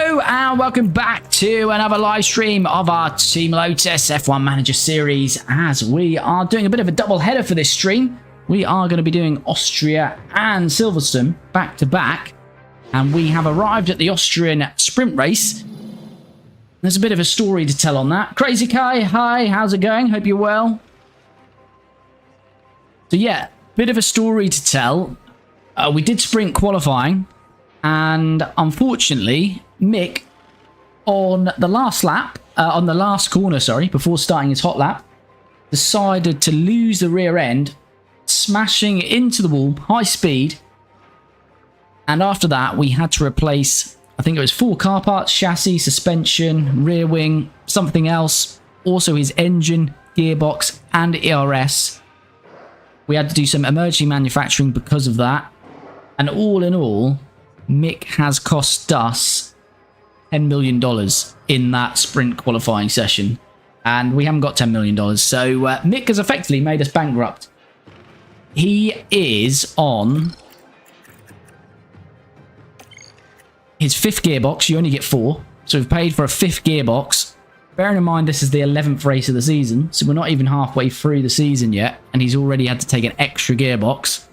Hello and welcome back to another live stream of our Team Lotus F1 Manager series, as we are doing a bit of a double header for this stream. We are going to be doing Austria and Silverstone back to back, and we have arrived at the Austrian sprint race. There's a bit of a story to tell on that. Crazy Kai, hi, how's it going? Hope you're well. So yeah, bit of a story to tell. We did sprint qualifying, and unfortunately, Mick, on the last lap, on the last corner, sorry, before starting his hot lap, decided to lose the rear end, smashing into the wall, high speed. And after that, we had to replace, I think it was 4 car parts: chassis, suspension, rear wing, something else. Also his engine, gearbox, and ERS. We had to do some emergency manufacturing because of that. And all in all, Mick has cost us $10 million in that sprint qualifying session. And we haven't got $10 million. So Mick has effectively made us bankrupt. He is on his 5th gearbox. You only get 4. So we've paid for a 5th gearbox. Bearing in mind this is the 11th race of the season. So we're not even halfway through the season yet. And he's already had to take an extra gearbox.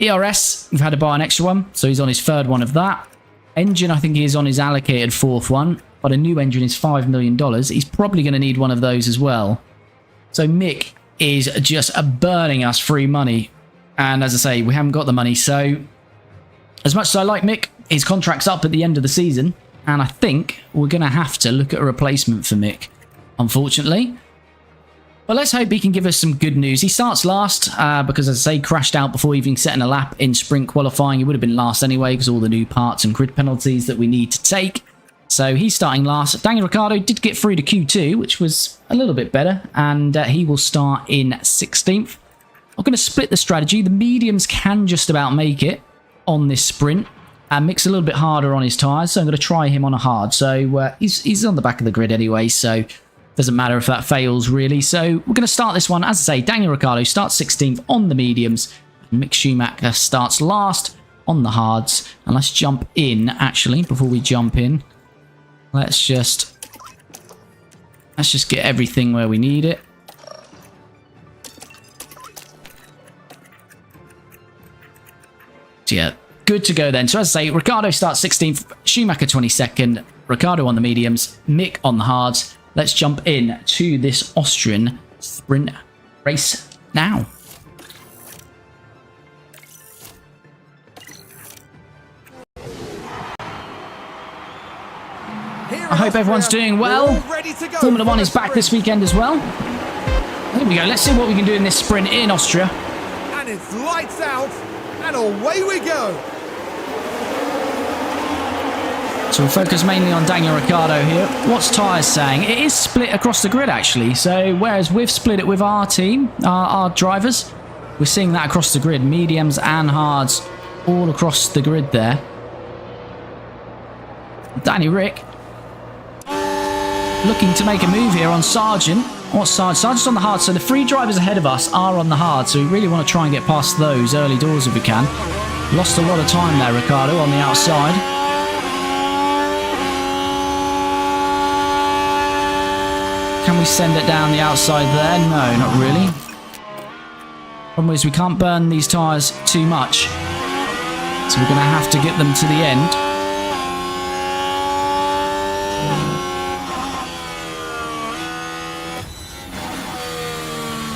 ERS, we've had to buy an extra one, so he's on his 3rd one of that. Engine, I think he is on his allocated 4th one, but a new engine is $5 million. He's probably going to need one of those as well. So Mick is just burning us free money. And as I say, we haven't got the money. So as much as I like Mick, his contract's up at the end of the season. And I think we're going to have to look at a replacement for Mick, unfortunately. But let's hope he can give us some good news. He starts last because, as I say, crashed out before even setting a lap in sprint qualifying. He would have been last anyway because all the new parts and grid penalties that we need to take. So he's starting last. Daniel Ricciardo did get through to Q2, which was a little bit better. And he will start in 16th. I'm going to split the strategy. The mediums can just about make it on this sprint. And Mick's a little bit harder on his tyres, so I'm going to try him on a hard. So he's on the back of the grid anyway, so doesn't matter if that fails, really. So we're going to start this one. As I say, Daniel Ricciardo starts 16th on the mediums. Mick Schumacher starts last on the hards. And let's jump in, actually, before we jump in. Let's just get everything where we need it. So yeah, good to go then. So as I say, Ricciardo starts 16th, Schumacher 22nd, Ricciardo on the mediums, Mick on the hards. Let's jump in to this Austrian sprint race now. I hope everyone's doing well. Formula 1 is back this weekend as well. Here we go. Let's see what we can do in this sprint in Austria. And it's lights out, and away we go. So we'll focus mainly on Daniel Ricciardo here. What's tyres saying? It is split across the grid, actually. So whereas we've split it with our team, our drivers, we're seeing that across the grid. Mediums and hards all across the grid there. Danny Rick looking to make a move here on Sargent. What's Sargent? Sargent's on the hard. So the 3 drivers ahead of us are on the hard. So we really want to try and get past those early doors if we can. Lost a lot of time there, Ricciardo, on the outside. Can we send it down the outside there? No, not really. Problem is we can't burn these tyres too much. So we're going to have to get them to the end.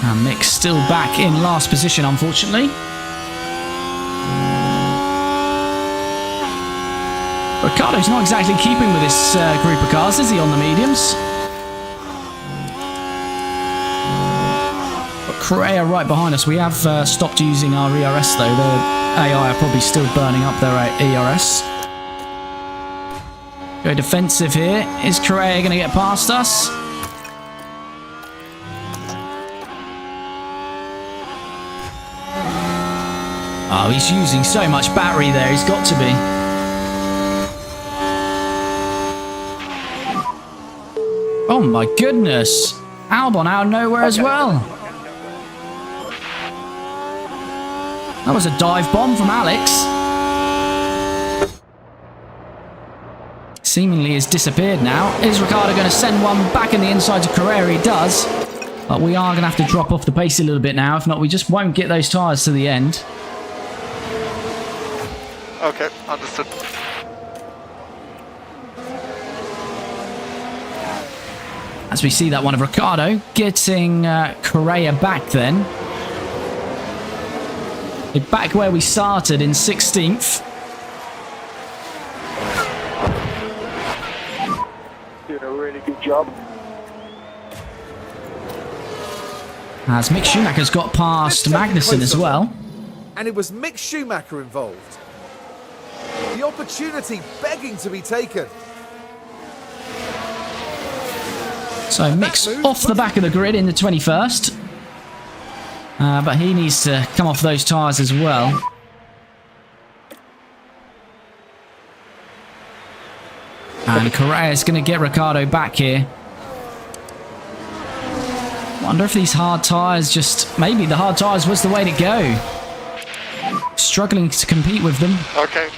And Mick's still back in last position, unfortunately. Ricciardo's not exactly keeping with this group of cars, is he, on the mediums? Correa right behind us. We have stopped using our ERS though. The AI are probably still burning up their ERS. Go defensive here. Is Correa going to get past us? Oh, he's using so much battery there. He's got to be. Oh my goodness. Albon out of nowhere as well. That was a dive bomb from Alex. seemingly has disappeared now. Is Ricciardo going to send one back in the inside to Carrera? He does. But we are going to have to drop off the pace a little bit now. If not, we just won't get those tyres to the end. Okay, understood. As we see that one of Ricciardo getting Correa back then. We're back where we started in 16th. Doing a really good job. As Mick Schumacher's got past Magnussen as well. And it was Mick Schumacher involved. The opportunity begging to be taken. So Mick's off the back of the grid in the 21st. But he needs to come off those tyres as well. And Correa's going to get Ricciardo back here. Wonder if these hard tyres just... Maybe the hard tyres was the way to go. Struggling to compete with them. Okay.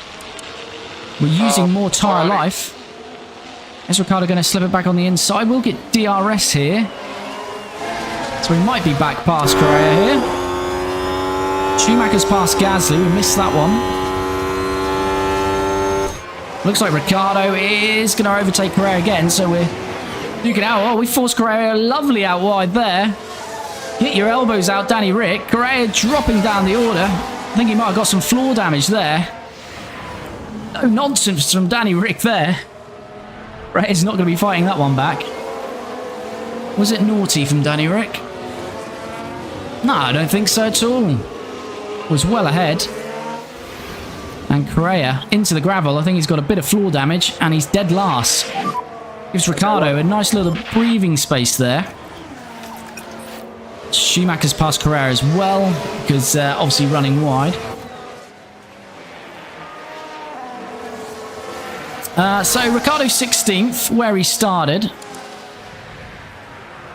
We're using more tyre life. Is Ricciardo going to slip it back on the inside? We'll get DRS here. So we might be back past Correa here. Schumacher's past Gasly. We missed that one. Looks like Ricciardo is going to overtake Correa again. So we're duking out. Oh, we forced Correa lovely out wide there. Get your elbows out, Danny Rick. Correa dropping down the order. I think he might have got some floor damage there. No nonsense from Danny Rick there. Correa's not going to be fighting that one back. Was it naughty from Danny Rick? No, I don't think so at all. Was well ahead. And Correa into the gravel. I think he's got a bit of floor damage and he's dead last. Gives Ricciardo a nice little breathing space there. Schumacher's past Correa as well because obviously running wide. So Ricciardo 16th, where he started.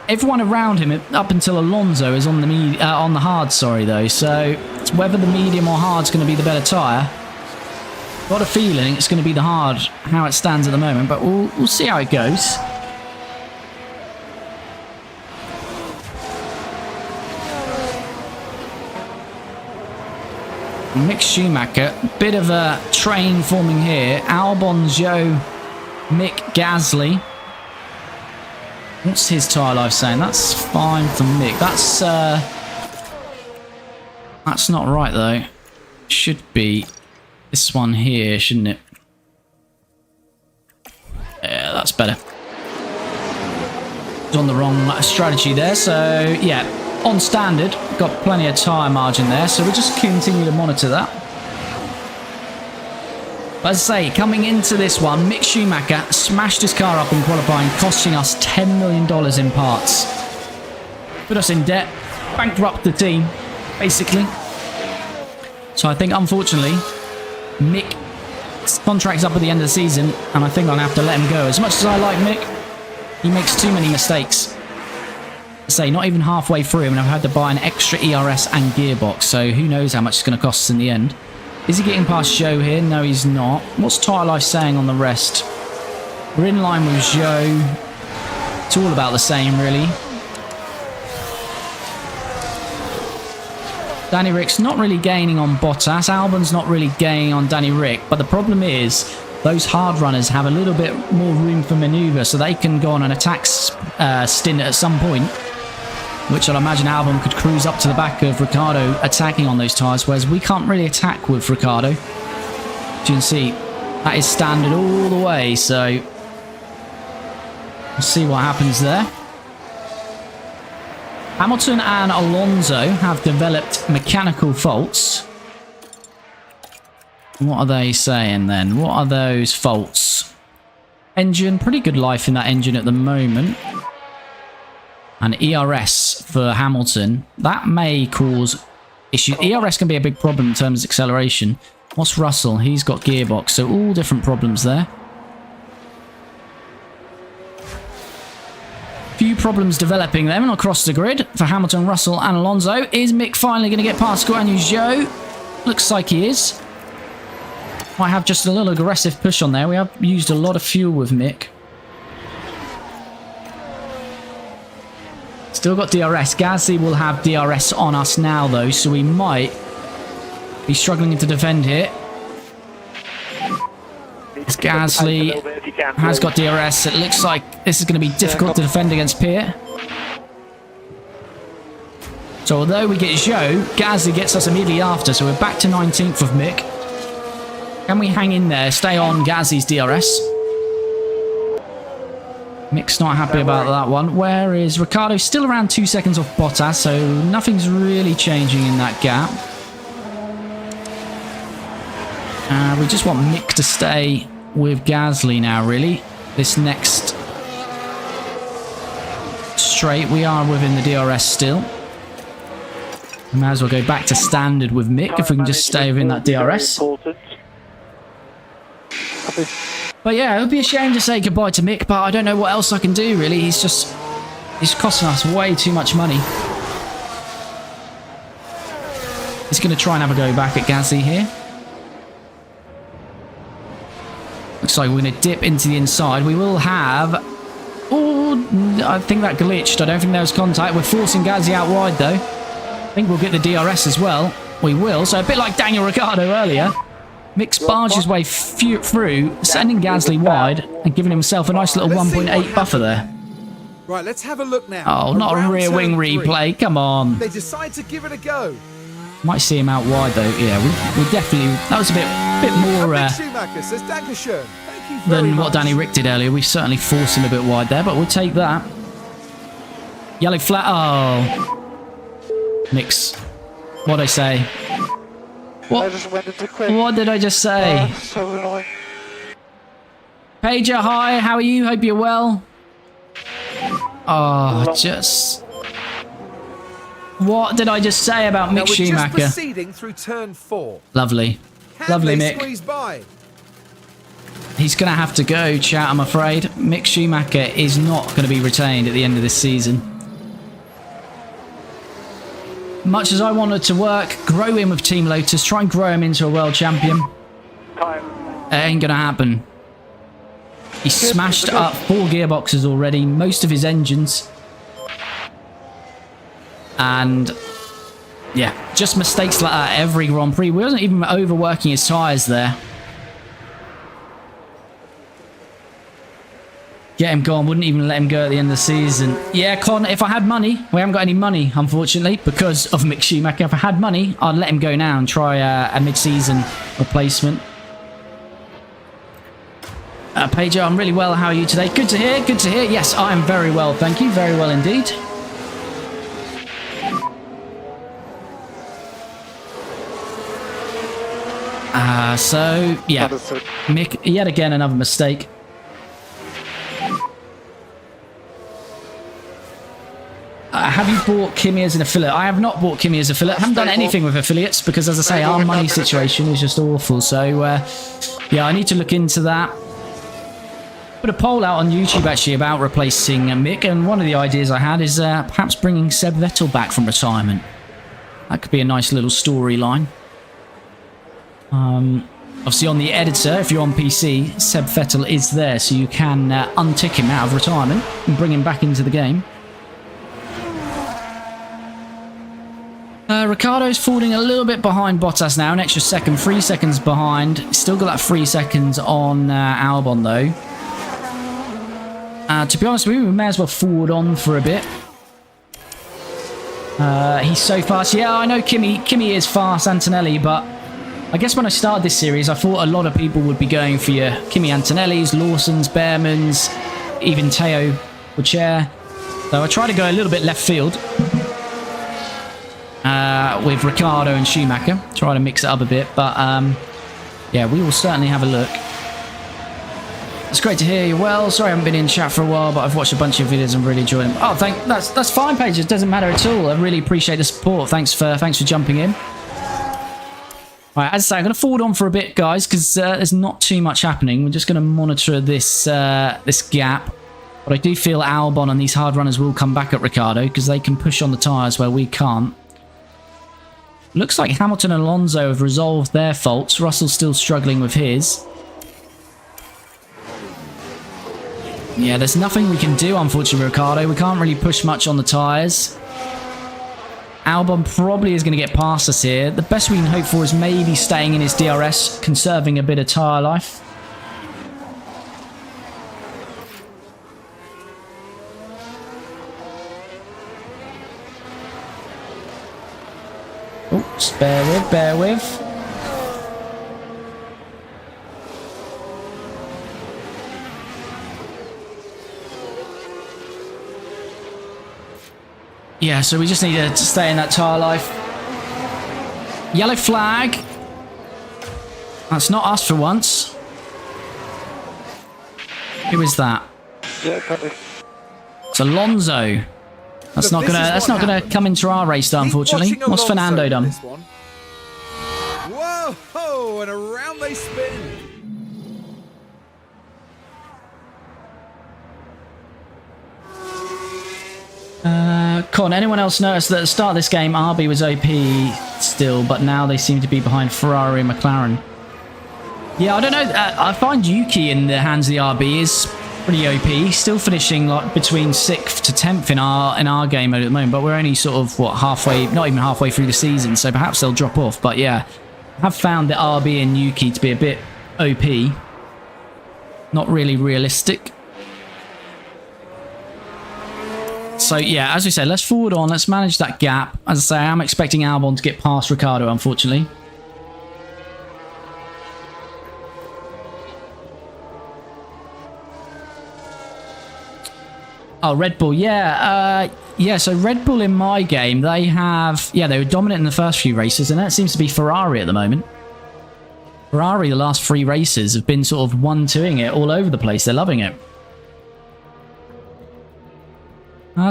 Everyone around him, up until Alonso, is on the hard, though. So it's whether the medium or hard's going to be the better tyre. Got a feeling it's going to be the hard, how it stands at the moment, but we'll see how it goes. Mick Schumacher, bit of a train forming here. Albon, Joe, Mick, Gasly. What's his tyre life saying? That's fine for Mick. That's not right though. Should be this one here, shouldn't it? Yeah, that's better. It's on the wrong strategy there, so yeah. On standard, got plenty of tyre margin there, so we'll just continue to monitor that. But as I say, coming into this one, Mick Schumacher smashed his car up in qualifying, costing us $10 million in parts. Put us in debt, bankrupt the team, basically. So I think, unfortunately, Mick's contract's up at the end of the season, and I think I'm going to have to let him go. As much as I like Mick, he makes too many mistakes. Say not even halfway through and I've had to buy an extra ERS and gearbox, so who knows how much it's going to cost us in the end. Is he getting past Joe here? No, he's not. What's tyre life saying on the rest? We're in line with Joe. It's all about the same, really. Danny Rick's not really gaining on Bottas. Albon's not really gaining on Danny Rick, but the problem is those hard runners have a little bit more room for manoeuvre, so they can go on an attack stint at some point, which I'd imagine Albon could cruise up to the back of Ricciardo attacking on those tyres, whereas we can't really attack with Ricciardo. As you can see, that is standard all the way, so we'll see what happens there. Hamilton and Alonso have developed mechanical faults. What are they saying then? What are those faults? Engine, pretty good life in that engine at the moment. And ERS for Hamilton. That may cause issues. ERS can be a big problem in terms of acceleration. What's Russell? He's got gearbox, so all different problems there. Few problems developing then across the grid for Hamilton, Russell and Alonso. Is Mick finally going to get past Guan Yu Zhou? Looks like he is. Might have just a little aggressive push on there. We have used a lot of fuel with Mick. Still got DRS. Gasly will have DRS on us now, though, so we might be struggling to defend here. As Gasly has got DRS, it looks like this is going to be difficult to defend against Pierre. So although we get Zhou, Gasly gets us immediately after, so we're back to 19th with Mick. Can we hang in there, stay on Gasly's DRS? Mick's not happy about that one. Where is Ricciardo? Still around 2 seconds off Bottas, so nothing's really changing in that gap. We just want Mick to stay with Gasly now, really. This next straight, we are within the DRS still. We might as well go back to standard with Mick if we can just stay within that DRS. But yeah, it would be a shame to say goodbye to Mick, but I don't know what else I can do, really. He's costing us way too much money. He's going to try and have a go back at Gasly here. Looks like we're going to dip into the inside. We will have... Oh, I think that glitched. I don't think there was contact. We're forcing Gasly out wide, though. I think we'll get the DRS as well. We will. So a bit like Daniel Ricciardo earlier. Mick's barged his way through, sending Gasly wide and giving himself a nice little 1.8 buffer there. Right, let's have a look now. Oh, not a rear wing replay. Come on. They decide to give it a go. Might see him out wide, though. Yeah, we definitely... That was a bit more... Mick Schumacher says Dankeschön. Thank you very than much. what Danny Rick did earlier. We certainly forced him a bit wide there, but we'll take that. Yellow flag. Oh. Mick's. What'd I say? What? I just went into quick. What did I just say? So annoying. Pager, hi. How are you? Hope you're well. Oh, just... What did I just say about Now Mick we're Schumacher? just proceeding through turn 4. Lovely. Can Lovely, they Mick. squeeze by? He's going to have to go, chat, I'm afraid. Mick Schumacher is not going to be retained at the end of this season. Much as I wanted to work, grow him with Team Lotus, try and grow him into a world champion, it ain't going to happen. He's smashed up 4 gearboxes already, most of his engines. And yeah, just mistakes like that every Grand Prix. We wasn't even overworking his tyres there. Get him gone, wouldn't even let him go at the end of the season. Yeah, Con, if I had money, we haven't got any money, unfortunately, because of Mick Schumacher. If I had money, I'd let him go now and try a mid-season replacement. Pager, I'm really well. How are you today? Good to hear, good to hear. Yes, I am very well, thank you. Very well indeed. So, yeah. Mick, yet again, another mistake. Have you bought Kimi as an affiliate? I have not bought Kimi as an affiliate. I haven't done anything with affiliates because, as I say, our money situation is just awful. So, yeah, I need to look into that. Put a poll out on YouTube, actually, about replacing Mick. And one of the ideas I had is perhaps bringing Seb Vettel back from retirement. That could be a nice little storyline. Obviously, on the editor, if you're on PC, Seb Vettel is there. So you can untick him out of retirement and bring him back into the game. Ricciardo's falling a little bit behind Bottas now, an extra second, 3 seconds behind. Still got that 3 seconds on Albon though. To be honest with you, we may as well forward on for a bit. He's so fast. Yeah, I know Kimi is fast, Antonelli, but I guess when I started this series, I thought a lot of people would be going for your Kimi Antonellis, Lawsons, Behrmans, even Teo Chair. So I try to go a little bit left field. With Ricciardo and Schumacher, try to mix it up a bit, but yeah, we will certainly have a look. It's great to hear you well. Sorry I haven't been in chat for a while, but I've watched a bunch of videos and really enjoyed them. Oh, that's fine, Paige. It doesn't matter at all. I really appreciate the support. Thanks for jumping in. Right, as I say, I'm going to forward on for a bit, guys, because there's not too much happening. We're just going to monitor this this gap. But I do feel Albon and these hard runners will come back at Ricciardo because they can push on the tyres where we can't. Looks like Hamilton and Alonso have resolved their faults. Russell's still struggling with his. Yeah, there's nothing we can do, unfortunately, Ricciardo. We can't really push much on the tyres. Albon probably is going to get past us here. The best we can hope for is maybe staying in his DRS, conserving a bit of tyre life. Oops, bear with. Yeah, so we just need to stay in that tyre life. Yellow flag. That's not us for once. Who is that? Yeah, got it. It's Alonso. That's not gonna come into our race, though, unfortunately. What's Fernando done? Whoa, and around they spin. Con, anyone else notice that at the start of this game, RB was OP still, but now they seem to be behind Ferrari and McLaren? Yeah, I don't know. I find Yuki in the hands of the RB is pretty OP. Still finishing like between 6th to 10th in our game mode at the moment, but we're only sort of, what, halfway, not even halfway through the season, so perhaps they'll drop off. But yeah, I have found the RB and Yuki to be a bit OP. Not really realistic. So yeah, as we said, let's forward on. Let's manage that gap. As I say, I am expecting Albon to get past Ricciardo, unfortunately. Oh, Red Bull, yeah. Yeah, so Red Bull in my game, they have... Yeah, they were dominant in the first few races, and that seems to be Ferrari at the moment. Ferrari, the last 3 races, have been sort of 1-2ing it all over the place. They're loving it.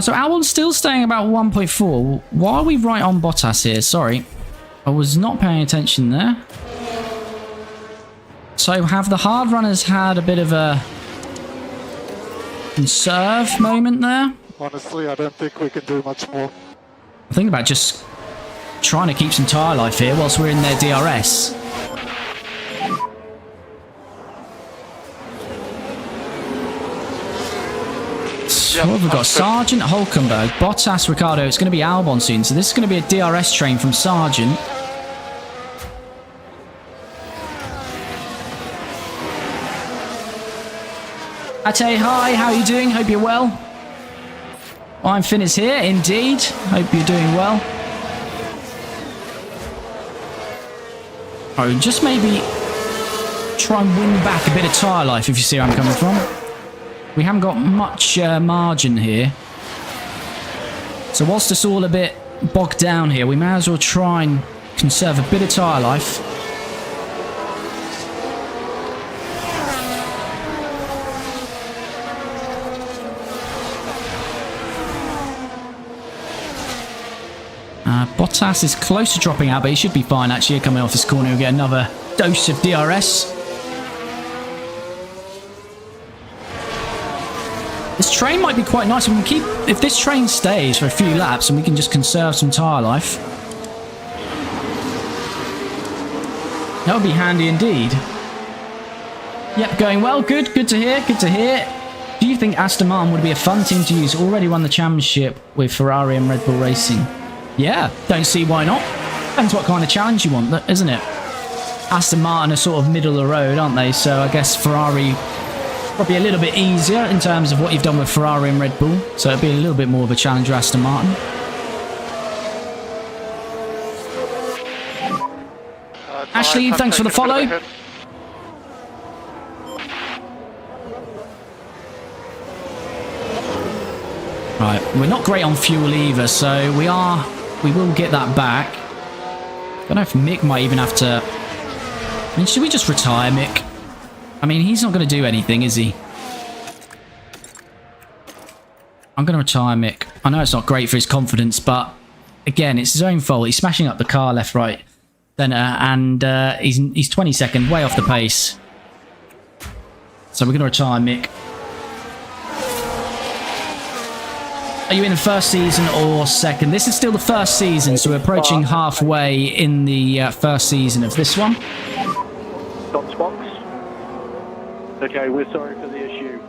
So Albon's still staying about 1.4. Why are we right on Bottas here? Sorry. I was not paying attention there. So have the hard runners had a bit of a conserve moment there? Honestly, I don't think we can do much more. I think about just trying to keep some tyre life here whilst we're in their DRS. What have we got? Sargent, Hulkenberg, Bottas, Ricciardo. It's going to be Albon soon. So this is going to be a DRS train from Sargent. Ate, hi. How are you doing? Hope you're well. I'm Finn here, indeed. Hope you're doing well. Oh, just maybe try and win back a bit of tyre life, if you see where I'm coming from. We haven't got much margin here. So whilst it's all a bit bogged down here, we may as well try and conserve a bit of tyre life. Bottas is close to dropping out, but he should be fine actually. Coming off this corner, we'll get another dose of DRS. This train might be quite nice. We can keep, if this train stays for a few laps, and we can just conserve some tyre life. That would be handy indeed. Yep, going well. Good. Good to hear. Good to hear. Do you think Aston Martin would be a fun team to use? Already won the championship with Ferrari and Red Bull Racing. Yeah, don't see why not. Depends what kind of challenge you want, isn't it? Aston Martin are sort of middle of the road, aren't they? So I guess Ferrari probably a little bit easier in terms of what you've done with Ferrari and Red Bull. So it'd be a little bit more of a challenge for Aston Martin. Ashley, thanks for the follow. Right, we're not great on fuel either, so we will get that back. Don't know if Mick might even have to... I mean, should we just retire Mick? I mean, he's not going to do anything, is he? I'm going to retire Mick. I know it's not great for his confidence, but again, it's his own fault. He's smashing up the car left, right, centre, and he's 22nd, way off the pace. So we're going to retire Mick. Are you in the first season or second? This is still the first season, so we're approaching halfway in the first season of this one. Dot box. Okay, we're sorry for the issue.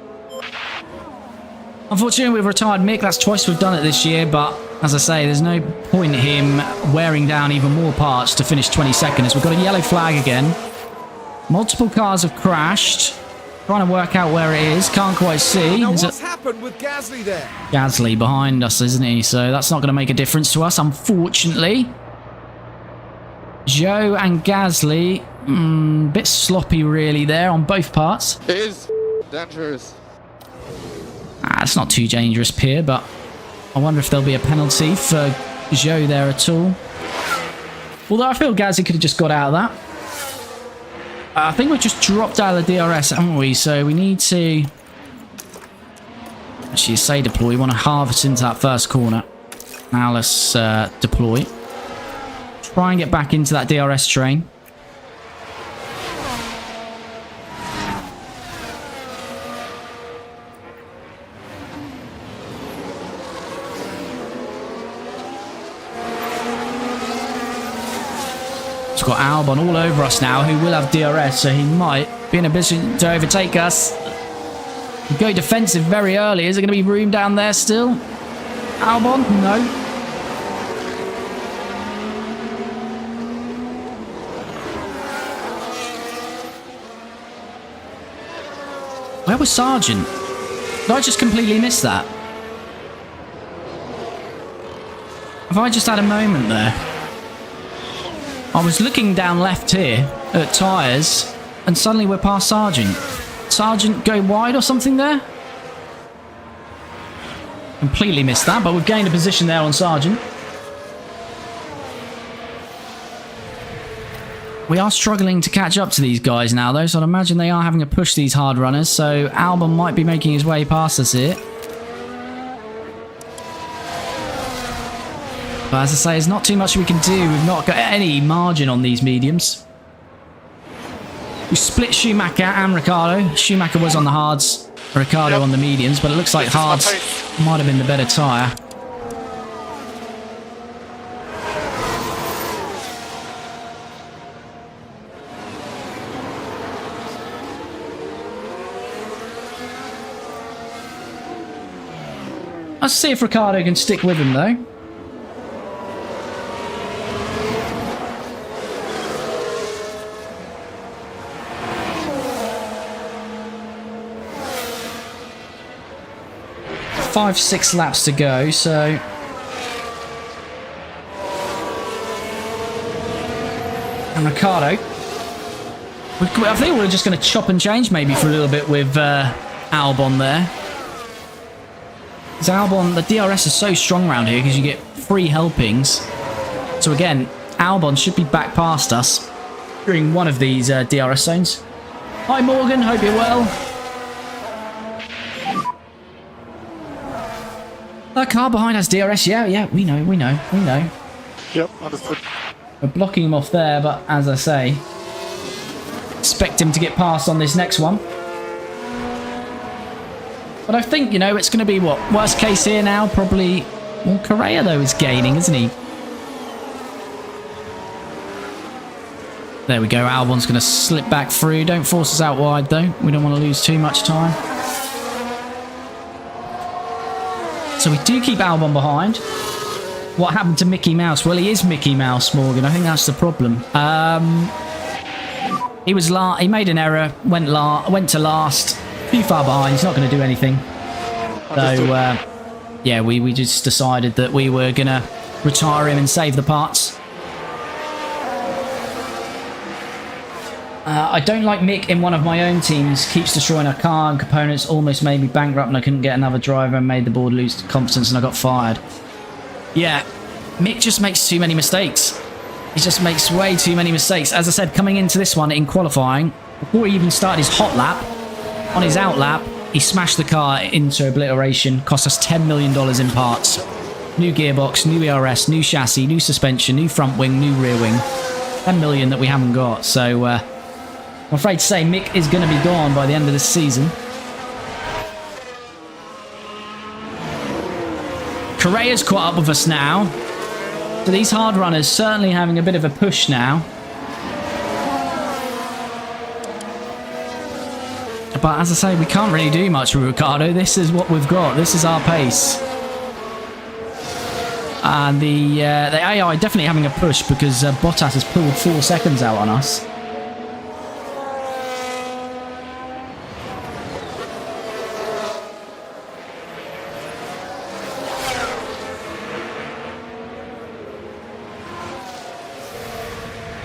Unfortunately, we've retired Mick. That's twice we've done it this year, but as I say, there's no point in him wearing down even more parts to finish 22nd, as we've got a yellow flag again. Multiple cars have crashed. Trying to work out where it is. Can't quite see. Now what's happened with Gasly there? Gasly behind us, isn't he? So that's not going to make a difference to us, unfortunately. Joe and Gasly, bit sloppy really there on both parts. It is dangerous. It's not too dangerous, Pierre, but I wonder if there'll be a penalty for Joe there at all. Although I feel Gasly could have just got out of that. I think we've just dropped out of the DRS, haven't we? So we need to... Actually, say deploy. We want to harvest into that first corner. Now let's deploy. Try and get back into that DRS train. We've got Albon all over us now, who will have DRS, so he might be in a position to overtake us. We go defensive very early. Is there going to be room down there still? Albon? No. Where was Sargent? Did I just completely miss that? Have I just had a moment there? I was looking down left here at tyres, and suddenly we're past Sargent. Sargent go wide or something there? Completely missed that, but we've gained a position there on Sargent. We are struggling to catch up to these guys now, though, so I'd imagine they are having to push these hard runners, so Albon might be making his way past us here. But as I say, there's not too much we can do. We've not got any margin on these mediums. We split Schumacher and Ricciardo. Schumacher was on the hards, Ricciardo on the mediums, but it looks like hards might have been the better tyre. Let's see if Ricciardo can stick with him, though. Five, 6 laps to go, so... And Ricciardo. I think we're just going to chop and change maybe for a little bit with Albon there. Because Albon, the DRS is so strong around here because you get free helpings. So again, Albon should be back past us during one of these DRS zones. Hi Morgan, hope you're well. That car behind has DRS, yeah, we know. Yep, understood. We're blocking him off there, but as I say, expect him to get past on this next one. But I think, it's going to be, what, worst case here now? Probably, well, Correa, though, is gaining, isn't he? There we go, Albon's going to slip back through. Don't force us out wide, though. We don't want to lose too much time. So we do keep Albon behind. What happened to Mickey Mouse? Well, he is Mickey Mouse, Morgan. I think that's the problem. He made an error, went to last. Too far behind. He's not going to do anything. So, yeah, we just decided that we were going to retire him and save the parts. I don't like Mick in one of my own teams. Keeps destroying our car and components. Almost made me bankrupt and I couldn't get another driver and made the board lose confidence and I got fired. Yeah, Mick just makes too many mistakes. He just makes way too many mistakes. As I said, coming into this one in qualifying, before he even started his hot lap, on his out lap, he smashed the car into obliteration. Cost us $10 million in parts. New gearbox, new ERS, new chassis, new suspension, new front wing, new rear wing. 10 million that we haven't got. So, I'm afraid to say Mick is going to be gone by the end of this season. Correa's caught up with us now. So these hard runners certainly having a bit of a push now. But as I say, we can't really do much with Ricciardo. This is what we've got. This is our pace. And the AI definitely having a push because Bottas has pulled 4 seconds out on us.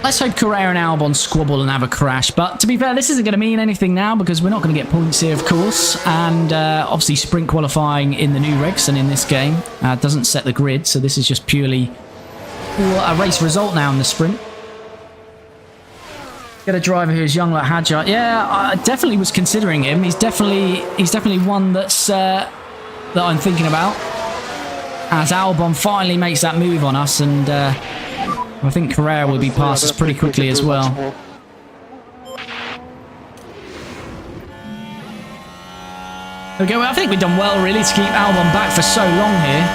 Let's hope Correa and Albon squabble and have a crash. But to be fair, this isn't going to mean anything now because we're not going to get points here, of course. And obviously sprint qualifying in the new regs and in this game doesn't set the grid. So this is just purely a race result now in the sprint. Get a driver who's young like Hadjar. Yeah, I definitely was considering him. He's definitely one that's that I'm thinking about. As Albon finally makes that move on us, and I think Correa will be past us pretty quickly as well. Okay, well, I think we've done well really to keep Albon back for so long here.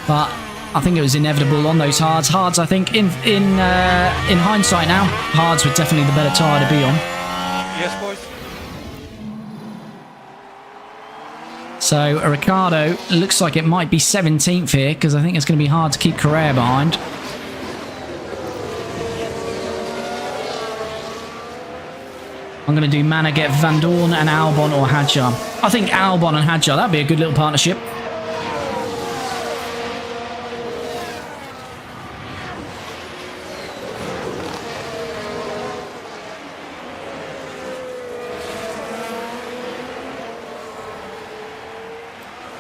But I think it was inevitable on those hards. Hards, I think, in hindsight now, hards were definitely the better tyre to be on. Yes, boys. So Ricciardo looks like it might be 17th here because I think it's going to be hard to keep Correa behind. I'm going to do Managet, Van Dorn and Albon or Hadjar. I think Albon and Hadjar, that'd be a good little partnership.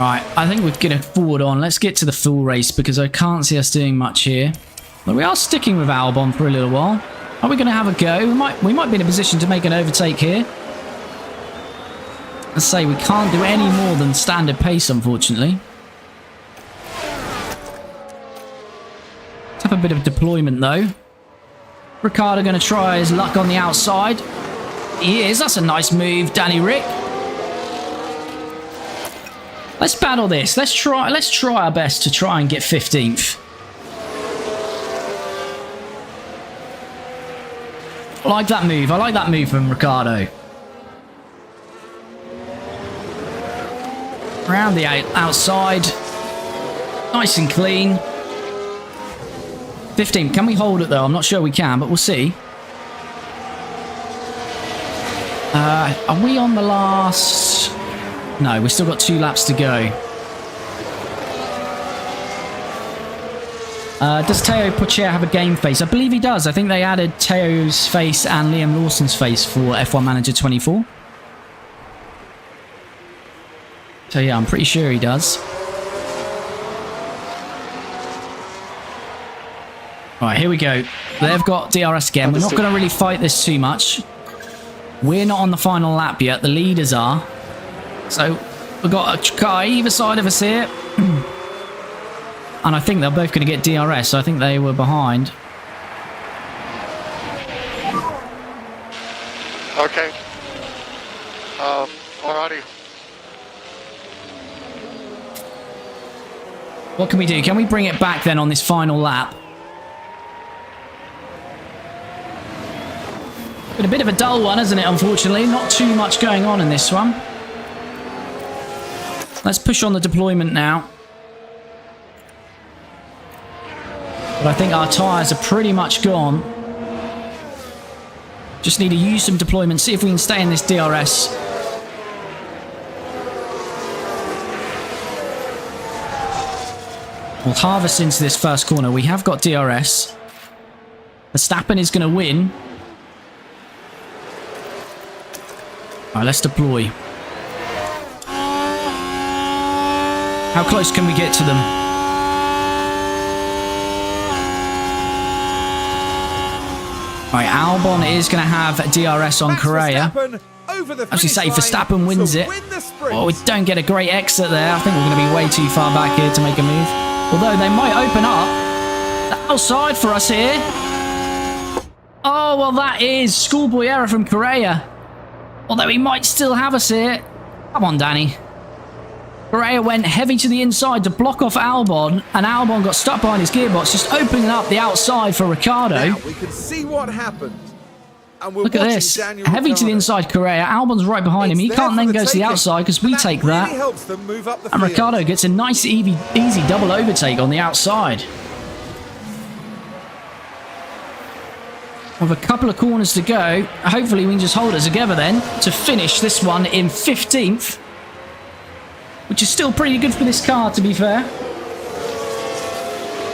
Right, I think we're going to forward on. Let's get to the full race because I can't see us doing much here. But we are sticking with Albon for a little while. Are we going to have a go? We might be in a position to make an overtake here. Let's say we can't do any more than standard pace, unfortunately. Let's have a bit of deployment, though. Ricciardo going to try his luck on the outside. He is. That's a nice move, Danny Rick. Let's battle this. Let's try our best to try and get 15th. I like that move. I like that move from Ricciardo. Around the outside. Nice and clean. 15. Can we hold it though? I'm not sure we can, but we'll see. Are we on the last... No, we've still got 2 laps to go. Does Teo Pocher have a game face? I believe he does. I think they added Teo's face and Liam Lawson's face for F1 Manager 24. So yeah, I'm pretty sure he does. Alright, here we go. They've got DRS again. We're not going to really fight this too much. We're not on the final lap yet. The leaders are. So we've got a car either side of us here. And I think they're both going to get DRS. So I think they were behind. Okay. Alrighty. What can we do? Can we bring it back then on this final lap? Been a bit of a dull one, isn't it, unfortunately? Not too much going on in this one. Let's push on the deployment now. But I think our tyres are pretty much gone. Just need to use some deployment, see if we can stay in this DRS. We'll harvest into this first corner. We have got DRS. Verstappen is going to win. Alright, let's deploy. How close can we get to them? Alright, Albon is going to have DRS on Correa. As we say, Verstappen wins it. Oh, we don't get a great exit there. I think we're going to be way too far back here to make a move. Although they might open up the outside for us here. Oh, well, that is schoolboy error from Correa. Although he might still have us here. Come on, Danny. Correa went heavy to the inside to block off Albon, and Albon got stuck behind his gearbox, just opening up the outside for Ricciardo. Now we can see what happened. And we're Look at watching this. Daniel Heavy to the Ricciardo. inside Correa. Albon's right behind him. He It's can't there then for go the to the taking, outside because we and take really that. helps them move up the And field. Ricciardo gets a nice easy double overtake on the outside. With a couple of corners to go, hopefully we can just hold it together then to finish this one in 15th. Which is still pretty good for this car, to be fair.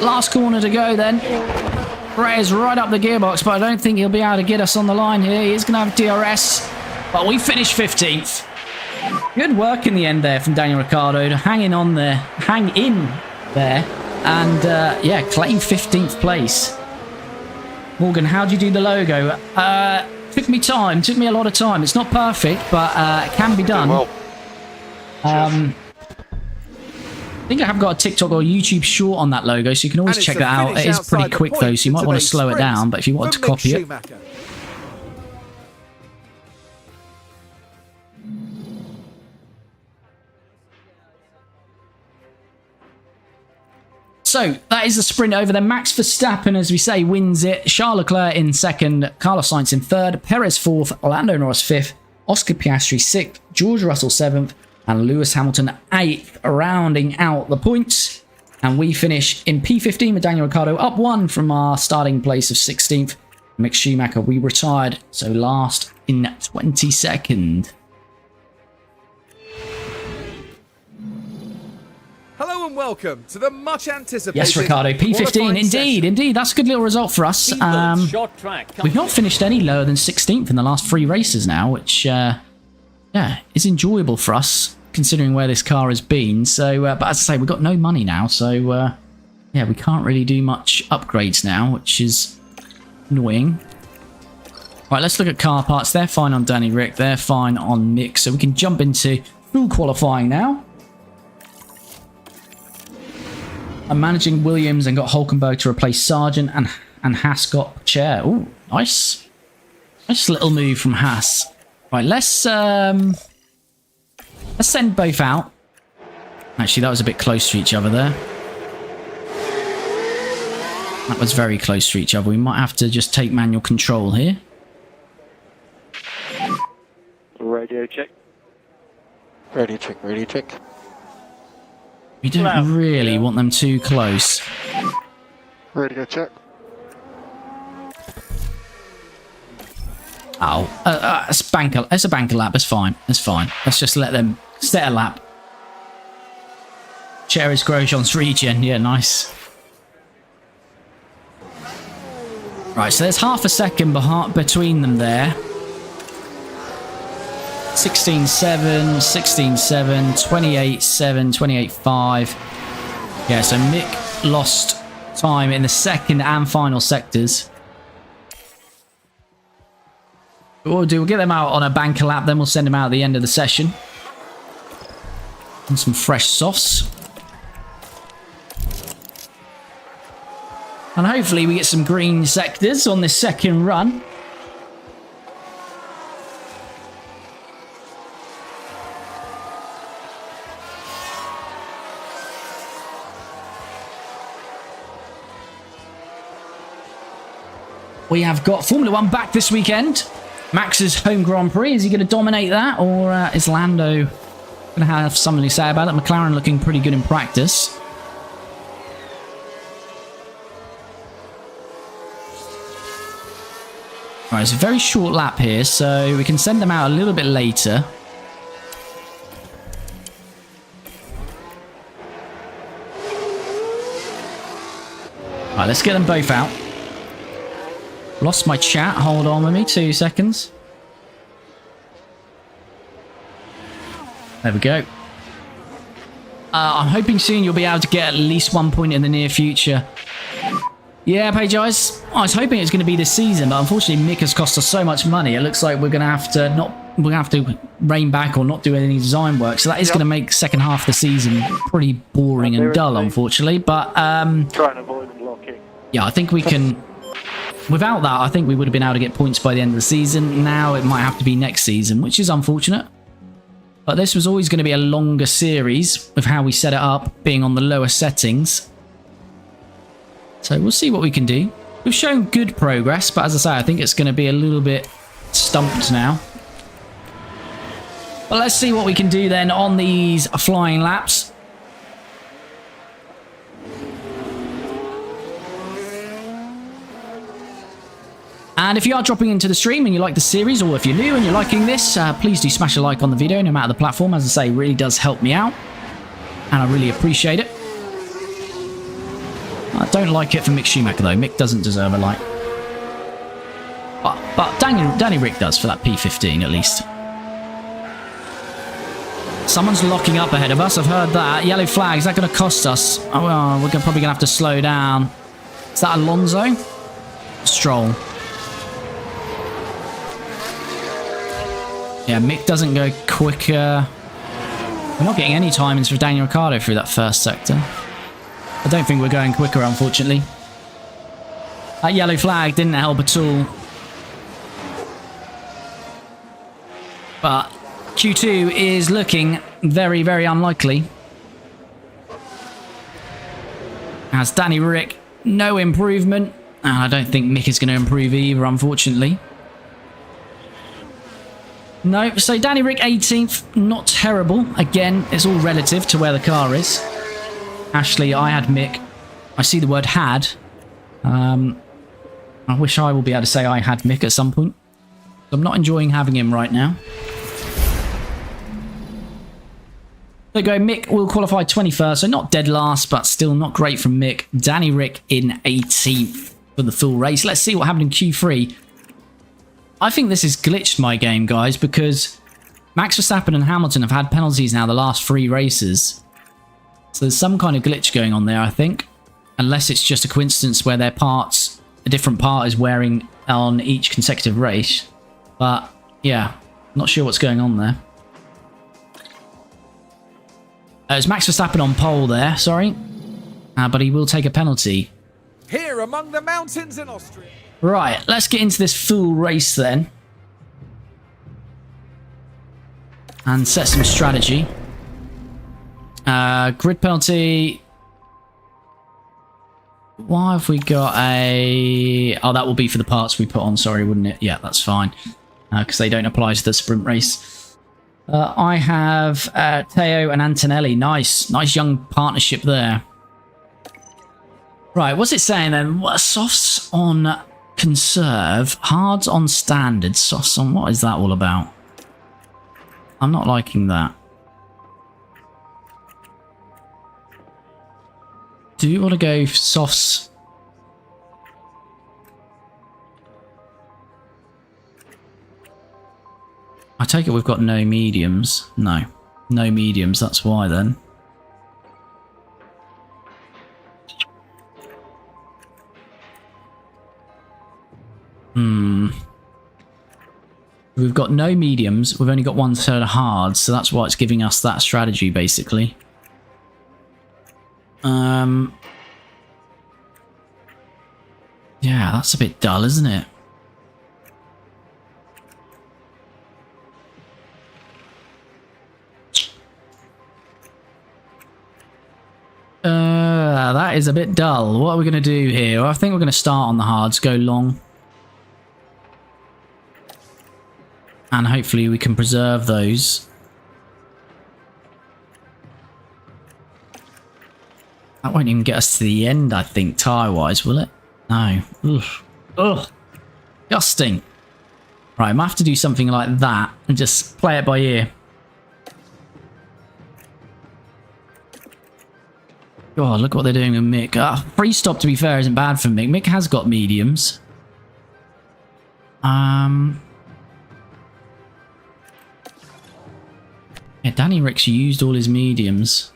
Last corner to go then. Correa's right up the gearbox, but I don't think he'll be able to get us on the line here. He is going to have DRS, but we finish 15th. Good work in the end there from Daniel Ricciardo to hang in there, and yeah, claim 15th place. Morgan, how do you do the logo? Took me a lot of time. It's not perfect, but it can be done. Well, I think I have got a TikTok or YouTube short on that logo, so you can always And it's check a that out. finish It is pretty outside the quick though, points so you might in want to today's slow it sprint down, but if you want for to Mick copy it. Schumacher. So that is the sprint over there. Max Verstappen, as we say, wins it. Charles Leclerc in second, Carlos Sainz in third, Perez fourth, Lando Norris fifth, Oscar Piastri sixth, George Russell seventh, and Lewis Hamilton 8th, rounding out the points. And we finish in P15 with Daniel Ricciardo up 1 from our starting place of 16th. Mick Schumacher, we retired, so last in 22nd. Hello and welcome to the much anticipated. Yes, Ricciardo, P15, qualifying session. indeed. That's a good little result for us. We've not finished any lower than 16th in the last 3 races now, which... yeah, it's enjoyable for us, considering where this car has been. So, but as I say, we've got no money now, so yeah, we can't really do much upgrades now, which is annoying. Right, let's look at car parts. They're fine on Danny Rick, they're fine on Mick, so we can jump into full qualifying now. I'm managing Williams and got Hulkenberg to replace Sargent, and Haas got Chair. Oh, nice. Nice little move from Haas. Right, let's send both out. Actually, that was a bit close to each other there. That was very close to each other. We might have to just take manual control here. Radio check. radio check, radio check. We don't really want them too close. Radio check. Oh, it's a banker lap. It's fine. It's fine. Let's just let them set a lap. Cherish Grosjean's regen. Yeah, nice. Right, so there's half a second between them there. 16.7, 16.7, 28.7, 28.5. Yeah, so Mick lost time in the second and final sectors. What we'll do, we'll get them out on a banker lap, then we'll send them out at the end of the session. And some fresh softs. And hopefully we get some green sectors on this second run. We have got Formula 1 back this weekend. Max's home Grand Prix. Is he going to dominate that? Or is Lando going to have something to say about it? McLaren looking pretty good in practice. Right, it's a very short lap here, so we can send them out a little bit later. Right, let's get them both out. Lost my chat. Hold on with me 2 seconds. There we go. I'm hoping soon you'll be able to get at least 1 point in the near future. Yeah, Paige, I was hoping it was going to be this season, but unfortunately Mick has cost us so much money. It looks like we're going to have to rein back or not do any design work. So that is going to make second half of the season pretty boring and dull, unfortunately. But Try and avoid blocking. yeah, I think we can. Without that, I think we would have been able to get points by the end of the season. Now it might have to be next season, which is unfortunate. But this was always going to be a longer series with how we set it up, being on the lower settings. So we'll see what we can do. We've shown good progress, but as I say, I think it's going to be a little bit stumped now. But let's see what we can do then on these flying laps. And if you are dropping into the stream and you like the series, or if you're new and you're liking this, please do smash a like on the video, no matter the platform. As I say, it really does help me out, and I really appreciate it. I don't like it for Mick Schumacher, though. Mick doesn't deserve a like. But Danny Rick does for that P15, at least. Someone's locking up ahead of us. I've heard that. Yellow flag. Is that going to cost us? Oh, well, we're probably going to have to slow down. Is that Alonso? Stroll. Yeah, Mick doesn't go quicker. We're not getting any timings for Daniel Ricciardo through that first sector. I don't think we're going quicker, unfortunately. That yellow flag didn't help at all. But Q2 is looking very, very unlikely. As Danny Rick, no improvement. And I don't think Mick is going to improve either, unfortunately. No, so Danny Rick 18th, not terrible. Again, it's all relative to where the car is. Ashley, I had Mick. I see the word had. I wish I will be able to say I had Mick at some point. I'm not enjoying having him right now. There you go, Mick will qualify 21st, so not dead last, but still not great from Mick. Danny Rick in 18th for the full race. Let's see what happened in Q3. I think this has glitched my game, guys, because Max Verstappen and Hamilton have had penalties now the last 3 races. So there's some kind of glitch going on there, I think. Unless it's just a coincidence where their parts, a different part is wearing on each consecutive race. But, yeah, not sure what's going on there. It's Max Verstappen on pole there, sorry. But he will take a penalty. Here among the mountains in Austria. Right, let's get into this full race then. And set some strategy. Grid penalty. Why have we got a... Oh, that will be for the parts we put on, sorry, wouldn't it? Yeah, that's fine. Because they don't apply to the sprint race. I have Teo and Antonelli. Nice young partnership there. Right, what's it saying then? Softs on conserve, hards on standard, softs on... What is that all about? I'm not liking that. Do you want to go softs? I take it we've got no mediums. No mediums, that's why then. We've got no mediums, we've only got 1/3 hard, so that's why it's giving us that strategy, basically. Yeah, that's a bit dull, isn't it? That is a bit dull. What are we going to do here? Well, I think we're going to start on the hards, go long. And hopefully we can preserve those. That won't even get us to the end, I think, tyre-wise, will it? No. Ugh. Disgusting. Right, I might have to do something like that and just play it by ear. God, look what they're doing with Mick. Free stop, to be fair, isn't bad for Mick. Mick has got mediums. Yeah, Danny Rick's used all his mediums.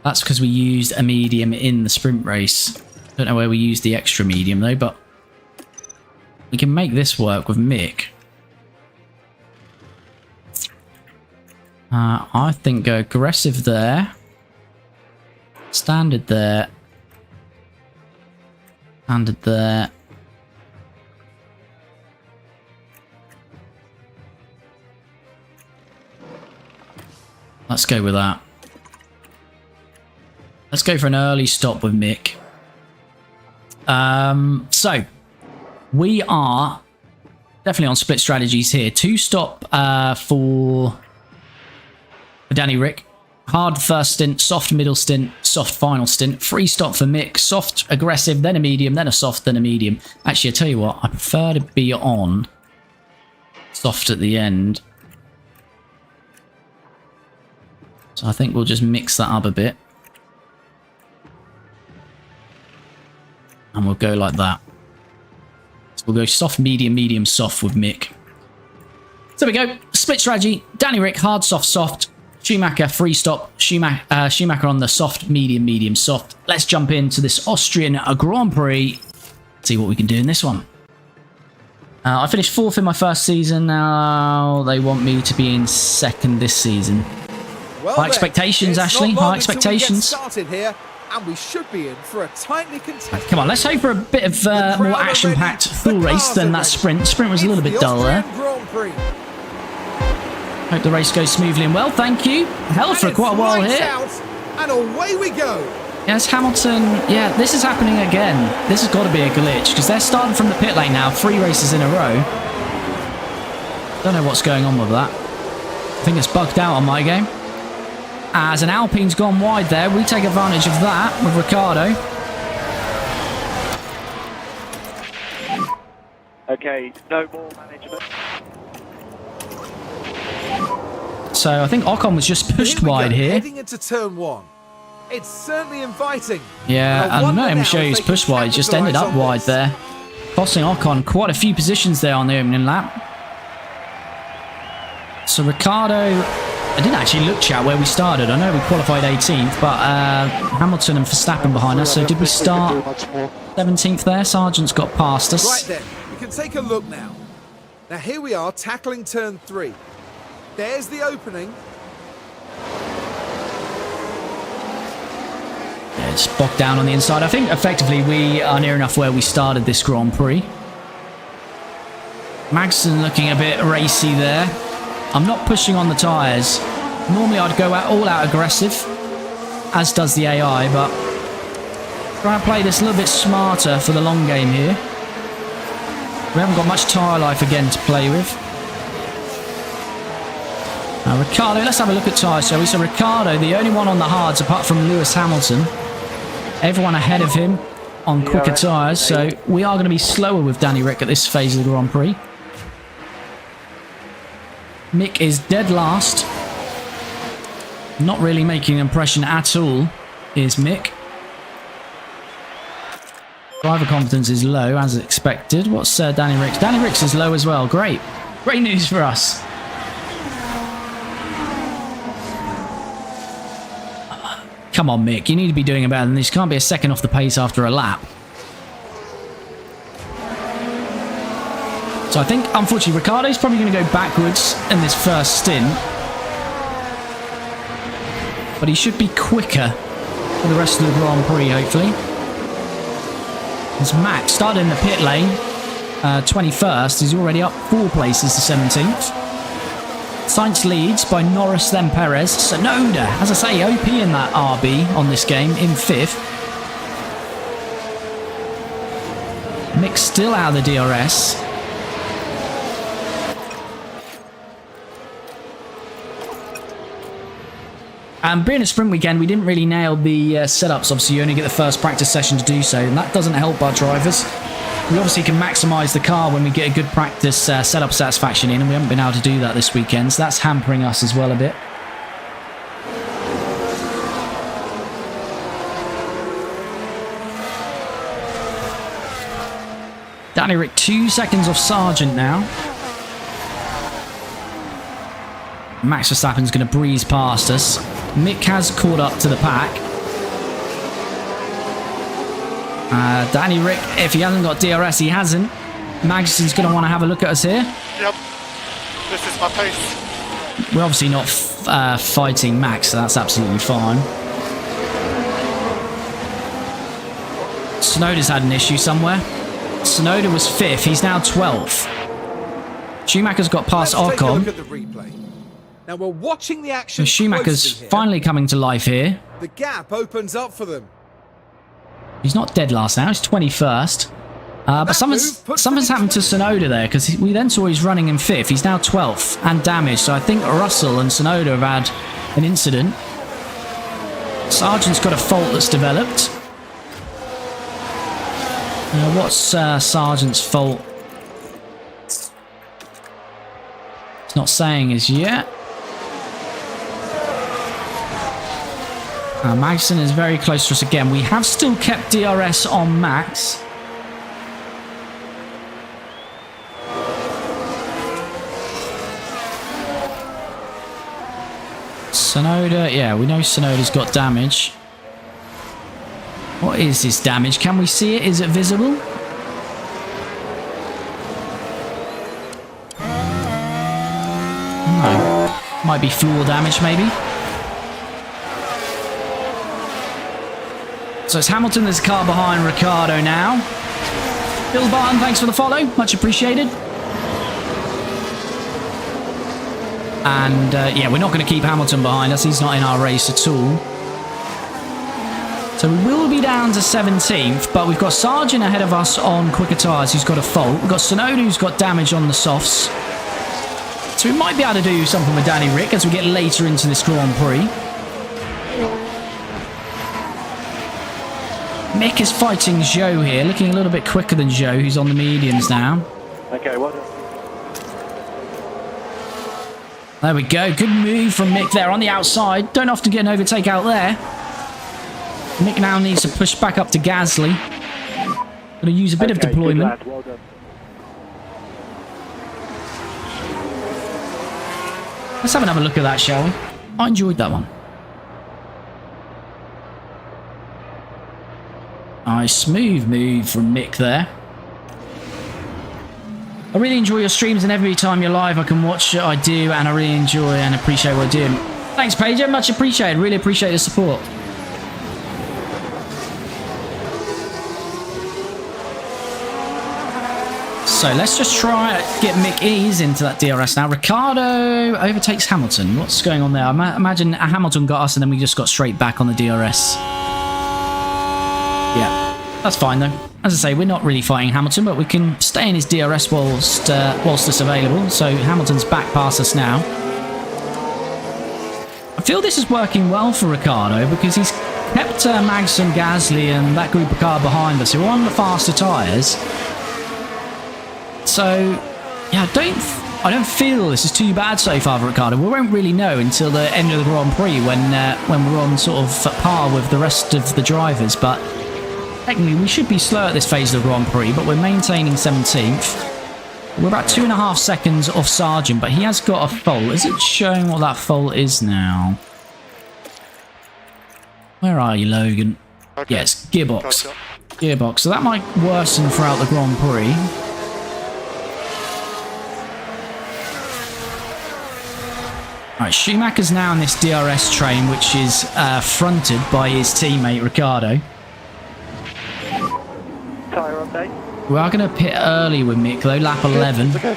That's because we used a medium in the sprint race. Don't know where we used the extra medium though, but we can make this work with Mick. I think go aggressive there. Standard there. Standard there. Let's go with that. Let's go for an early stop with Mick. So, we are definitely on split strategies here. 2-stop for Danny Rick. Hard first stint, soft middle stint, soft final stint. 3-stop for Mick. Soft, aggressive, then a medium, then a soft, then a medium. Actually, I tell you what, I prefer to be on soft at the end. So I think we'll just mix that up a bit. And we'll go like that. So we'll go soft, medium, medium, soft with Mick. So there we go. Split strategy. Danny Rick, hard, soft, soft. Schumacher, free stop. Schumacher on the soft, medium, medium, soft. Let's jump into this Austrian Grand Prix. See what we can do in this one. I finished 4th in my first season. Now they want me to be in 2nd this season. Well High expectations, Ashley. High expectations. Started here, and we should be in for a tightly contested. Come on, let's hope for a bit of more action-packed full race than that sprint. Sprint was a little bit dull there. Hope the race goes smoothly and well. Thank you. Held for quite a while here. And away we go. Yes, Hamilton. Yeah, this is happening again. This has got to be a glitch because they're starting from the pit lane now. 3 races in a row. Don't know what's going on with that. I think it's bugged out on my game. As an Alpine's gone wide there, we take advantage of that with Ricciardo. Okay, no more management. So I think Ocon was just pushed wide here. Heading into turn 1. It's certainly inviting. Yeah, and let him show you his push wide. Just ended up wide there. Costing Ocon quite a few positions there on the opening lap. So Ricciardo, I didn't actually look, chat, where we started. I know we qualified 18th, but Hamilton and Verstappen behind us. So did we start 17th there? Sargent's got past us. Right then, we can take a look now. Now here we are tackling turn 3. There's the opening. Yeah, it's bogged down on the inside. I think effectively we are near enough where we started this Grand Prix. Magnussen looking a bit racy there. I'm not pushing on the tyres. Normally I'd go all out aggressive, as does the AI, but try and play this a little bit smarter for the long game here. We haven't got much tyre life again to play with. Now Ricciardo, let's have a look at tyres, shall we? So Ricciardo, the only one on the hards apart from Lewis Hamilton. Everyone ahead of him on quicker tyres, so we are going to be slower with Danny Rick at this phase of the Grand Prix. Mick is dead last. Not really making an impression at all is Mick. Driver confidence is low, as expected. What's Danny Rick's? Danny Rick's is low as well. Great. Great news for us. Come on, Mick. You need to be doing better than this. You can't be a second off the pace after a lap. So I think, unfortunately, Ricciardo's probably going to go backwards in this first stint. But he should be quicker for the rest of the Grand Prix, hopefully. As Max started in the pit lane, 21st. He's already up 4 places to 17th. Sainz leads by Norris, then Perez. Tsunoda, as I say, OP in that RB on this game, in 5th. Mick still out of the DRS. Being a sprint weekend, we didn't really nail the setups. Obviously, you only get the first practice session to do so, and that doesn't help our drivers. We obviously can maximise the car when we get a good practice setup satisfaction in, and we haven't been able to do that this weekend, so that's hampering us as well a bit. Danny Rick 2 seconds off Sargent now. Max Verstappen's going to breeze past us. Mick has caught up to the pack. Danny Rick, if he hasn't got DRS, he hasn't. Magnussen's going to want to have a look at us here. Yep. This is my pace. We're obviously not fighting Max, so that's absolutely fine. Tsunoda's had an issue somewhere. Tsunoda was 5th, he's now 12th. Schumacher's got past Let's take a Ocon. look at the replay. Now we're watching the So action Schumacher's closely here. finally coming to life here. The gap opens up for them. He's not dead last now, he's 21st. But That something's move puts them in happened to Tsunoda there, because we then saw he's running in 5th. He's now 12th and damaged. So I think Russell and Tsunoda have had an incident. Sargent's got a fault that's developed. What's Sargent's fault? It's not saying as yet. Magnussen is very close to us again. We have still kept DRS on Max. Tsunoda, yeah, we know Tsunoda's got damage. What is this damage? Can we see it? Is it visible? No. Might be floor damage, maybe. So it's Hamilton, there's a car behind Ricciardo now. Bill Barton, thanks for the follow. Much appreciated. And yeah, we're not going to keep Hamilton behind us. He's not in our race at all. So we will be down to 17th, but we've got Sargent ahead of us on quicker tyres who's got a fault. We've got Tsunoda who's got damage on the softs. So we might be able to do something with Danny Rick as we get later into this Grand Prix. Mick is fighting Zhou here, looking a little bit quicker than Zhou, who's on the mediums now. Okay, well done. There we go. Good move from Mick there on the outside. Don't often get an overtake out there. Mick now needs to push back up to Gasly. Going to use a bit of deployment. Good lad, well done. Let's have another look at that, shall we? I enjoyed that one. Nice smooth move from Mick there. I really enjoy your streams, and every time you're live I can watch it. I do, and I really enjoy and appreciate what you're doing. Thanks, Paige. Much appreciated. Really appreciate the support. So let's just try get Mick Ease into that DRS now. Ricciardo overtakes Hamilton. What's going on there? I imagine Hamilton got us and then we just got straight back on the DRS. Yeah, that's fine though. As I say, we're not really fighting Hamilton, but we can stay in his DRS whilst it's available. So Hamilton's back past us now. I feel this is working well for Ricciardo because he's kept Magnussen, Gasly and that group of car behind us who are on the faster tyres. So, yeah, I don't feel this is too bad so far for Ricciardo. We won't really know until the end of the Grand Prix when we're on sort of par with the rest of the drivers. But technically, we should be slow at this phase of the Grand Prix, but we're maintaining 17th. We're about 2.5 seconds off Sargent, but he has got a fault. Is it showing what that fault is now? Where are you, Logan? Okay. Yes, gearbox. Gotcha. Gearbox. So that might worsen throughout the Grand Prix. Alright, Schumacher's now in this DRS train, which is fronted by his teammate Ricciardo. Tyre update. We are going to pit early with Mick though, lap 11. Okay.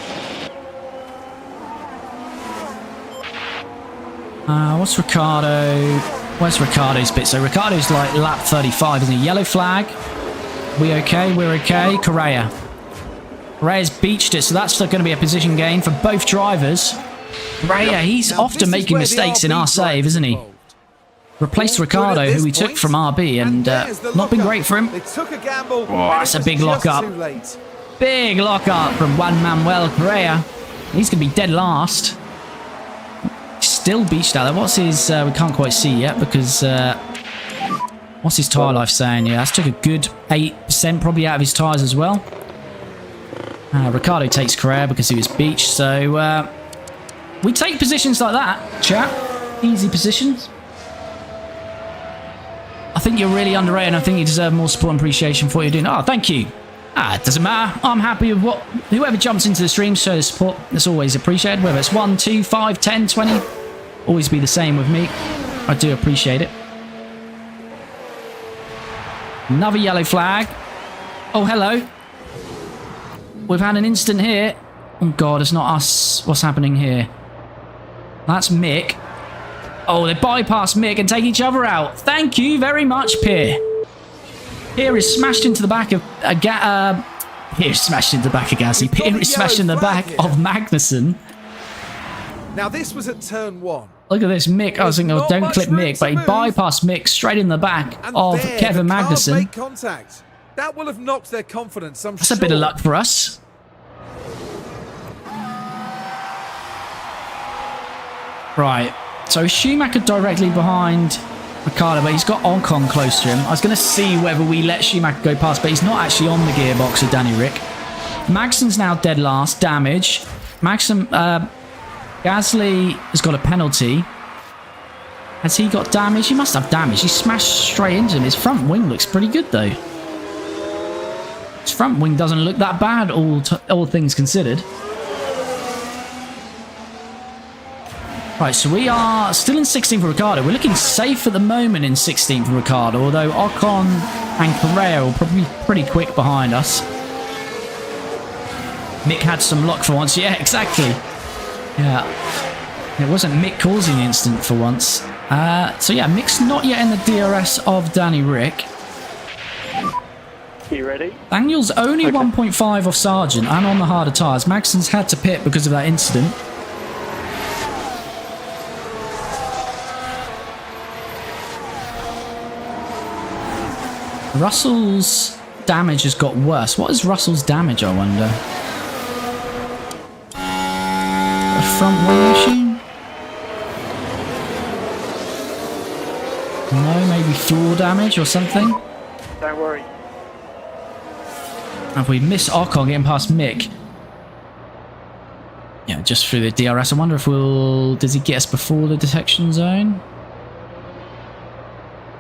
What's Ricciardo? Where's Ricciardo's pit? So Ricciardo's like lap 35, isn't he? Yellow flag. We okay? We're okay. Correa's beached it, so that's going to be a position gain for both drivers. Correa, he's Now, often this is making where the mistakes in RB our save, isn't he? involved. Replaced All Ricciardo, good at who we this took point, from RB, and there's the not been lockup. great for him. They took a gamble. Oh, that's a It was big just lockup. too late. Big lockup from Juan Manuel Correa. He's going to be dead last. Still beached out there. What's his... we can't quite see yet because... what's his tyre life saying? Yeah, that's took a good 8% probably out of his tyres as well. Ricciardo takes Correa because he was beached. So we take positions like that, chat. Easy positions. I think you're really underrated. I think you deserve more support and appreciation for what you're doing. Oh, thank you. It doesn't matter. I'm happy with whoever jumps into the stream, show the support. It's always appreciated. Whether it's 1, 2, 5, 10, 20. Always be the same with me. I do appreciate it. Another yellow flag. Oh, hello. We've had an incident here. Oh, God, it's not us. What's happening here? That's Mick. Oh, they bypass Mick and take each other out. Thank you very much, Pierre. Pierre is smashed into the back of Pierre is smashed into the back of Gasly. Pierre is smashed in the back of Magnussen. Now this was at turn 1. Look at this, Mick. I was thinking, oh, don't clip Mick, but he bypassed Mick straight in the back of Kevin Magnussen. Make contact. That will have knocked their confidence, I'm sure. That's a bit of luck for us. Right. So Schumacher directly behind Ricciardo, but he's got Ocon close to him. I was going to see whether we let Schumacher go past, but he's not actually on the gearbox of Danny Rick. Magson's now dead last. Damage. Gasly has got a penalty. Has he got damage? He must have damage. He smashed straight into him. His front wing looks pretty good, though. His front wing doesn't look that bad, all things considered. Right, so we are still in 16th for Ricciardo. We're looking safe at the moment in 16th for Ricciardo, although Ocon and Correa will probably be pretty quick behind us. Mick had some luck for once. Yeah, exactly. Yeah. It wasn't Mick causing the incident for once. So yeah, Mick's not yet in the DRS of Danny Rick. You ready? Daniel's only 1.5 off Sargent and on the harder tyres. Magson's had to pit because of that incident. Russell's damage has got worse. What is Russell's damage, I wonder? A front wing issue? No, maybe floor damage or something? Don't worry. Have we missed Ocon getting past Mick? Yeah, just through the DRS. I wonder if does he get us before the detection zone?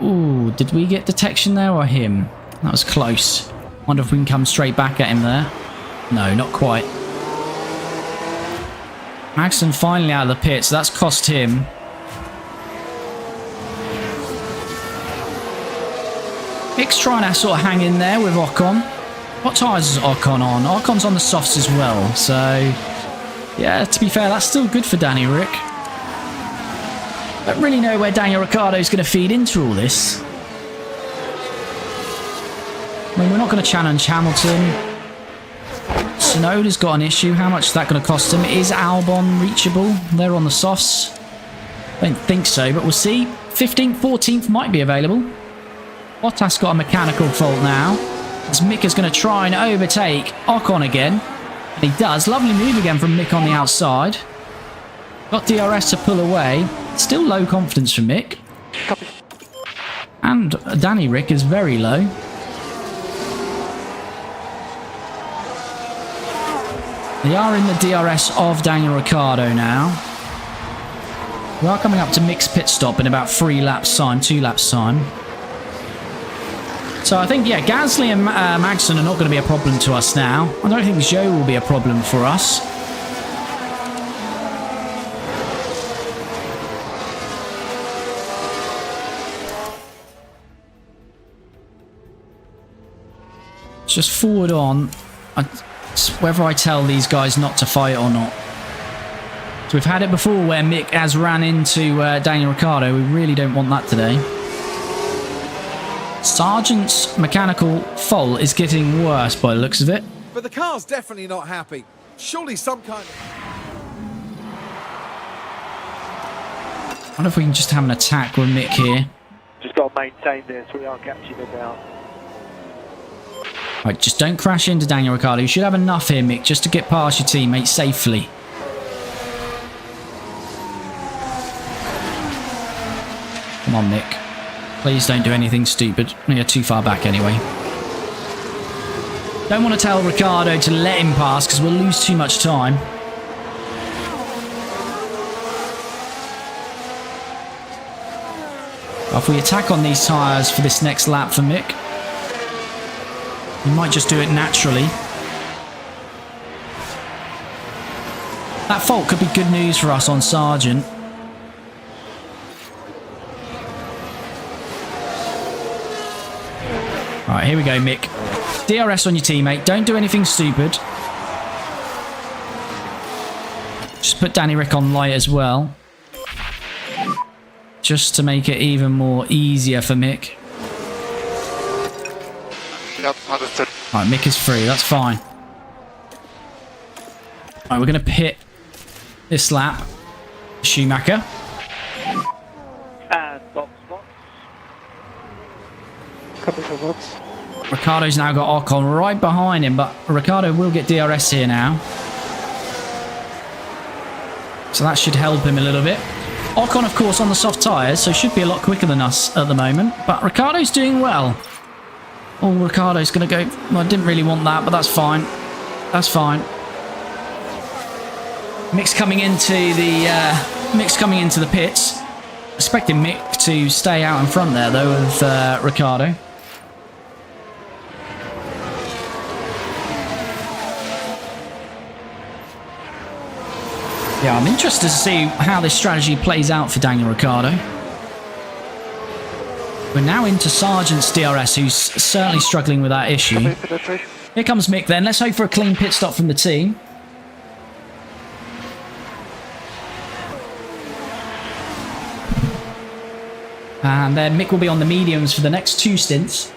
Ooh, did we get detection there or him? That was close. Wonder if we can come straight back at him there. No, not quite. Magnussen finally out of the pit, so that's cost him. Mick's trying to sort of hang in there with Ocon. What tyres is Ocon on? Ocon's on the softs as well, so yeah, to be fair, that's still good for Danny Rick. Don't really know where Daniel Ricciardo's going to feed into all this. I mean, we're not going to challenge Hamilton. Tsunoda's got an issue. How much is that going to cost him? Is Albon reachable? They're on the softs. I don't think so, but we'll see. 15th, 14th might be available. Bottas got a mechanical fault now. As Mick is going to try and overtake Ocon again. And he does. Lovely move again from Mick on the outside. Got DRS to pull away. Still low confidence from Mick. Copy. And Danny Rick is very low. They are in the DRS of Daniel Ricciardo now. We are coming up to Mick's pit stop in about 3 laps time, 2 laps time. So I think, yeah, Gasly and Magnussen are not going to be a problem to us now. I don't think Zhou will be a problem for us. Just forward on. Whether I tell these guys not to fight or not. So we've had it before where Mick has ran into Daniel Ricciardo. We really don't want that today. Sargent's mechanical fault is getting worse by the looks of it. But the car's definitely not happy. Surely some kind of... I wonder if we can just have an attack with Mick here. Just got to maintain this. We are catching it down. Right, just don't crash into Daniel Ricciardo. You should have enough here, Mick, just to get past your teammate safely. Come on, Mick. Please don't do anything stupid. You're too far back anyway. Don't want to tell Ricciardo to let him pass because we'll lose too much time. If we attack on these tyres for this next lap for Mick, he might just do it naturally. That fault could be good news for us on Sargent. Alright, here we go, Mick. DRS on your teammate. Don't do anything stupid. Just put Danny Rick on light as well. just to make it even more easier for Mick. Yep, understood. Right, Mick is free. That's fine. Right, we're going to pit this lap. Schumacher. And box. Copy for box. Ricardo's now got Ocon right behind him, but Ricardo will get DRS here now. So that should help him a little bit. Ocon, of course, on the soft tyres, so should be a lot quicker than us at the moment. But Ricardo's doing well. Oh, Ricardo's going to go... Well, I didn't really want that, but that's fine. That's fine. Mick's coming into the pits. Expecting Mick to stay out in front there, though, of Ricardo. Yeah, I'm interested to see how this strategy plays out for Daniel Ricciardo. We're now into Sargent's DRS, who's certainly struggling with that issue. Here comes Mick then. Let's hope for a clean pit stop from the team. And then Mick will be on the mediums for the next 2 stints.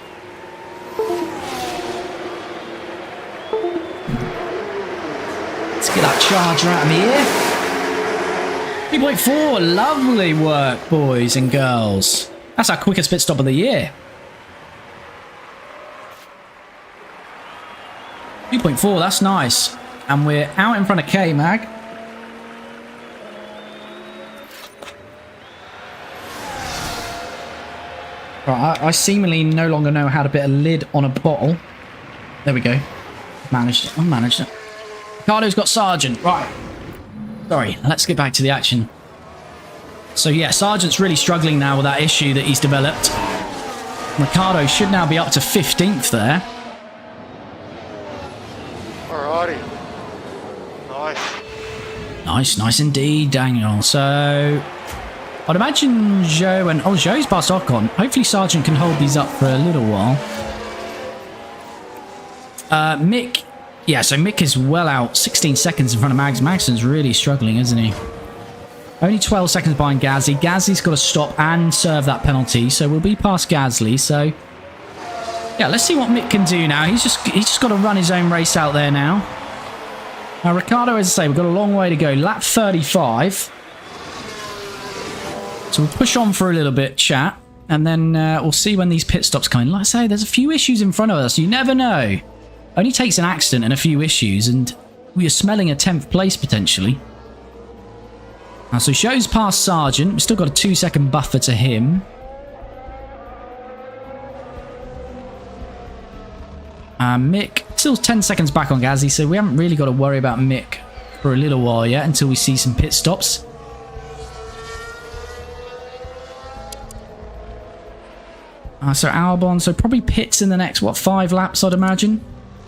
Let's get that charger out of the air. 3.4, lovely work, boys and girls. That's our quickest pit stop of the year. 3.4, that's nice. And we're out in front of K-Mag. Right, I seemingly no longer know how to put a lid on a bottle. There we go. Managed it. I managed it. Ricardo's got Sargent. Right. Sorry, let's get back to the action. So yeah, Sargent's really struggling now with that issue that he's developed. Ricardo should now be up to 15th there. Alrighty. Nice. Nice Indeed, Daniel. So I'd imagine Zhou and... Oh, Zhou's past Ocon. Hopefully Sargent can hold these up for a little while. Mick... Yeah, so Mick is well out. 16 seconds in front of Mags. Magson's really struggling, isn't he? Only 12 seconds behind Gasly. Gasly's got to stop and serve that penalty, so we'll be past Gasly. So, yeah, let's see what Mick can do now. He's just got to run his own race out there now. Now, Ricardo, as I say, we've got a long way to go. Lap 35. So we'll push on for a little bit, chat, and then we'll see when these pit stops come in. Like I say, there's a few issues in front of us. You never know. Only takes an accident and a few issues, and we are smelling a 10th place potentially. So Zhou's past Sargent. We've still got a 2-second buffer to him. Mick, still 10 seconds back on Gasly, so we haven't really got to worry about Mick for a little while yet until we see some pit stops. So Albon, so probably pits in the next, what, 5 laps, I'd imagine,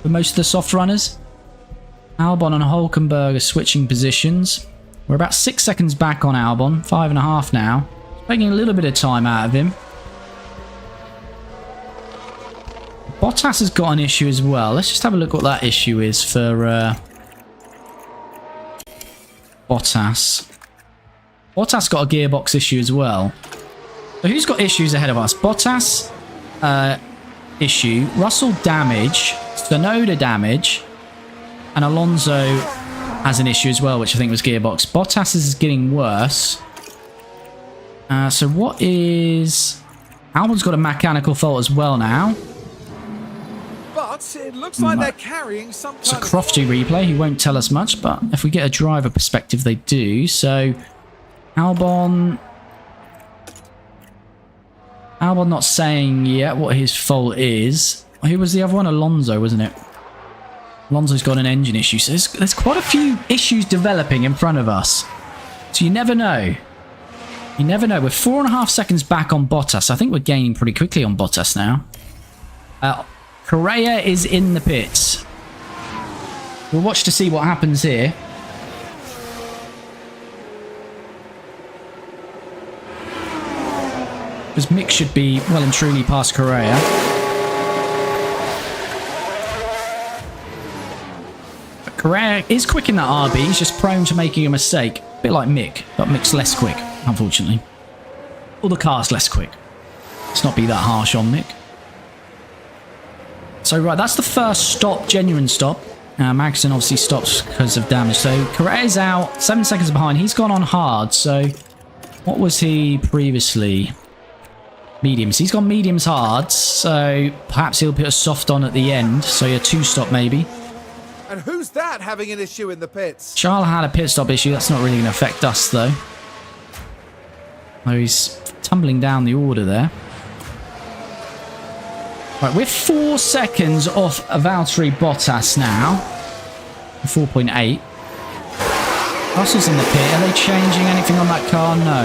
for most of the soft runners. Albon and Hulkenberg are switching positions. We're about 6 seconds back on Albon, 5.5 now. Taking a little bit of time out of him. Bottas has got an issue as well. Let's just have a look what that issue is for Bottas. Bottas got a gearbox issue as well. So who's got issues ahead of us? Bottas issue, Russell damage, Tsunoda damage, and Alonso has an issue as well, which I think was gearbox. Bottas is getting worse. So what is... Albon's got a mechanical fault as well now. But it looks like they're carrying some It's a kind of... crofty replay. He won't tell us much, but if we get a driver perspective, they do. So Albon not saying yet what his fault is. Who was the other one? Alonso, wasn't it? Alonso's got an engine issue. So there's quite a few issues developing in front of us. So you never know. You never know. We're 4.5 seconds back on Bottas. I think we're gaining pretty quickly on Bottas now. Correa is in the pits. We'll watch to see what happens here. Because Mick should be well and truly past Correa. But Correa is quick in that RB. He's just prone to making a mistake. A bit like Mick, but Mick's less quick, unfortunately. Or the car's less quick. Let's not be that harsh on Mick. So, right, that's the first stop, genuine stop. Magnussen obviously stops because of damage. So, Correa is out, 7 seconds behind. He's gone on hard. So, what was he previously? Mediums. He's gone mediums hard. So, perhaps he'll put a soft on at the end. So, a 2-stop maybe. And who's that having an issue in the pits? Charles had a pit stop issue. That's not really going to affect us, though. Oh, he's tumbling down the order there. Right, we're 4 seconds off Valtteri Bottas now. 4.8. Russell's in the pit. Are they changing anything on that car? No.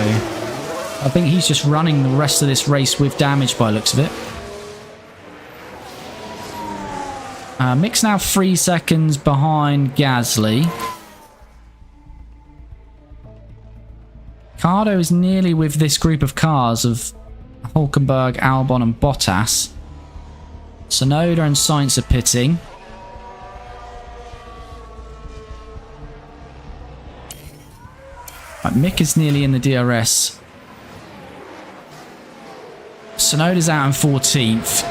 I think he's just running the rest of this race with damage by the looks of it. Mick's now 3 seconds behind Gasly. Ricciardo is nearly with this group of cars of Hülkenberg, Albon and Bottas. Tsunoda and Sainz are pitting. Right, Mick is nearly in the DRS. Tsunoda's out in 14th.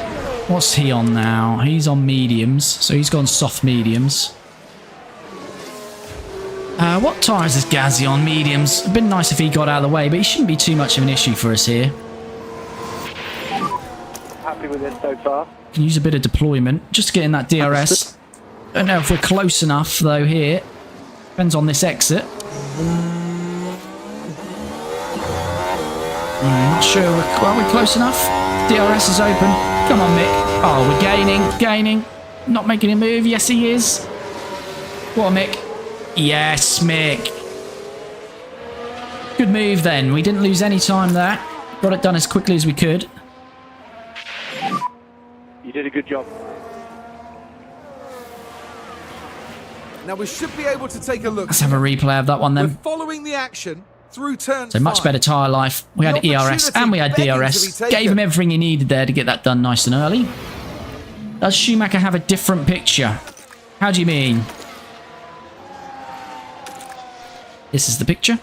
What's he on now? He's on mediums, so he's gone soft mediums. What tyres is Gasly on? Mediums. It'd been nice if he got out of the way, but he shouldn't be too much of an issue for us here. Happy with it so far. Can use a bit of deployment just to get in that DRS. Don't know if we're close enough though here. Depends on this exit. Not sure. Are we close enough? DRS is open. Come on, Mick. Oh, we're gaining. Not making a move. Yes, he is. What, Mick? Yes, Mick. Good move then. We didn't lose any time there. Got it done as quickly as we could. You did a good job. Now we should be able to take a look. Let's have a replay of that one We're then. following the action through turn So much 5. better tyre life. We had The ERS and we had opportunity DRS. begging to be Gave him taken. everything he needed there to get that done nice and early. Does Schumacher have a different picture? How do you mean? This is the picture.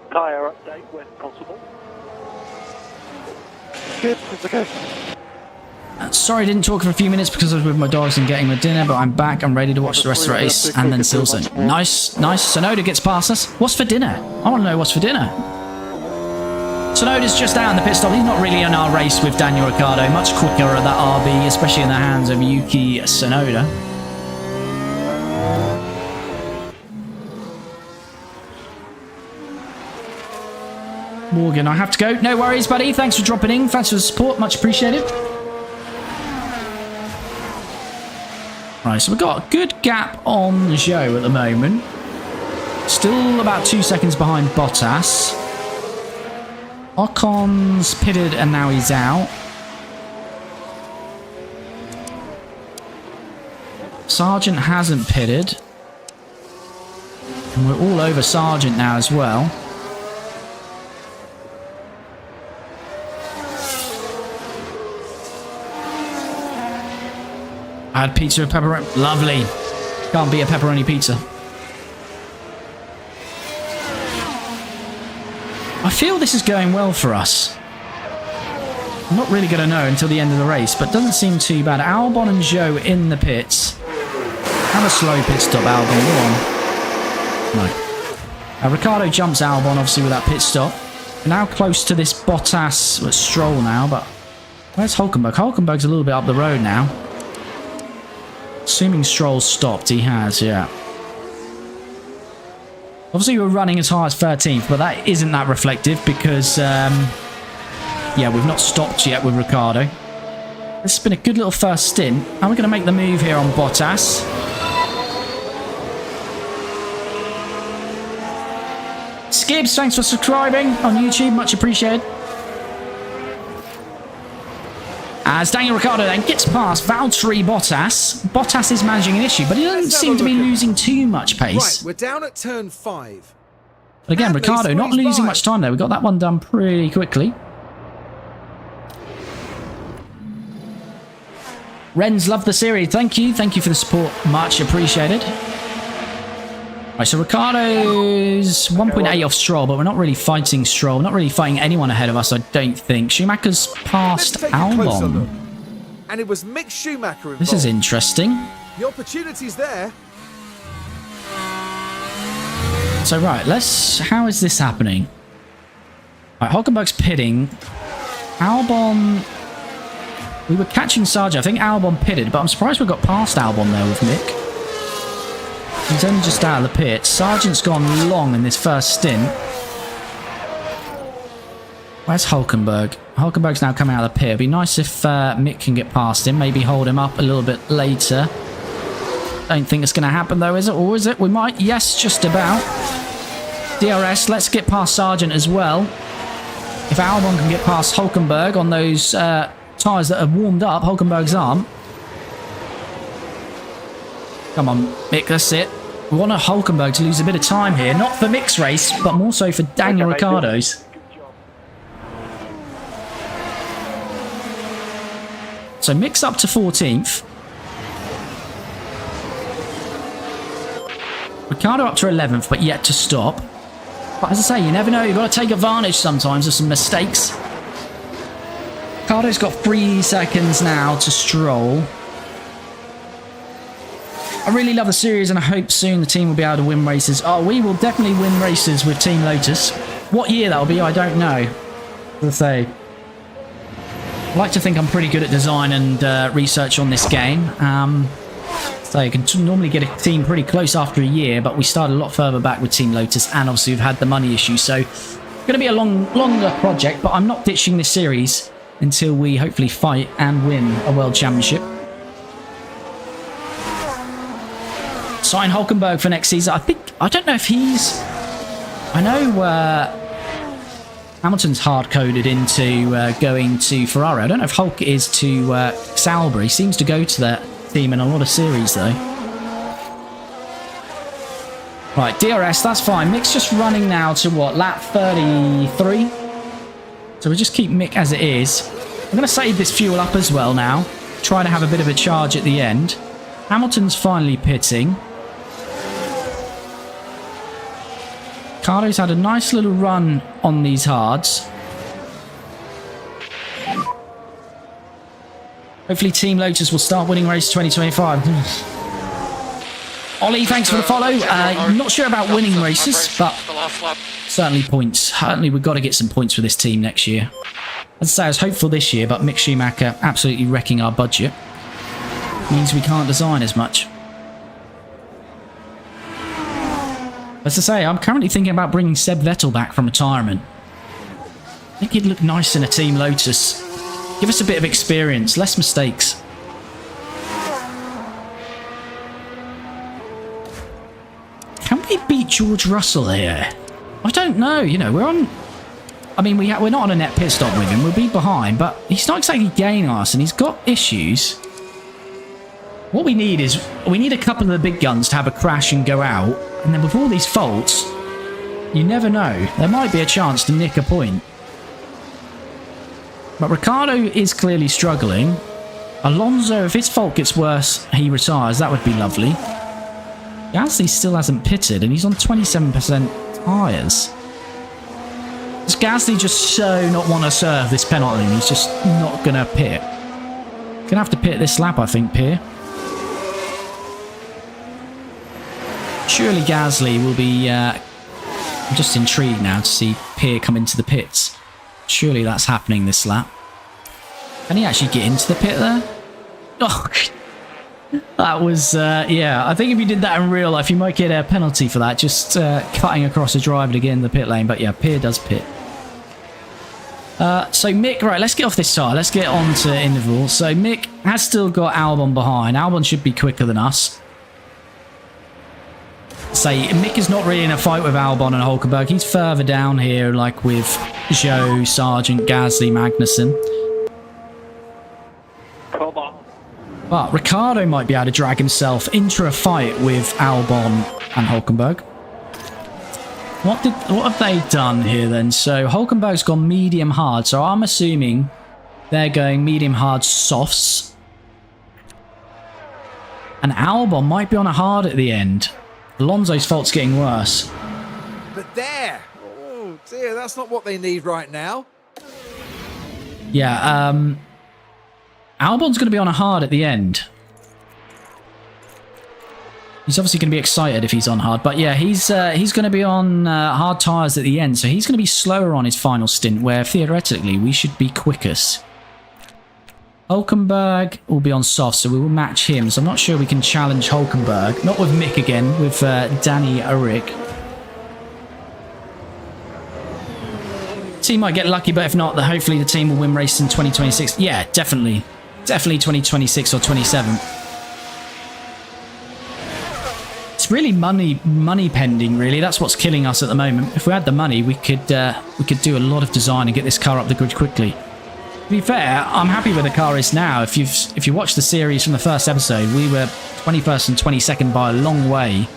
Tyre update when possible. Good, it's okay. Sorry I didn't talk for a few minutes because I was with my dogs and getting my dinner, but I'm back. I'm ready to watch the rest of the race and then Silverstone. Nice. Tsunoda gets past us. What's for dinner? I want to know what's for dinner. Tsunoda's just out in the pit stop. He's not really in our race with Daniel Ricciardo. Much quicker at that RB, especially in the hands of Yuki Tsunoda. Morgan, I have to go. No worries, buddy. Thanks for dropping in. Thanks for the support. Much appreciated. Right, so we've got a good gap on Zhou at the moment. Still about 2 seconds behind Bottas. Ocon's pitted and now he's out. Sargent hasn't pitted. And we're all over Sargent now as well. I had pizza with pepperoni. Lovely. Can't be a pepperoni pizza. I feel this is going well for us. I'm not really going to know until the end of the race, but doesn't seem too bad. Albon and Zhou in the pits. Have a slow pit stop, Albon. Go on. No. Ricciardo jumps Albon, obviously, with that pit stop. We're now close to this Bottas Stroll now, but where's Hülkenberg? Hülkenberg's a little bit up the road now. Assuming Stroll's stopped, he has, yeah. Obviously, we're running as high as 13th, but that isn't that reflective because, yeah, we've not stopped yet with Ricciardo. This has been a good little first stint. And we're going to make the move here on Bottas. Skibbs, thanks for subscribing on YouTube. Much appreciated. As Daniel Ricciardo then gets past Valtteri Bottas. Bottas is managing an issue, but he doesn't seem to be losing too much pace. Right, we're down at turn 5. But again, Ricciardo not losing much time there. We got that one done pretty quickly. Renz, love the series. Thank you. Thank you for the support. Much appreciated. Right, so Ricciardo's 1.8 off Stroll, but we're not really fighting Stroll. We're not really fighting anyone ahead of us, I don't think. Schumacher's Let's past take a closer look. Albon. And it was Mick Schumacher involved. This is interesting. The opportunity's there. So right, how is this happening? Right, Hulkenberg's pitting. Albon, we were catching Sargent. I think Albon pitted, but I'm surprised we got past Albon there with Mick. He's only just out of the pit. Sargent's gone long in this first stint. Where's Hulkenberg? Hulkenberg's now coming out of the pit. It'd be nice if Mick can get past him. Maybe hold him up a little bit later. Don't think it's going to happen though, is it? Or is it? We might. Yes, just about. DRS, let's get past Sargent as well. If Albon can get past Hulkenberg on those tyres that have warmed up, Hulkenberg's aren't. Come on, Mick, that's it. We want a Hulkenberg to lose a bit of time here. Not for Mick's race, but more so for Daniel Ricciardo's. So Mick's up to 14th. Ricciardo up to 11th, but yet to stop. But as I say, you never know. You've got to take advantage sometimes of some mistakes. Ricciardo's got 3 seconds now to Stroll. I really love the series and I hope soon the team will be able to win races. Oh, we will definitely win races with Team Lotus. What year that'll be, I don't know. As I say, I like to think I'm pretty good at design and research on this game. So you can normally get a team pretty close after a year, but we started a lot further back with Team Lotus, and obviously we've had the money issue. So it's going to be a longer project, but I'm not ditching this series until we hopefully fight and win a World Championship. Sign Hulkenberg for next season. I don't know if he's... I know Hamilton's hard-coded into going to Ferrari. I don't know if Hulk is to Sauber. He seems to go to that team in a lot of series, though. Right, DRS, that's fine. Mick's just running now to, what, lap 33? So we'll just keep Mick as it is. I'm going to save this fuel up as well now. Try to have a bit of a charge at the end. Hamilton's finally pitting. Ricciardo's had a nice little run on these hards. Hopefully Team Lotus will start winning race 2025. Ollie, thanks for the follow. I'm not sure about winning races, but certainly points. Certainly we've got to get some points for this team next year. As I say, I was hopeful this year, but Mick Schumacher absolutely wrecking our budget. Means we can't design as much. As I say, I'm currently thinking about bringing Seb Vettel back from retirement. I think he'd look nice in a Team Lotus. Give us a bit of experience, less mistakes. Can we beat George Russell here? I don't know, you know, we're on... I mean, we're not on a net pit stop with him, we'll be behind, but he's not exactly gaining us, and he's got issues. What we need is, we need a couple of the big guns to have a crash and go out, and then with all these faults, you never know, there might be a chance to nick a point. But Ricciardo is clearly struggling. Alonso, if his fault gets worse, he retires. That would be lovely. Gasly still hasn't pitted, and he's on 27% tyres. Does Gasly just so not want to serve this penalty? He's just not going to pit. Going to have to pit this lap, I think, Pierre. Surely Gasly will be... I'm just intrigued now to see Pierre come into the pits. Surely that's happening this lap. Can he actually get into the pit there? Oh, that was, yeah. I think if you did that in real life, you might get a penalty for that. Just cutting across a driver to get in the pit lane. But yeah, Pierre does pit. So Mick, right, let's get off this tire. Let's get on to interval. So Mick has still got Albon behind. Albon should be quicker than us. Say, Mick is not really in a fight with Albon and Hulkenberg. He's further down here, like with Zhou, Sargent, Gasly, Magnussen. Come on. But Ricciardo might be able to drag himself into a fight with Albon and Hulkenberg. What have they done here then? So Hulkenberg's gone medium hard. So I'm assuming they're going medium hard softs. And Albon might be on a hard at the end. Alonso's fault's getting worse. But there! Oh dear, that's not what they need right now. Yeah, Albon's going to be on a hard at the end. He's obviously going to be excited if he's on hard. But yeah, he's going to be on hard tyres at the end. So he's going to be slower on his final stint, where theoretically we should be quickest. Hulkenberg will be on soft, so we will match him. So I'm not sure we can challenge Hulkenberg. Not with Mick again, with Danny Ulrich. Team might get lucky, but if not, then hopefully the team will win race in 2026. Yeah, definitely. Definitely 2026 or 27. It's really money pending, really. That's what's killing us at the moment. If we had the money, we could do a lot of design and get this car up the grid quickly. To be fair, I'm happy where the car is now. If you watch the series from the first episode, we were 21st and 22nd by a long way.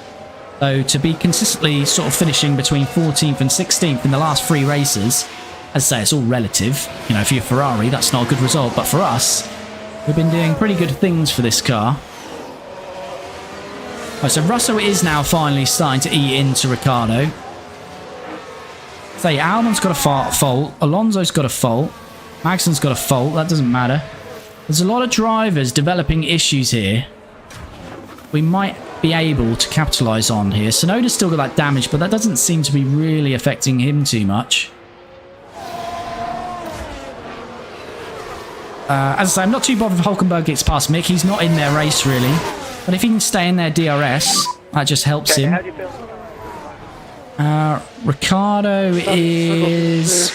So to be consistently sort of finishing between 14th and 16th in the last 3 races, as I say, it's all relative. You know, if you're Ferrari, that's not a good result. But for us, we've been doing pretty good things for this car. Right, so Russell is now finally starting to eat into Ricciardo. Say, Albon's got a fault. Alonso's got a fault. Magson's got a fault. That doesn't matter. There's a lot of drivers developing issues here. We might be able to capitalise on here. Tsunoda's still got that damage, but that doesn't seem to be really affecting him too much. As I say, I'm not too bothered if Hulkenberg gets past Mick. He's not in their race, really. But if he can stay in their DRS, that just helps him. How do you feel? Ricciardo is...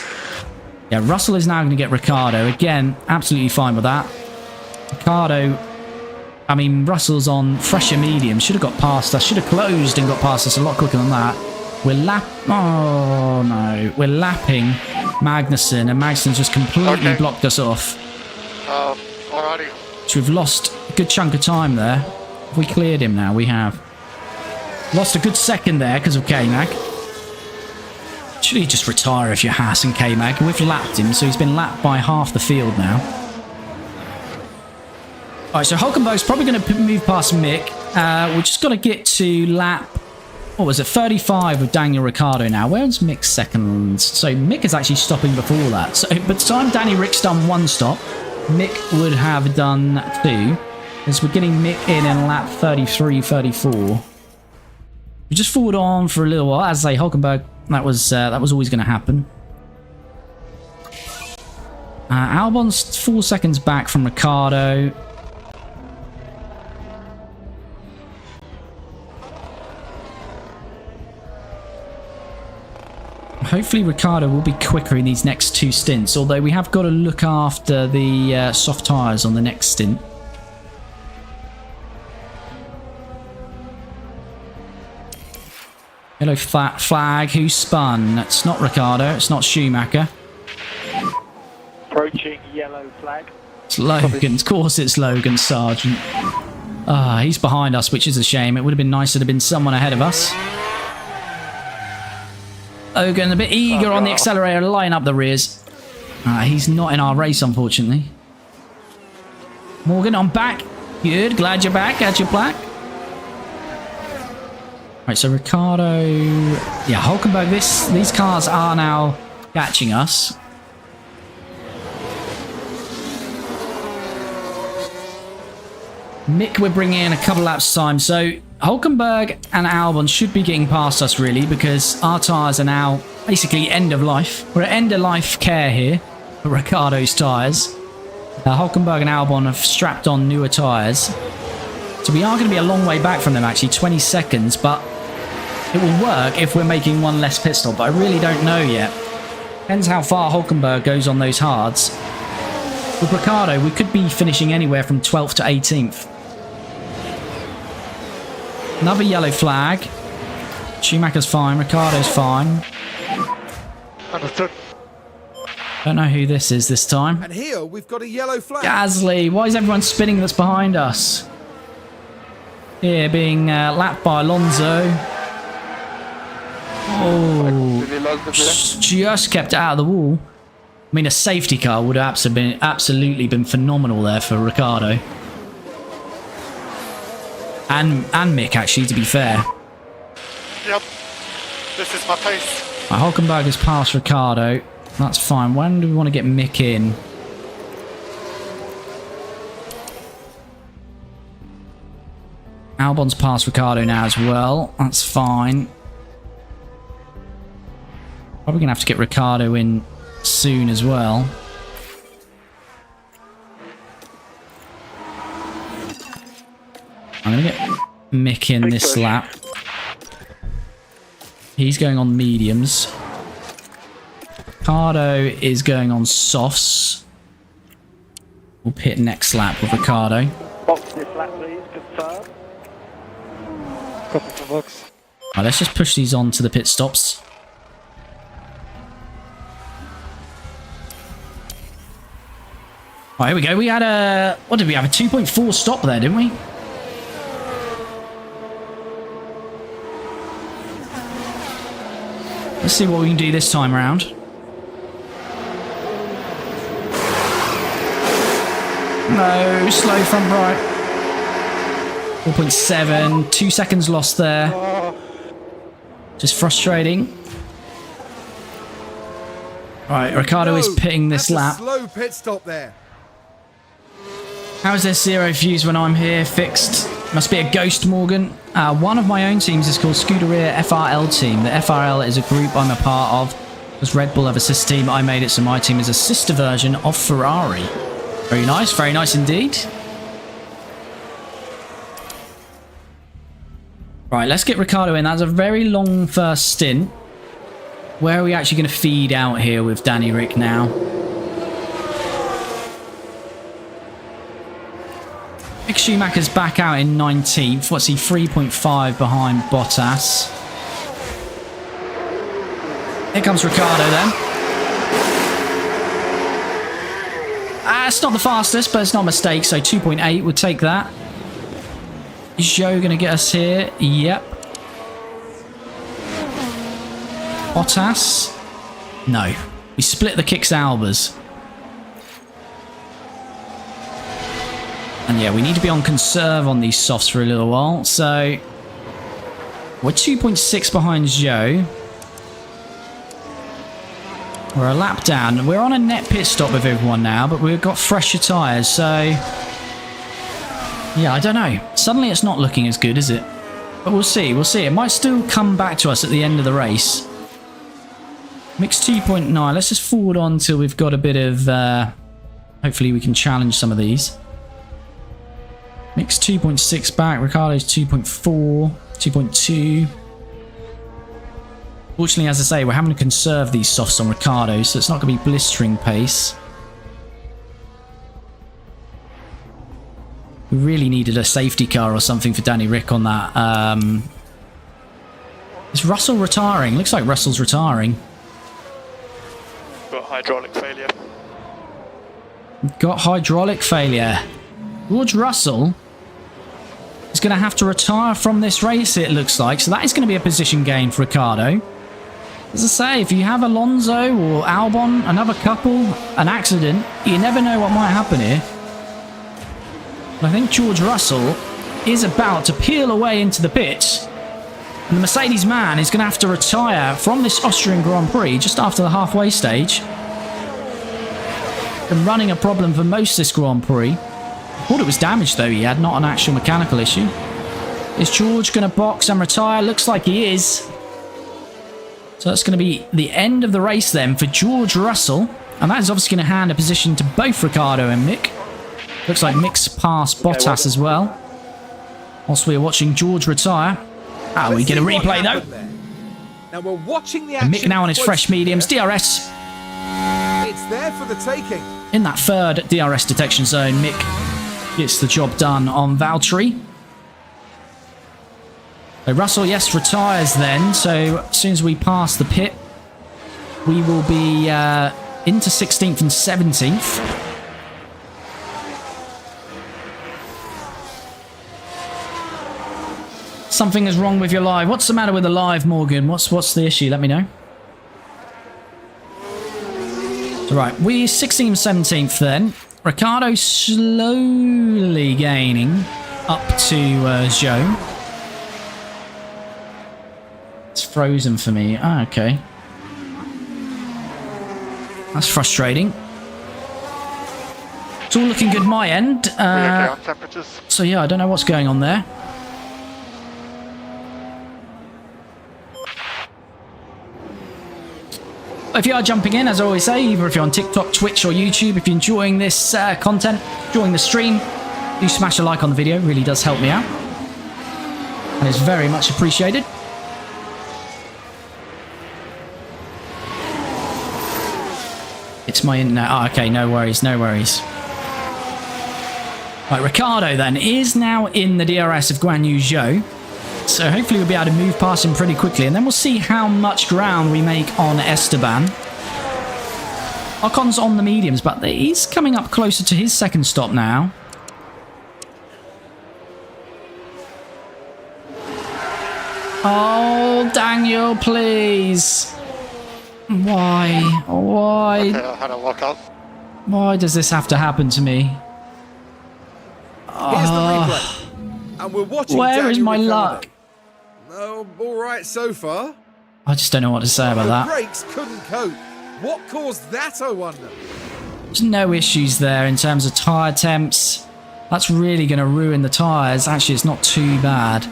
Yeah, Russell is now going to get Ricciardo. Again, absolutely fine with that. Ricciardo... I mean, Russell's on fresher medium. Should have got past us. Should have closed and got past us a lot quicker than that. Oh, no. We're lapping Magnussen, and Magnussen's just completely blocked us off. Alrighty. So we've lost a good chunk of time there. Have we cleared him now? We have. Lost a good second there because of K-Mag. Should he just retire if you're Haas and K-Mag? We've lapped him, so he's been lapped by half the field now. Alright, so Hulkenberg's probably going to move past Mick. We've just got to get to lap, what was it, 35 with Daniel Ricciardo now. Where's Mick's second? So Mick is actually stopping before that. So by the time Danny Rick's done 1 stop, Mick would have done 2. As we're getting Mick in lap 33, 34. We just forward on for a little while. As I say, Hulkenberg, that was always going to happen. Albon's 4 seconds back from Ricciardo. Hopefully Ricciardo will be quicker in these next 2 stints, although we have got to look after the soft tyres on the next stint. Yellow flag, who spun? It's not Ricciardo, it's not Schumacher. Approaching yellow flag. It's Logan, of course it's Logan Sargent. He's behind us, which is a shame. It would have been nicer to have been someone ahead of us. Logan, a bit eager on the accelerator, line up the rears. He's not in our race, unfortunately. Morgan, I'm back. Good, glad you're back. Got your plaque. Right, so Ricciardo... Yeah, Hulkenberg, these cars are now catching us. Mick, we're bringing in a couple laps time. So Hulkenberg and Albon should be getting past us, really, because our tyres are now basically end of life. We're at end of life care here for Ricciardo's tyres. Hulkenberg and Albon have strapped on newer tyres. So we are going to be a long way back from them, actually, 20 seconds, but it will work if we're making 1 less pit stop, but I really don't know yet. Depends how far Hulkenberg goes on those hards. With Ricciardo, we could be finishing anywhere from 12th to 18th. Another yellow flag. Schumacher's fine, Ricciardo's fine. Understood. Don't know who this is this time. And here we've got a yellow flag. Gasly, why is everyone spinning that's behind us? Here, being lapped by Alonso. Oh, just kept it out of the wall. I mean, a safety car would have absolutely been phenomenal there for Ricciardo. And Mick, actually, to be fair. Yep. This is my pace. Right, Hulkenberg has passed Ricciardo. That's fine. When do we want to get Mick in? Albon's passed Ricciardo now as well. That's fine. Probably going to have to get Ricciardo in soon as well. I'm going to get Mick in this lap. He's going on mediums. Ricciardo is going on softs. We'll pit next lap with Ricciardo. Box this lap, please. Confirm. Copy for box. Right, let's just push these on to the pit stops. Right, here we go. We had a... What did we have? A 2.4 stop there, didn't we? Let's see what we can do this time around. No, slow front right. 4.7, 2 seconds lost there. Just frustrating. Right, Ricciardo is pitting this lap. Slow pit stop there. How is there zero views when I'm here? Fixed. Must be a ghost, Morgan. One of my own teams is called Scuderia FRL Team. The FRL is a group I'm a part of. Because Red Bull have a sister team, I made it so my team is a sister version of Ferrari. Very nice indeed. Right, let's get Ricciardo in. That's a very long first stint. Where are we actually going to feed out here with Danny Rick now? Mick Schumacher's back out in 19th. What's he? 3.5 behind Bottas. Here comes Ricciardo then. It's not the fastest, but it's not a mistake, so 2.8, we'll take that. Is Zhou going to get us here? Yep. Bottas? No. We split the kicks Albers. And yeah, we need to be on conserve on these softs for a little while. So we're 2.6 behind Zhou. We're a lap down. We're on a net pit stop with everyone now, but we've got fresher tyres, so... Yeah, I don't know. Suddenly it's not looking as good, is it? But we'll see, we'll see. It might still come back to us at the end of the race. Mix 2.9. Let's just forward on till we've got a bit of... hopefully we can challenge some of these. Mix 2.6 back. Ricciardo's 2.4. 2.2. Fortunately, as I say, we're having to conserve these softs on Ricciardo, so it's not going to be blistering pace. We really needed a safety car or something for Danny Rick on that. Is Russell retiring? Looks like Russell's retiring. Got hydraulic failure. Got hydraulic failure. George Russell is going to have to retire from this race, it looks like. So that is going to be a position gain for Ricciardo. As I say, if you have Alonso or Albon, another couple, an accident, you never know what might happen here. But I think George Russell is about to peel away into the pits. And the Mercedes man is going to have to retire from this Austrian Grand Prix just after the halfway stage. Been running a problem for most of this Grand Prix. Thought it was damage though he had, not an actual mechanical issue. Is George going to box and retire? Looks like he is. So that's going to be the end of the race then for George Russell. And that is obviously going to hand a position to both Ricciardo and Mick. Looks like Mick's passed Bottas as well. Whilst we're watching George retire. Ah, we get a replay though. Now we're watching the And action. Mick now on his fresh mediums. DRS. It's there for the taking. In that third DRS detection zone, Mick gets the job done on Valtteri. So Russell, yes, retires then. So as soon as we pass the pit, we will be into 16th and 17th. Something is wrong with your live. What's the matter with the live, Morgan? What's the issue? Let me know. So right, we're 16th, 17th then. Ricciardo slowly gaining up to Zhou. It's frozen for me. Ah, okay. That's frustrating. It's all looking good my end. We okay on temperatures? So yeah, I don't know what's going on there. If you are jumping in, as I always say, either if you're on TikTok, Twitch or YouTube, if you're enjoying this content, enjoying the stream, do smash a like on the video. It really does help me out. And it's very much appreciated. It's my internet. Oh, okay, no worries, no worries. Right, Ricciardo then is now in the DRS of Guan Yu Zhou. So hopefully we'll be able to move past him pretty quickly. And then we'll see how much ground we make on Esteban. Ocon's on the mediums, but he's coming up closer to his second stop now. Oh, Daniel, please. Why? Why? Okay, I had a lockout. Why does this have to happen to me? Here's the replay. And we're watching Where is Daniel my Ricciardo. luck? Oh, all right so far. I just don't know what to say about The that. brakes couldn't cope. What caused that, I wonder? There's no issues there in terms of tyre temps. That's really going to ruin the tyres. Actually, it's not too bad.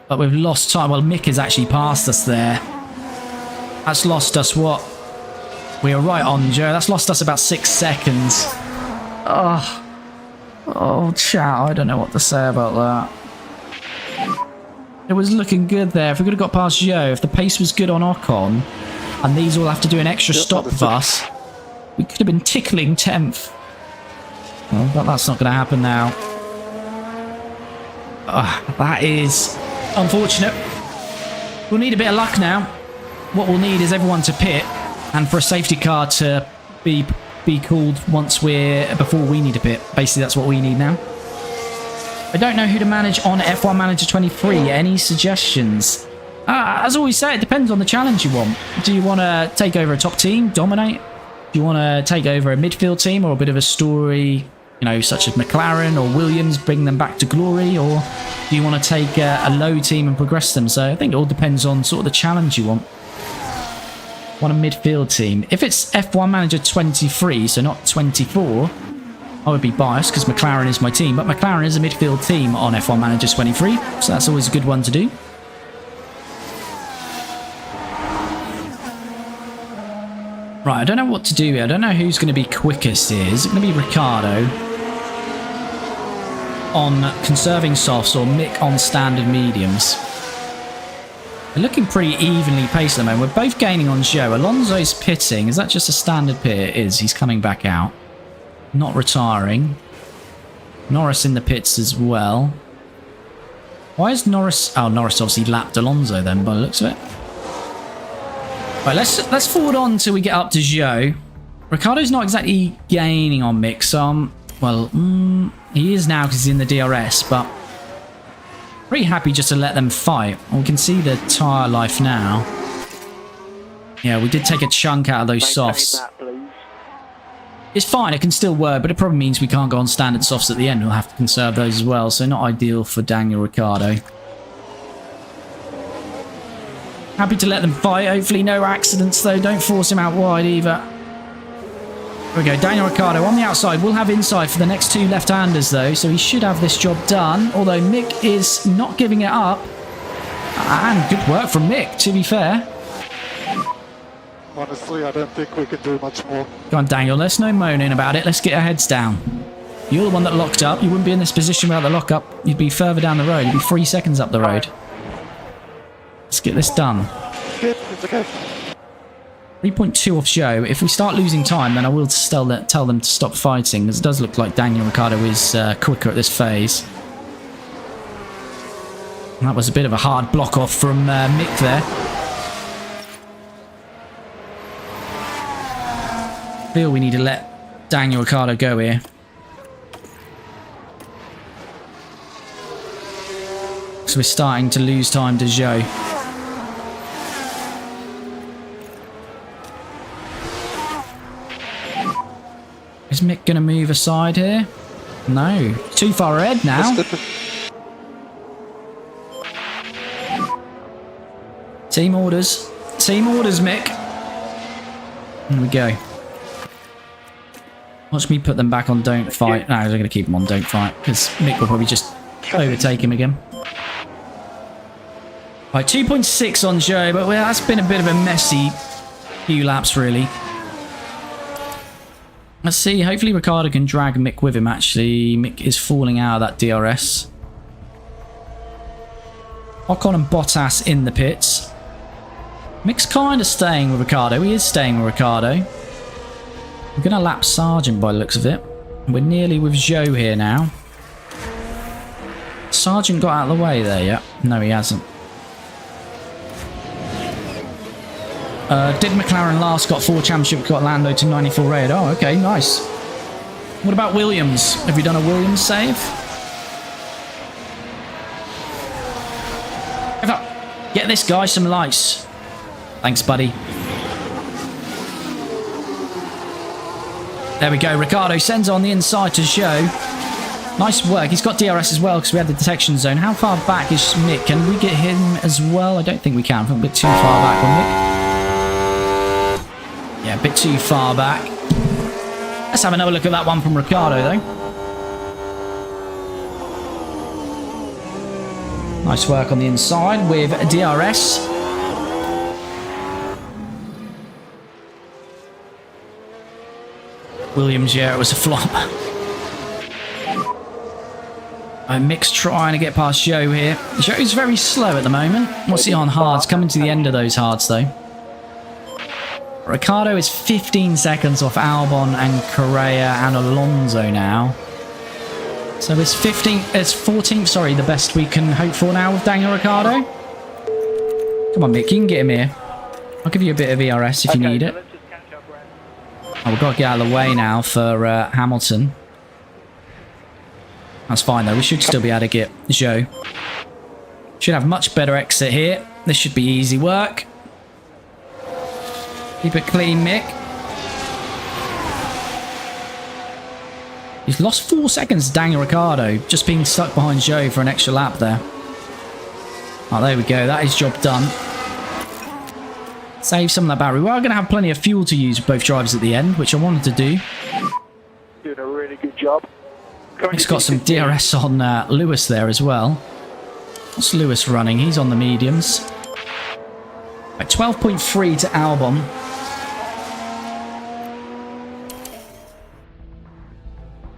But we've lost time. Well, Mick has actually passed us there. That's lost us what? We are right on, Joe. That's lost us about 6 seconds. Oh, chat. I don't know what to say about that. It was looking good there. If we could have got past Joe, if the pace was good on Ocon, and these all have to do an extra stop with us, we could have been tickling 10th. Well, but that's not going to happen now. That is unfortunate. We'll need a bit of luck now. What we'll need is everyone to pit, and for a safety car to be called before we need to pit. Basically, that's what we need now. I don't know who to manage on F1 Manager 23. Any suggestions? As always say, it depends on the challenge you want. Do you want to take over a top team, dominate? Do you want to take over a midfield team, or a bit of a story, you know, such as McLaren or Williams, bring them back to glory? Or do you want to take a low team and progress them? So I think it all depends on sort of the challenge you want. Want a midfield team. If it's F1 Manager 23, so not 24, I would be biased because McLaren is my team, but McLaren is a midfield team on F1 Manager 23, so that's always a good one to do. Right, I don't know what to do here. I don't know who's going to be quickest here. Is it going to be Ricciardo on conserving softs or Mick on standard mediums? They're looking pretty evenly paced at the moment. We're both gaining on Zhou. Alonso's pitting. Is that just a standard pit? It is. He's coming back out. Not retiring. Norris in the pits as well. Why is Norris... Oh, Norris obviously lapped Alonso then, by the looks of it. Right, let's forward on till we get up to Zhou. Ricciardo's not exactly gaining on Mick, so well, he is now because he's in the DRS, but pretty happy just to let them fight. And we can see the tyre life now. Yeah, we did take a chunk out of those softs. It's fine, it can still work, but it probably means we can't go on standard softs at the end. We'll have to conserve those as well, so not ideal for Daniel Ricciardo. Happy to let them fight. Hopefully no accidents, though. Don't force him out wide either. Here we go, Daniel Ricciardo on the outside. We'll have inside for the next two left-handers, though, so he should have this job done, although Mick is not giving it up. And good work from Mick, to be fair. Honestly, I don't think we can do much more. Go on, Daniel. Let's no moaning about it. Let's get our heads down. You're the one that locked up. You wouldn't be in this position without the lockup. You'd be further down the road. You'd be 3 seconds up the road. Let's get this done. Good, it's okay. 3.2 off Zhou. If we start losing time, then I will tell them to stop fighting, because it does look like Daniel Ricciardo is quicker at this phase. And that was a bit of a hard block off from Mick there. I feel we need to let Daniel Ricciardo go here. So we're starting to lose time to Zhou. Is Mick going to move aside here? No. Too far ahead now. Team orders. Team orders, Mick. Here we go. Watch me put them back on don't fight. No, I'm going to keep them on don't fight because Mick will probably just overtake him again. Right, 2.6 on Joe, but well, that's been a bit of a messy few laps, really. Let's see. Hopefully Ricciardo can drag Mick with him, actually. Mick is falling out of that DRS. Ocon and Bottas in the pits. Mick's kind of staying with Ricciardo. He is staying with Ricciardo. We're going to lap Sargent by the looks of it. We're nearly with Joe here now. Sargent got out of the way there yet? No, he hasn't. Did McLaren last got 4 championship, got Lando to 94 rated. Oh, okay, nice. What about Williams? Have you done a Williams save? Get this guy some lights. Thanks, buddy. There we go. Ricciardo sends on the inside to Joe. Nice work. He's got DRS as well because we had the detection zone. How far back is Mick? Can we get him as well? I don't think we can. I think we're a bit too far back on Mick. Yeah, a bit too far back. Let's have another look at that one from Ricciardo, though. Nice work on the inside with DRS. Williams, yeah, it was a flop. Mick's trying to get past Joe here. Joe's very slow at the moment. What's he on hards? Coming to the end of those hards, though. Ricciardo is 15 seconds off Albon and Correa and Alonso now. So it's 14th, sorry, the best we can hope for now with Daniel Ricciardo. Come on, Mick, you can get him here. I'll give you a bit of ERS if you need it. Oh, we've got to get out of the way now for Hamilton. That's fine, though. We should still be able to get Joe. Should have much better exit here. This should be easy work. Keep it clean, Mick. He's lost 4 seconds to Daniel Ricciardo, just being stuck behind Joe for an extra lap there. Oh, there we go. That is job done. Save some of that battery. We are going to have plenty of fuel to use with both drivers at the end, which I wanted to do. Doing a really good job. He's got some DRS on Lewis there as well. What's Lewis running? He's on the mediums. Right, 12.3 to Albon.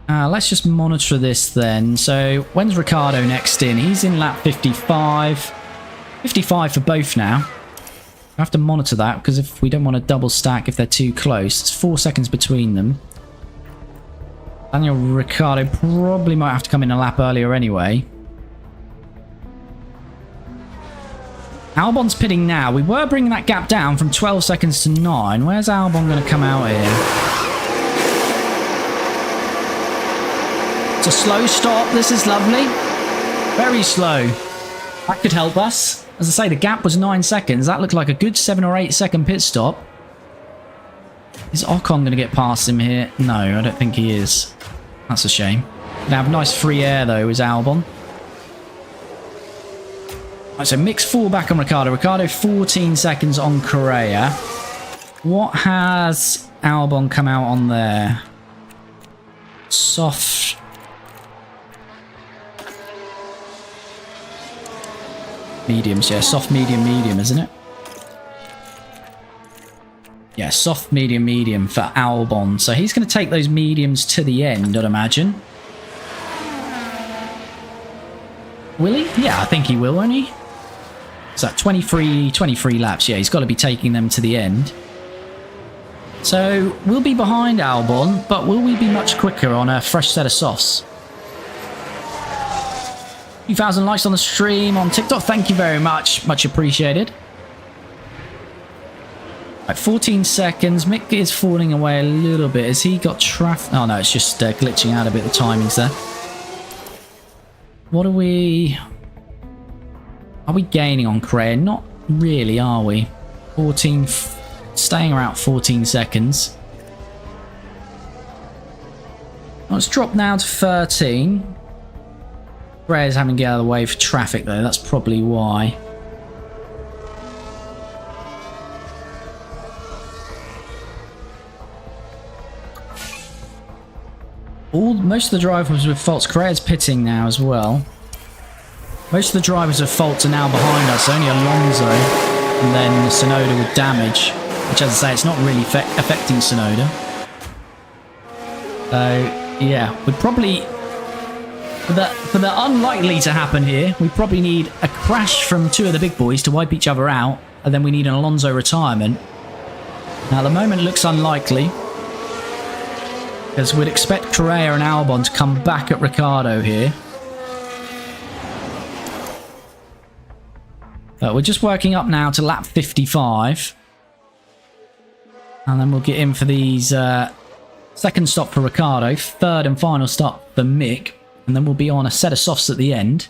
Let's just monitor this then. So, when's Ricciardo next in? He's in lap 55. 55 for both now. I have to monitor that because if we don't want to double stack if they're too close. It's 4 seconds between them. Daniel Ricciardo probably might have to come in a lap earlier anyway. Albon's pitting now. We were bringing that gap down from 12 seconds to 9. Where's Albon going to come out here? It's a slow stop. This is lovely. Very slow. That could help us. As I say, the gap was 9 seconds. That looked like a good 7 or 8 second pit stop. Is Ocon going to get past him here? No, I don't think he is. That's a shame. Gonna have nice free air though, is Albon. Right, so Mick's 4 back on Ricciardo. Ricciardo 14 seconds on Correa. What has Albon come out on there? Soft. Mediums, yeah. Soft, medium, medium, isn't it? Yeah, soft, medium, medium for Albon. So he's going to take those mediums to the end, I'd imagine. Will he? Yeah, I think he will, won't he? Is that 23 laps? Yeah, he's got to be taking them to the end. So we'll be behind Albon, but will we be much quicker on a fresh set of softs? 2,000 likes on the stream on TikTok. Thank you very much. Much appreciated. Right, 14 seconds. Mick is falling away a little bit. Has he got traffic? Oh, no, it's just glitching out a bit. The timings there. What are we... Are we gaining on Correa? Not really, are we? 14... Staying around 14 seconds. Well, it's dropped now to 13. Correa's having to get out of the way for traffic, though. That's probably why. Most of the drivers with faults. Correa's pitting now as well. Most of the drivers with faults are now behind us. Only Alonso and then Tsunoda with damage. Which, as I say, it's not really affecting Tsunoda. So, yeah, we'd probably... For the unlikely to happen here, we probably need a crash from two of the big boys to wipe each other out. And then we need an Alonso retirement. Now, at the moment, it looks unlikely. Because we'd expect Correa and Albon to come back at Ricciardo here. But we're just working up now to lap 55. And then we'll get in for these second stop for Ricciardo, third and final stop for Mick. And then we'll be on a set of softs at the end.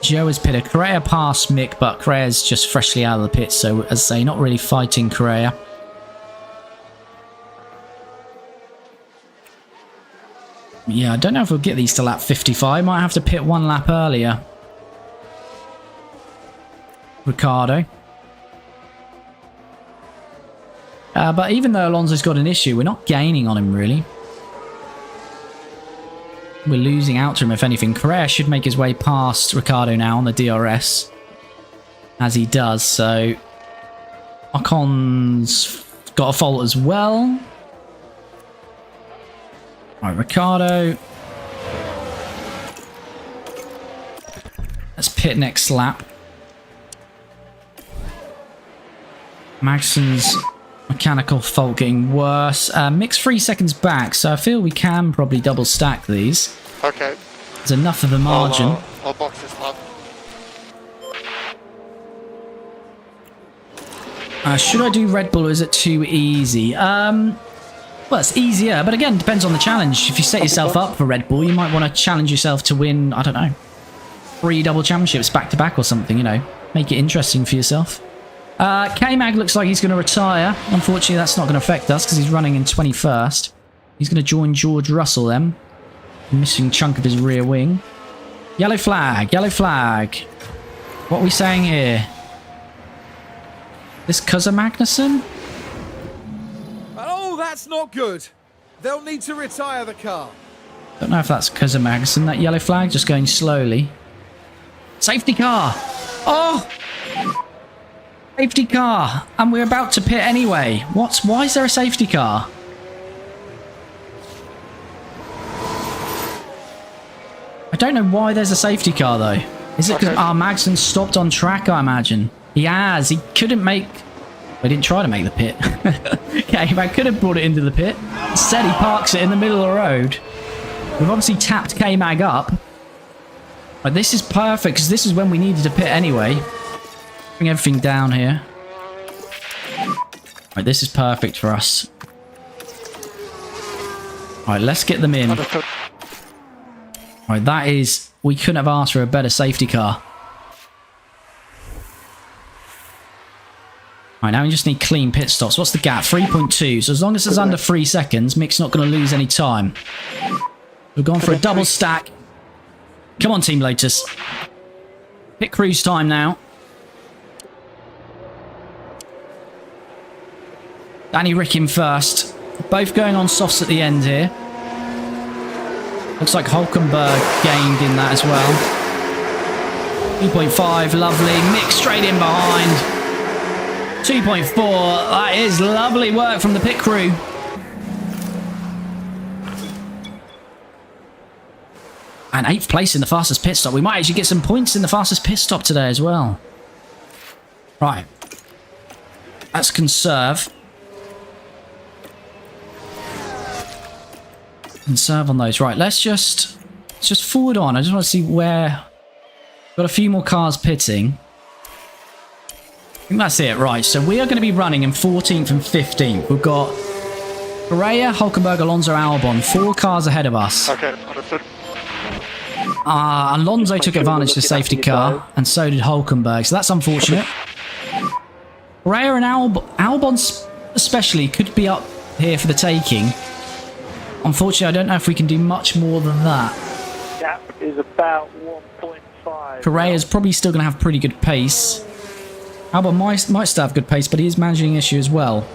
Joe has pitted. Correa past Mick, but Correa's just freshly out of the pit. So, as I say, not really fighting Correa. Yeah, I don't know if we'll get these to lap 55. Might have to pit one lap earlier. Ricciardo. But even though Alonso's got an issue, we're not gaining on him, really. We're losing out to him, if anything. Correa should make his way past Ricciardo now on the DRS. As he does, so... Ocon's got a fault as well. Alright, Ricciardo. Let's pit next lap. Magson's mechanical fault getting worse. Mick's 3 seconds back, so I feel we can probably double stack these. Okay. There's enough of a margin. I'll box this lap. Should I do Red Bull or is it too easy? Well, it's easier, but again, depends on the challenge. If you set yourself up for Red Bull, you might want to challenge yourself to win, I don't know, 3 double championships back-to-back or something, you know. Make it interesting for yourself. K-Mag looks like he's going to retire. Unfortunately, that's not going to affect us because he's running in 21st. He's going to join George Russell then. Missing chunk of his rear wing. Yellow flag, yellow flag. What are we saying here? This Cousin Magnussen? Oh, that's not good. They'll need to retire the car. Don't know if that's Cousin Magnussen. That yellow flag just going slowly. Safety car. Oh! Safety car. And we're about to pit anyway. Why is there a safety car? I don't know why there's a safety car though. Is it because Magnussen stopped on track, I imagine? He has. He couldn't make... He didn't try to make the pit. Okay, I could have brought it into the pit. Instead, he parks it in the middle of the road. We've obviously tapped K-Mag up. But this is perfect, because this is when we needed to pit anyway. Bring everything down here. Right, this is perfect for us. Right, let's get them in. Right, that is... We couldn't have asked for a better safety car. Right, now we just need clean pit stops. What's the gap? 3.2. So as long as it's under 3 seconds, Mick's not going to lose any time. We've gone for a double stack. Come on, Team Lotus. Pit cruise time now. Danny Rick in first. Both going on softs at the end here. Looks like Hulkenberg gained in that as well. 2.5, lovely. Mick straight in behind. 2.4, that is lovely work from the pit crew. And 8th place in the fastest pit stop. We might actually get some points in the fastest pit stop today as well. Right. Let's conserve. Conserve on those. Right, let's just forward on. I just want to see where... Got a few more cars pitting. I think that's it. Right, so we are going to be running in 14th and 15th. We've got Correa, Hulkenberg, Alonso, Albon. 4 cars ahead of us. Okay, understood. Alonso took advantage of the safety car, and so did Hulkenberg, so that's unfortunate. Correa and Albon especially could be up here for the taking. Unfortunately, I don't know if we can do much more than that. Gap is about 1.5. Correa's probably still going to have pretty good pace. Albon might still have good pace, but he is managing an issue as well.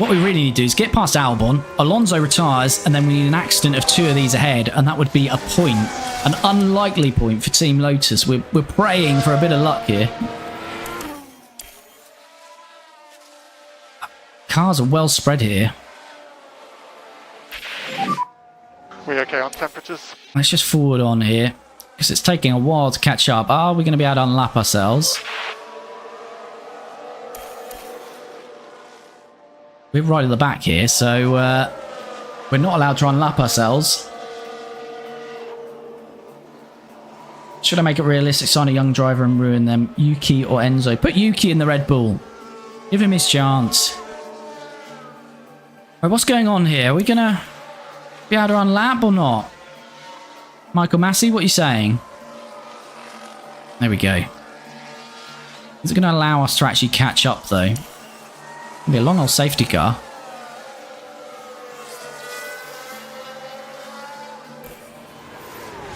What we really need to do is get past Albon, Alonso retires, and then we need an accident of 2 of these ahead, and that would be a point. An unlikely point for Team Lotus. We're praying for a bit of luck here. Cars are well spread here. We okay on temperatures? Let's just forward on here, because it's taking a while to catch up. Are we going to be able to unlap ourselves? We're right at the back here, so we're not allowed to unlap ourselves. Should I make it realistic, sign a young driver and ruin them? Yuki or Enzo? Put Yuki in the Red Bull. Give him his chance. Right, what's going on here? Are we going to be able to unlap or not? Michael Massey, what are you saying? There we go. Is it going to allow us to actually catch up, though? It'll be a long old safety car.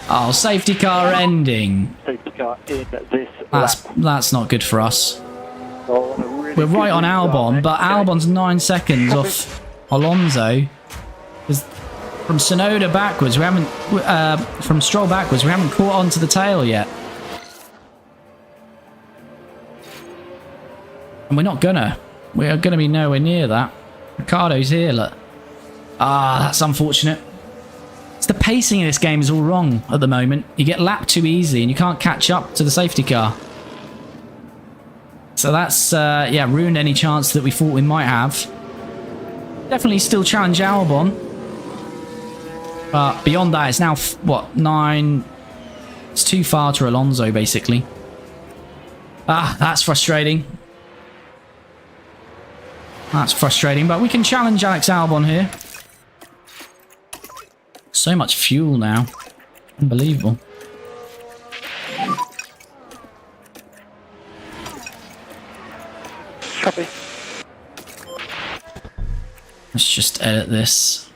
Oh, safety car ending. Safety car in this lap. That's not good for us. So on a really We're right good on Albon, restart, but okay. Albon's 9 seconds off Alonso. From Sonoda backwards, we haven't. From Stroll backwards, we haven't caught on to the tail yet. And we're not gonna. We are gonna be nowhere near that. Ricardo's here, look. Ah, that's unfortunate. It's the pacing of this game is all wrong at the moment. You get lapped too easily and you can't catch up to the safety car. So that's, yeah, ruined any chance that we thought we might have. Definitely still challenge Albon. But beyond that, it's now, what, 9... It's too far to Alonso, basically. Ah, that's frustrating. That's frustrating, but we can challenge Alex Albon here. So much fuel now. Unbelievable. Copy. Let's just edit this.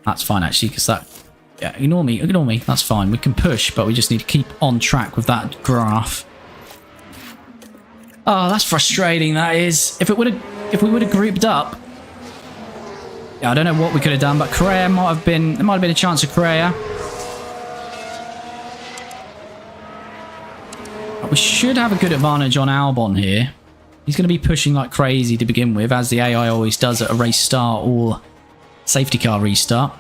That's fine, actually, because that... Yeah, ignore me, ignore me. That's fine. We can push, but we just need to keep on track with that graph. Oh, that's frustrating, that is. If we would have grouped up... Yeah, I don't know what we could have done, but Correa might have been... There might have been a chance of Correa. But we should have a good advantage on Albon here. He's going to be pushing like crazy to begin with, as the AI always does at a race start or safety car restart.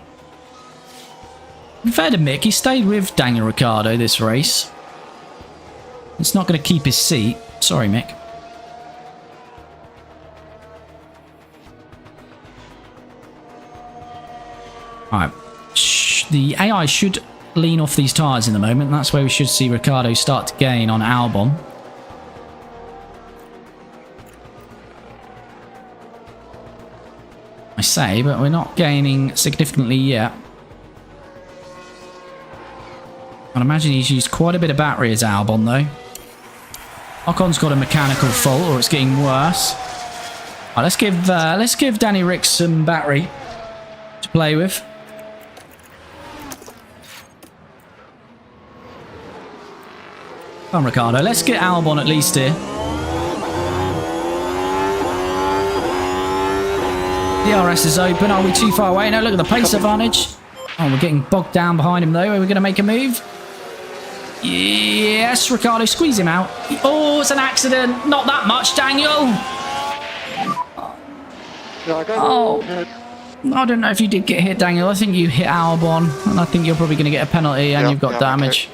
Fair to Mick, he stayed with Daniel Ricciardo this race. It's not going to keep his seat. Sorry, Mick. Alright. The AI should lean off these tyres in the moment. That's where we should see Ricciardo start to gain on Albon. I say, but we're not gaining significantly yet. I'd imagine he's used quite a bit of battery as Albon, though. Ocon's got a mechanical fault, or it's getting worse. Right, let's give Danny Rick some battery to play with. Come on, Ricciardo. Let's get Albon at least here. DRS is open. Are we too far away? No, look at the pace advantage. Oh, we're getting bogged down behind him, though. Are we going to make a move? Yes, Ricciardo, squeeze him out. Oh, it's an accident. Not that much, Daniel. Oh, I don't know if you did get hit, Daniel. I think you hit Albon, and I think you're probably going to get a penalty, and you've got damage.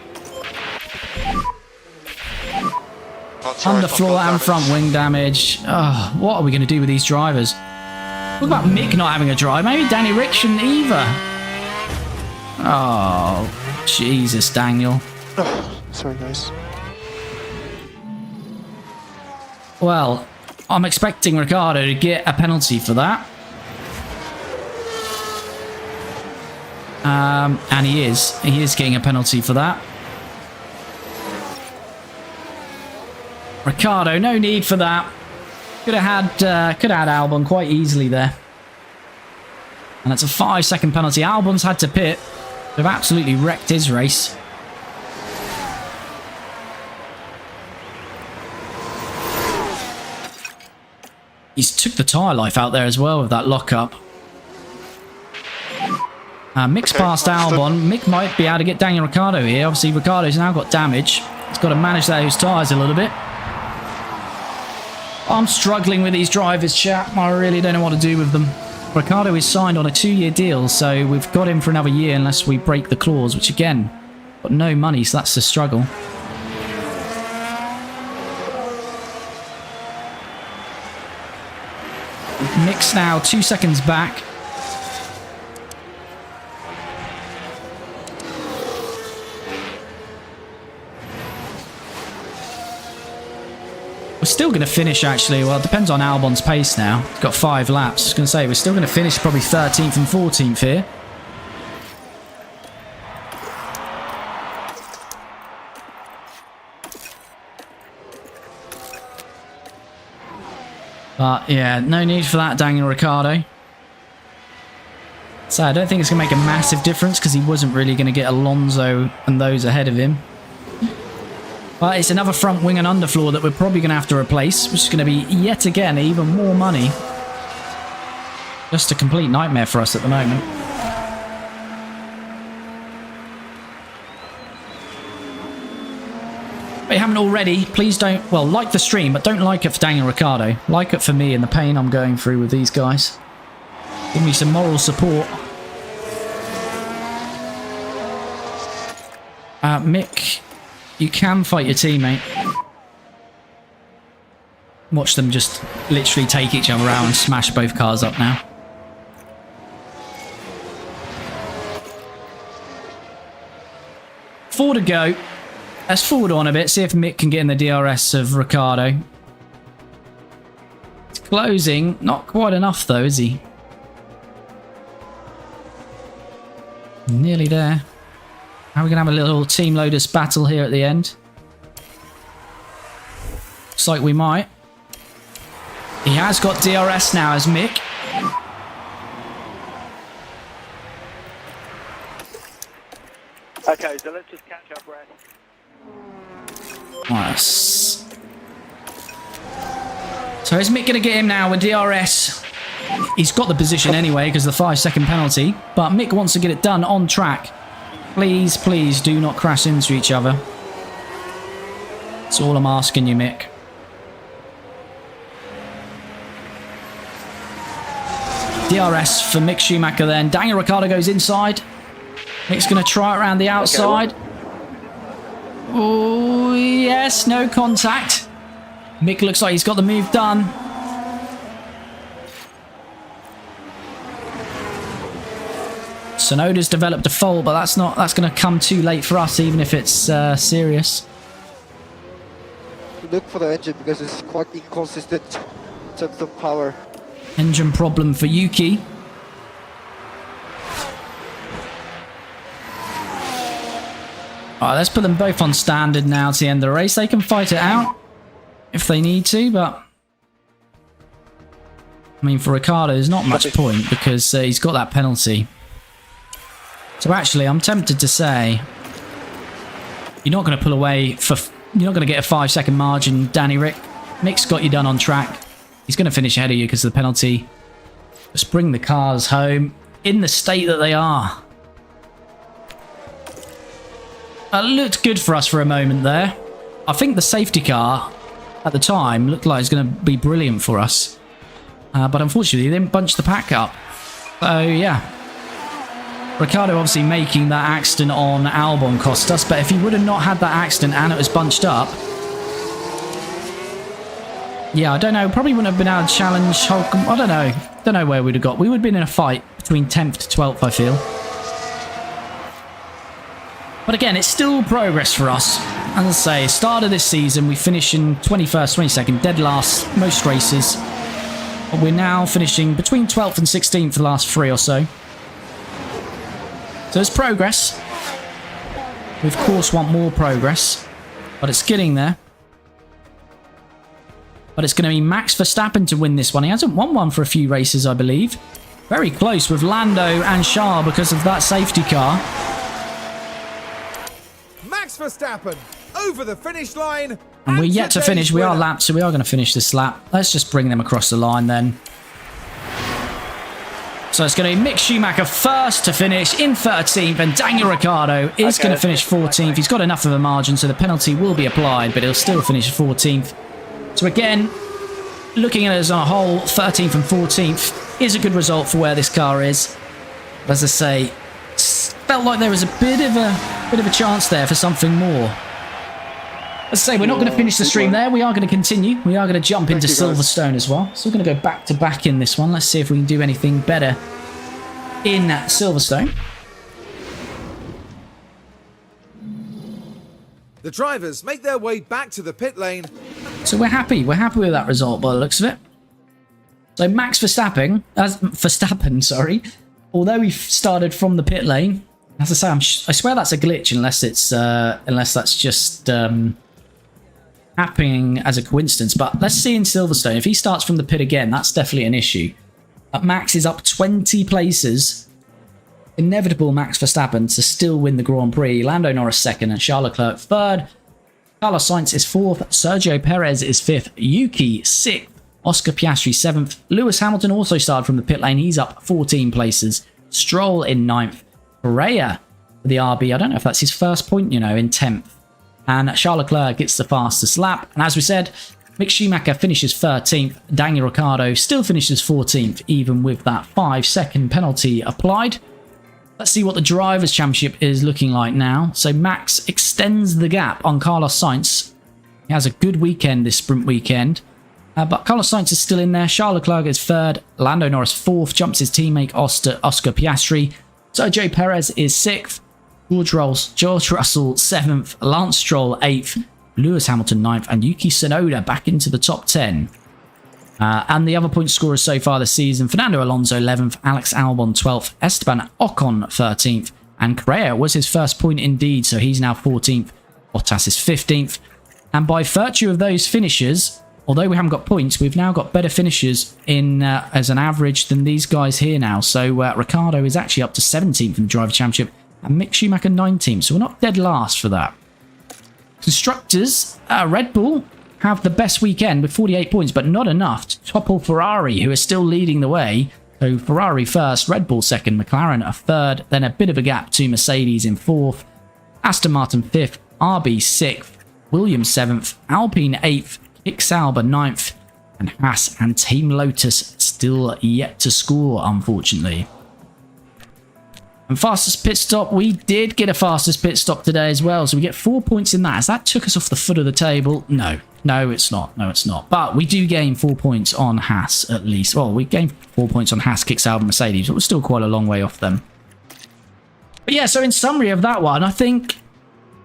Underfloor and front wing damage. Oh, what are we going to do with these drivers? What about Mick not having a drive? Maybe Danny Rick shouldn't either. Oh, Jesus, Daniel. Oh, sorry, guys. Well, I'm expecting Ricciardo to get a penalty for that. And he is. He is getting a penalty for that. Ricciardo, no need for that. Could have had Albon quite easily there. And that's a 5-second penalty. Albon's had to pit. They've absolutely wrecked his race. He's took the tyre life out there as well with that lockup. Mick's past Albon. Mick might be able to get Daniel Ricciardo here. Obviously, Ricciardo's now got damage. He's got to manage those tyres a little bit. I'm struggling with these drivers, chap. I really don't know what to do with them. Ricciardo is signed on a 2-year deal, so we've got him for another year unless we break the clause, which again, got no money, so that's the struggle. Mick's now 2 seconds back. We're still going to finish, actually. Well, it depends on Albon's pace now. He's got 5 laps. I was going to say, we're still going to finish probably 13th and 14th here. But, yeah, no need for that, Daniel Ricciardo. So, I don't think it's going to make a massive difference because he wasn't really going to get Alonso and those ahead of him. But it's another front wing and underfloor that we're probably going to have to replace, which is going to be, yet again, even more money. Just a complete nightmare for us at the moment. If you haven't already, please don't, well, like the stream, but don't like it for Daniel Ricciardo. Like it for me and the pain I'm going through with these guys. Give me some moral support. Mick, you can fight your teammate. Watch them just literally take each other out and smash both cars up now. Four to go. Let's forward on a bit, see if Mick can get in the DRS of Ricciardo. It's closing. Not quite enough though, is he? Nearly there. Are we going to have a little Team Lotus battle here at the end? Looks like we might. He has got DRS now as Mick. Okay, so let's just catch up, Brad. Nice. So is Mick going to get him now with DRS? He's got the position anyway because of the 5-second penalty. But Mick wants to get it done on track. Please, please do not crash into each other. That's all I'm asking you, Mick. DRS for Mick Schumacher then. Daniel Ricciardo goes inside. Mick's going to try it around the outside. Oh, yes, no contact. Mick looks like he's got the move done. Sonoda's developed a fault, but that's going to come too late for us, even if it's serious. Look for the engine because it's quite inconsistent in terms of power. Engine problem for Yuki. Alright, let's put them both on standard now to the end of the race. They can fight it out if they need to, but I mean, for Ricciardo, there's not much point because he's got that penalty. So actually, I'm tempted to say you're not going to pull away for... You're not going to get a 5-second margin, Danny Rick. Mick's got you done on track. He's going to finish ahead of you because of the penalty. Just bring the cars home in the state that they are. It looked good for us for a moment there. I think the safety car at the time looked like it was going to be brilliant for us. But unfortunately, they didn't bunch the pack up. So, yeah. Ricciardo obviously making that accident on Albon cost us, but if he would have not had that accident and it was bunched up, yeah, I don't know, probably wouldn't have been able to challenge Holcomb. I don't know where we'd have got. We would have been in a fight between 10th to 12th, I feel. But again, it's still progress for us. As I say, start of this season, we finish in 21st, 22nd, dead last, most races. But we're now finishing between 12th and 16th for the last 3 or so. So it's progress. We, of course, want more progress. But it's getting there. But it's going to be Max Verstappen to win this one. He hasn't won one for a few races, I believe. Very close with Lando and Charles because of that safety car. Max Verstappen over the finish line And we're yet to finish. We are lapped, so we are going to finish this lap. Let's just bring them across the line then. So it's going to be Mick Schumacher first to finish in 13th, and Daniel Ricciardo is going to finish 14th. He's got enough of a margin, so the penalty will be applied, but he'll still finish 14th. So again, looking at it as a whole, 13th and 14th is a good result for where this car is. As I say, felt like there was a bit of a chance there for something more. As I say, we're not going to finish the stream there. We are going to continue. We are going to jump into Silverstone as well. So we're going to go back to back in this one. Let's see if we can do anything better in Silverstone. The drivers make their way back to the pit lane. So we're happy. We're happy with that result by the looks of it. So Max Verstappen, although he started from the pit lane, as I say, I swear that's a glitch unless that's just happening as a coincidence. But let's see in Silverstone, if he starts from the pit again, that's definitely an issue. Max is up 20 places. Inevitable Max Verstappen to still win the Grand Prix. Lando Norris second and Charles Leclerc third. Carlos Sainz is fourth. Sergio Perez is fifth. Yuki sixth. Oscar Piastri seventh. Lewis Hamilton also started from the pit lane. He's up 14 places. Stroll in ninth. Correa for the RB. I don't know if that's his first point, in 10th. And Charles Leclerc gets the fastest lap. And as we said, Mick Schumacher finishes 13th. Daniel Ricciardo still finishes 14th, even with that 5-second penalty applied. Let's see what the Drivers' Championship is looking like now. So Max extends the gap on Carlos Sainz. He has a good weekend this sprint weekend. But Carlos Sainz is still in there. Charles Leclerc is third. Lando Norris fourth. Jumps his teammate Oscar Piastri. Sergio Perez is sixth. George Russell 7th. Lance Stroll 8th. Lewis Hamilton 9th. And Yuki Tsunoda back into the top 10. And the other point scorers so far this season, Fernando Alonso 11th, Alex Albon 12th, Esteban Ocon 13th, and Correa was his first point indeed, so he's now 14th, Bottas is 15th. And by virtue of those finishes, although we haven't got points, we've now got better finishes in as an average than these guys here now. So Ricciardo is actually up to 17th in the Driver Championship, and Mick Schumacher 19th, so we're not dead last for that. Constructors, Red Bull have the best weekend with 48 points, but not enough to topple Ferrari, who is still leading the way. So Ferrari first, Red Bull second, McLaren a third, then a bit of a gap to Mercedes in fourth, Aston Martin fifth, RB sixth, Williams seventh, Alpine eighth, Kick Sauber ninth, and Haas and Team Lotus still yet to score, unfortunately. And fastest pit stop, we did get a fastest pit stop today as well, so we get 4 points in that. As that took us off the foot of the table? No, it's not. No, it's not. But we do gain 4 points on Haas, at least. Well, we gained 4 points on Haas, Kick Sauber, Mercedes, but we're still quite a long way off them. But yeah, so in summary of that one, I think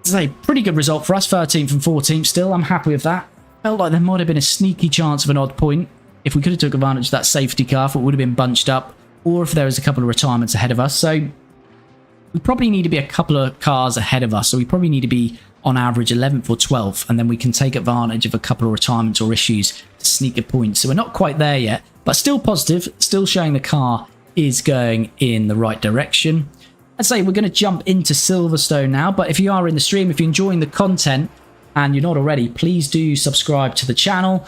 it's a pretty good result for us, 13th and 14th still. I'm happy with that. Felt like there might have been a sneaky chance of an odd point if we could have took advantage of that safety car, if it would have been bunched up, or if there was a couple of retirements ahead of us. So we probably need to be a couple of cars ahead of us, so we probably need to be on average 11th or 12th, and then we can take advantage of a couple of retirements or issues to sneak a point. So we're not quite there yet, but still positive, still showing the car is going in the right direction. I'd say we're going to jump into Silverstone now, but if you are in the stream, if you're enjoying the content and you're not already, please do subscribe to the channel.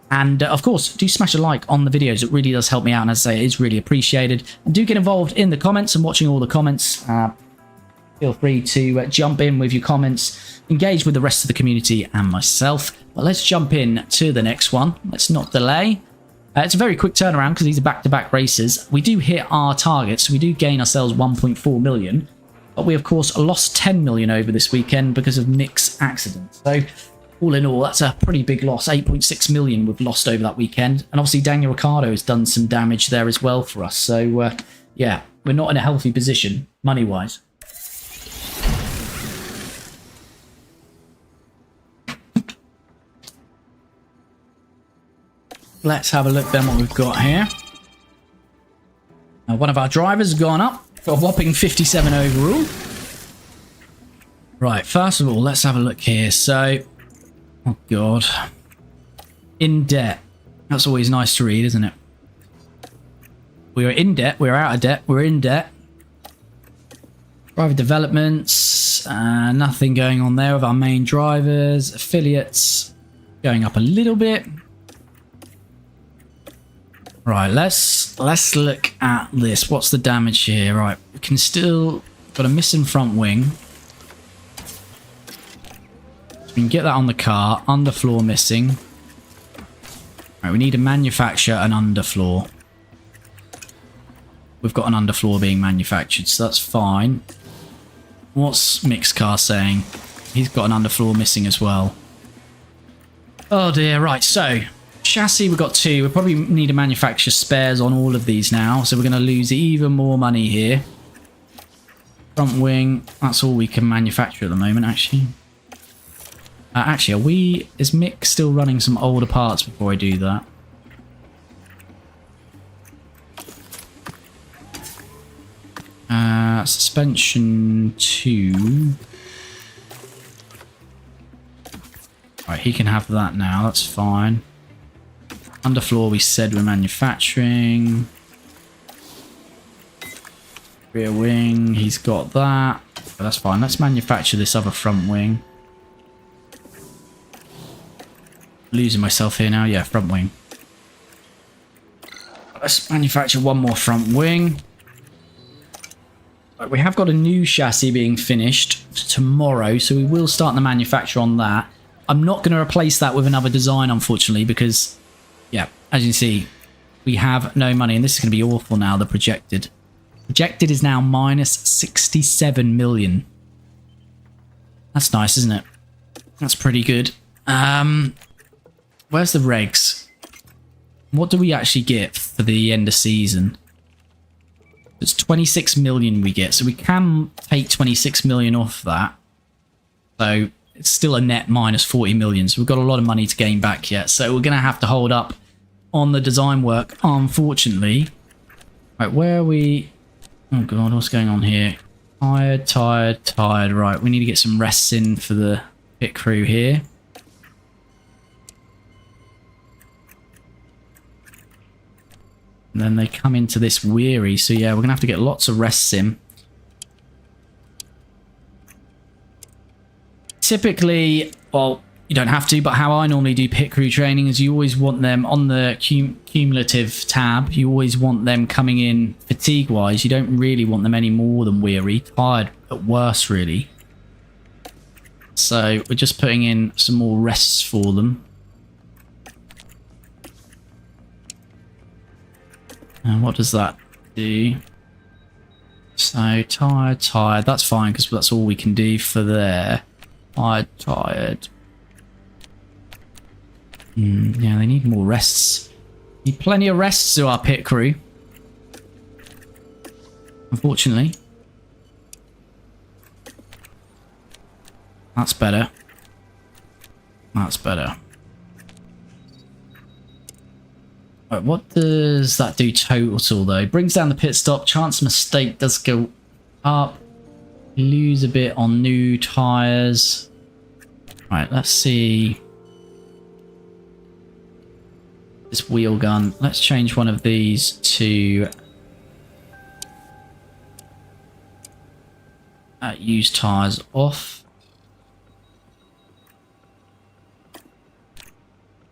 And of course, do smash a like on the videos. It really does help me out, and as I say, it is really appreciated. And do get involved in the comments and watching all the comments. Feel free to jump in with your comments, engage with the rest of the community and myself. But let's jump in to the next one. Let's not delay. It's a very quick turnaround because these are back-to-back races. We do hit our targets, so we do gain ourselves 1.4 million. But we, of course, lost 10 million over this weekend because of Mick's accident. So all in all, that's a pretty big loss. 8.6 million we've lost over that weekend. And obviously Daniel Ricciardo has done some damage there as well for us. So yeah, we're not in a healthy position money-wise. Let's have a look then what we've got here. One of our drivers has gone up. Got a whopping 57 overall. Right, first of all, let's have a look here. So, oh God. In debt. That's always nice to read, isn't it? We are in debt. We're out of debt. We're in debt. Private developments. Nothing going on there with our main drivers. Affiliates going up a little bit. Right, let's look at this. What's the damage here? Right, we can still got a missing front wing. So we can get that on the car. Underfloor missing. Right, we need to manufacture an underfloor. We've got an underfloor being manufactured, so that's fine. What's Mick's car saying? He's got an underfloor missing as well. Oh dear, right, so chassis we've got 2. We probably need to manufacture spares on all of these now, so we're going to lose even more money here. Front wing, that's all we can manufacture at the moment, actually. Actually, is Mick still running some older parts before I do that? Suspension 2. Right, he can have that now, that's fine. Underfloor we said we're manufacturing. Rear wing, he's got that. But that's fine, let's manufacture this other front wing. Losing myself here now, yeah, front wing. Let's manufacture one more front wing. We have got a new chassis being finished tomorrow, so we will start the manufacture on that. I'm not going to replace that with another design, unfortunately, because, yeah, as you can see, we have no money, and this is going to be awful now, the projected. Projected is now minus 67 million. That's nice, isn't it? That's pretty good. Where's the regs? What do we actually get for the end of season? It's 26 million we get, so we can take 26 million off that. So it's still a net minus 40 million, so we've got a lot of money to gain back yet. So we're going to have to hold up on the design work, unfortunately. Right, where are we? Oh god, what's going on here? Tired, tired, tired. Right, we need to get some rests in for the pit crew here. And then they come into this weary. So yeah, we're going to have to get lots of rests in. Typically, well, you don't have to, but how I normally do pit crew training is you always want them on the cumulative tab. You always want them coming in fatigue-wise. You don't really want them any more than weary. Tired at worst, really. So we're just putting in some more rests for them. And what does that do? So, tired, tired. That's fine, because that's all we can do for there. Tired, tired. Yeah, they need more rests. Need plenty of rests to our pit crew. Unfortunately. That's better. That's better. Right, what does that do total though? It brings down the pit stop. Chance mistake does go up. Lose a bit on new tyres. Right, let's see. This wheel gun. Let's change one of these to use tyres off.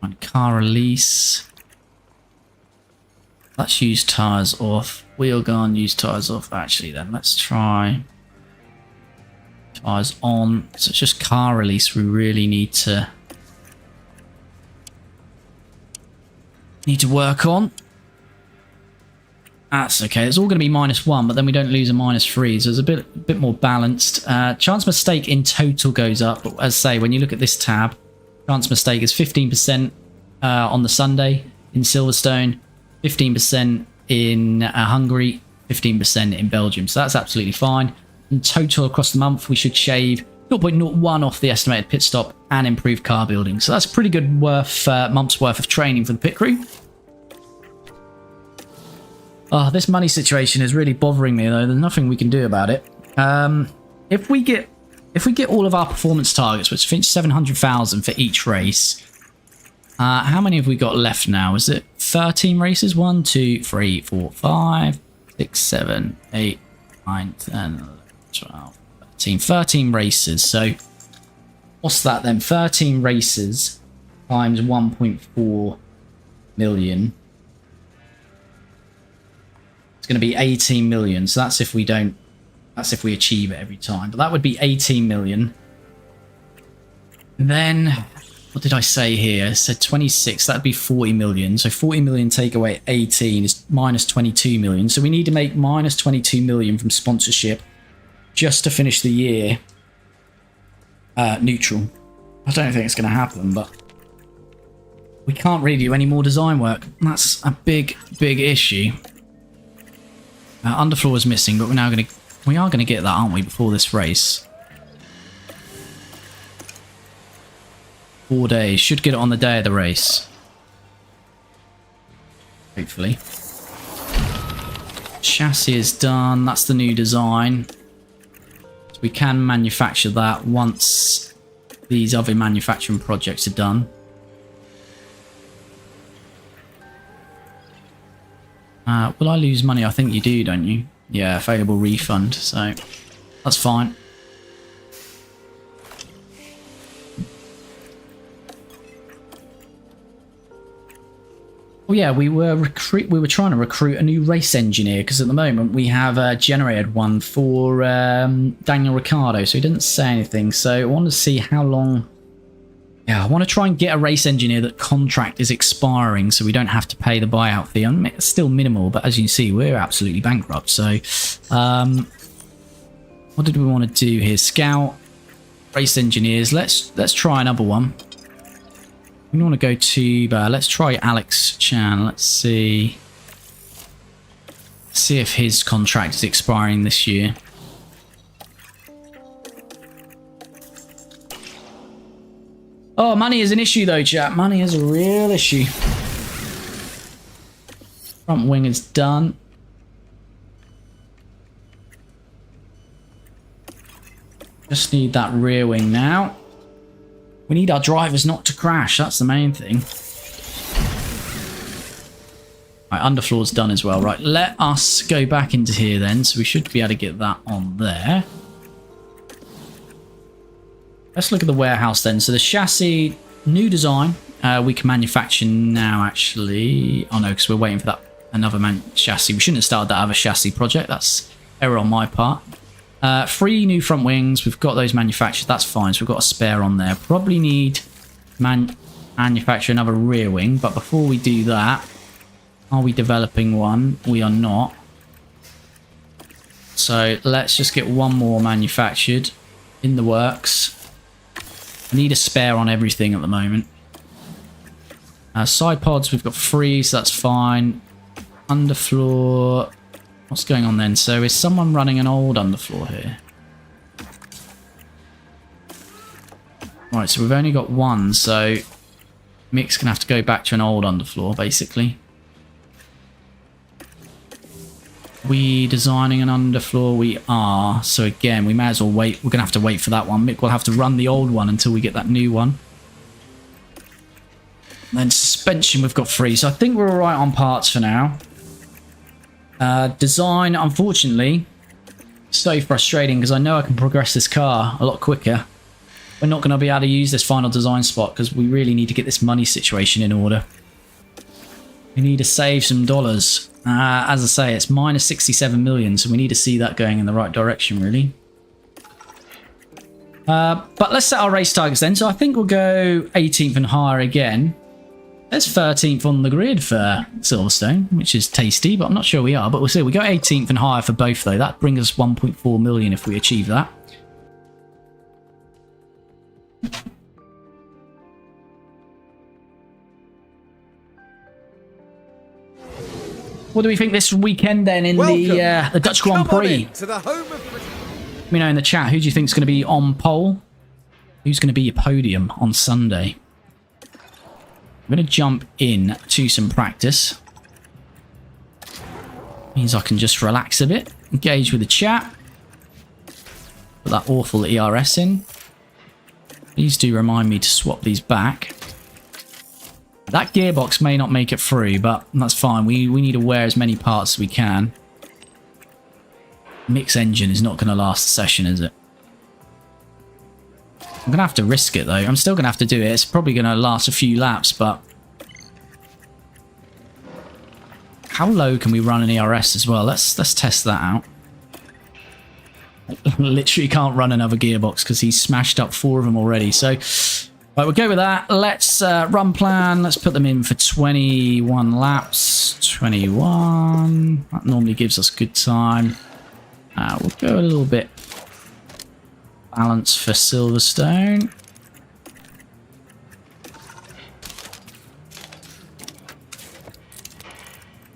And car release. Let's use tyres off. Wheel gun, use tyres off. Actually, then let's try tyres on. So it's just car release. We really need to work on. That's okay. It's all going to be -1, but then we don't lose a -3, so it's a bit more balanced. Chance mistake in total goes up, but as I say, when you look at this tab, chance mistake is 15% on the Sunday in Silverstone. 15% in Hungary, 15% in Belgium. So that's absolutely fine. In total across the month, we should shave 0.01 off the estimated pit stop and improve car building. So that's a pretty good month's worth of training for the pit crew. Oh, this money situation is really bothering me though. There's nothing we can do about it. If we get all of our performance targets, which I think 700,000 for each race, how many have we got left now? Is it 13 races? 1, 2, 3, 4, 5, 6, 7, 8, 9, 10, 11, 12, 13 races. So what's that then? 13 races times 1.4 million. It's going to be 18 million. So that's if we don't, that's if we achieve it every time. But that would be 18 million. And then, what did I say here? I said 26, that'd be 40 million. So 40 million take away 18 is minus 22 million. So we need to make minus 22 million from sponsorship just to finish the year neutral. I don't think it's going to happen, but we can't really do any more design work. That's a big, big issue. Underfloor is missing, but we are gonna get that, aren't we, before this race? 4 days. Should get it on the day of the race. Hopefully. Chassis is done. That's the new design. So we can manufacture that once these other manufacturing projects are done. Will I lose money? I think you do, don't you? Yeah, available refund, so that's fine. Well, yeah, we were trying to recruit a new race engineer because at the moment we have generated one for Daniel Ricciardo, so he didn't say anything. So I want to see how long. Yeah, I want to try and get a race engineer that contract is expiring so we don't have to pay the buyout fee. It's still minimal, but as you can see, we're absolutely bankrupt. So, what did we want to do here? Scout, race engineers. Let's try another one. We want to go to, let's try Alex Chan. Let's see if his contract is expiring this year. Oh, money is an issue though, chat. Money is a real issue. Front wing is done. Just need that rear wing now. We need our drivers not to crash. That's the main thing. Right, underfloor's done as well. Right, let us go back into here then. So we should be able to get that on there. Let's look at the warehouse then. So the chassis, new design, we can manufacture now actually. Oh no, because we're waiting for that another chassis. We shouldn't have started that other chassis project. That's error on my part. 3 new front wings. We've got those manufactured. That's fine. So we've got a spare on there. Probably need manufacture another rear wing. But before we do that, are we developing one? We are not. So let's just get one more manufactured in the works. I need a spare on everything at the moment. Side pods, we've got 3, so that's fine. Underfloor, what's going on then? So is someone running an old underfloor here? Right, so we've only got 1, so Mick's going to have to go back to an old underfloor, basically. We designing an underfloor? We are. So again, we may as well wait. We're going to have to wait for that one. Mick will have to run the old one until we get that new one. And then suspension, we've got 3. So I think we're all right on parts for now. Design, unfortunately, so frustrating because I know I can progress this car a lot quicker. We're not going to be able to use this final design spot because we really need to get this money situation in order. We need to save some dollars. As I say, it's minus 67 million, so we need to see that going in the right direction, really. But let's set our race targets then. So I think we'll go 18th and higher again. There's 13th on the grid for Silverstone, which is tasty, but I'm not sure we are. But we'll see. We go 18th and higher for both, though. That brings us 1.4 million if we achieve that. What do we think this weekend then in the Dutch Grand Prix? To the home of... Let me know in the chat, who do you think is going to be on pole? Who's going to be your podium on Sunday? I'm going to jump in to some practice. Means I can just relax a bit, engage with the chat. Put that awful ERS in. Please do remind me to swap these back. That gearbox may not make it through, but that's fine. We need to wear as many parts as we can. Mix engine is not going to last the session, is it? I'm going to have to risk it, though. I'm still going to have to do it. It's probably going to last a few laps, but... How low can we run an ERS as well? Let's test that out. Literally can't run another gearbox because he's smashed up 4 of them already. So, right, we'll go with that. Let's run plan. Let's put them in for 21 laps. 21. That normally gives us good time. We'll go a little bit balance for Silverstone.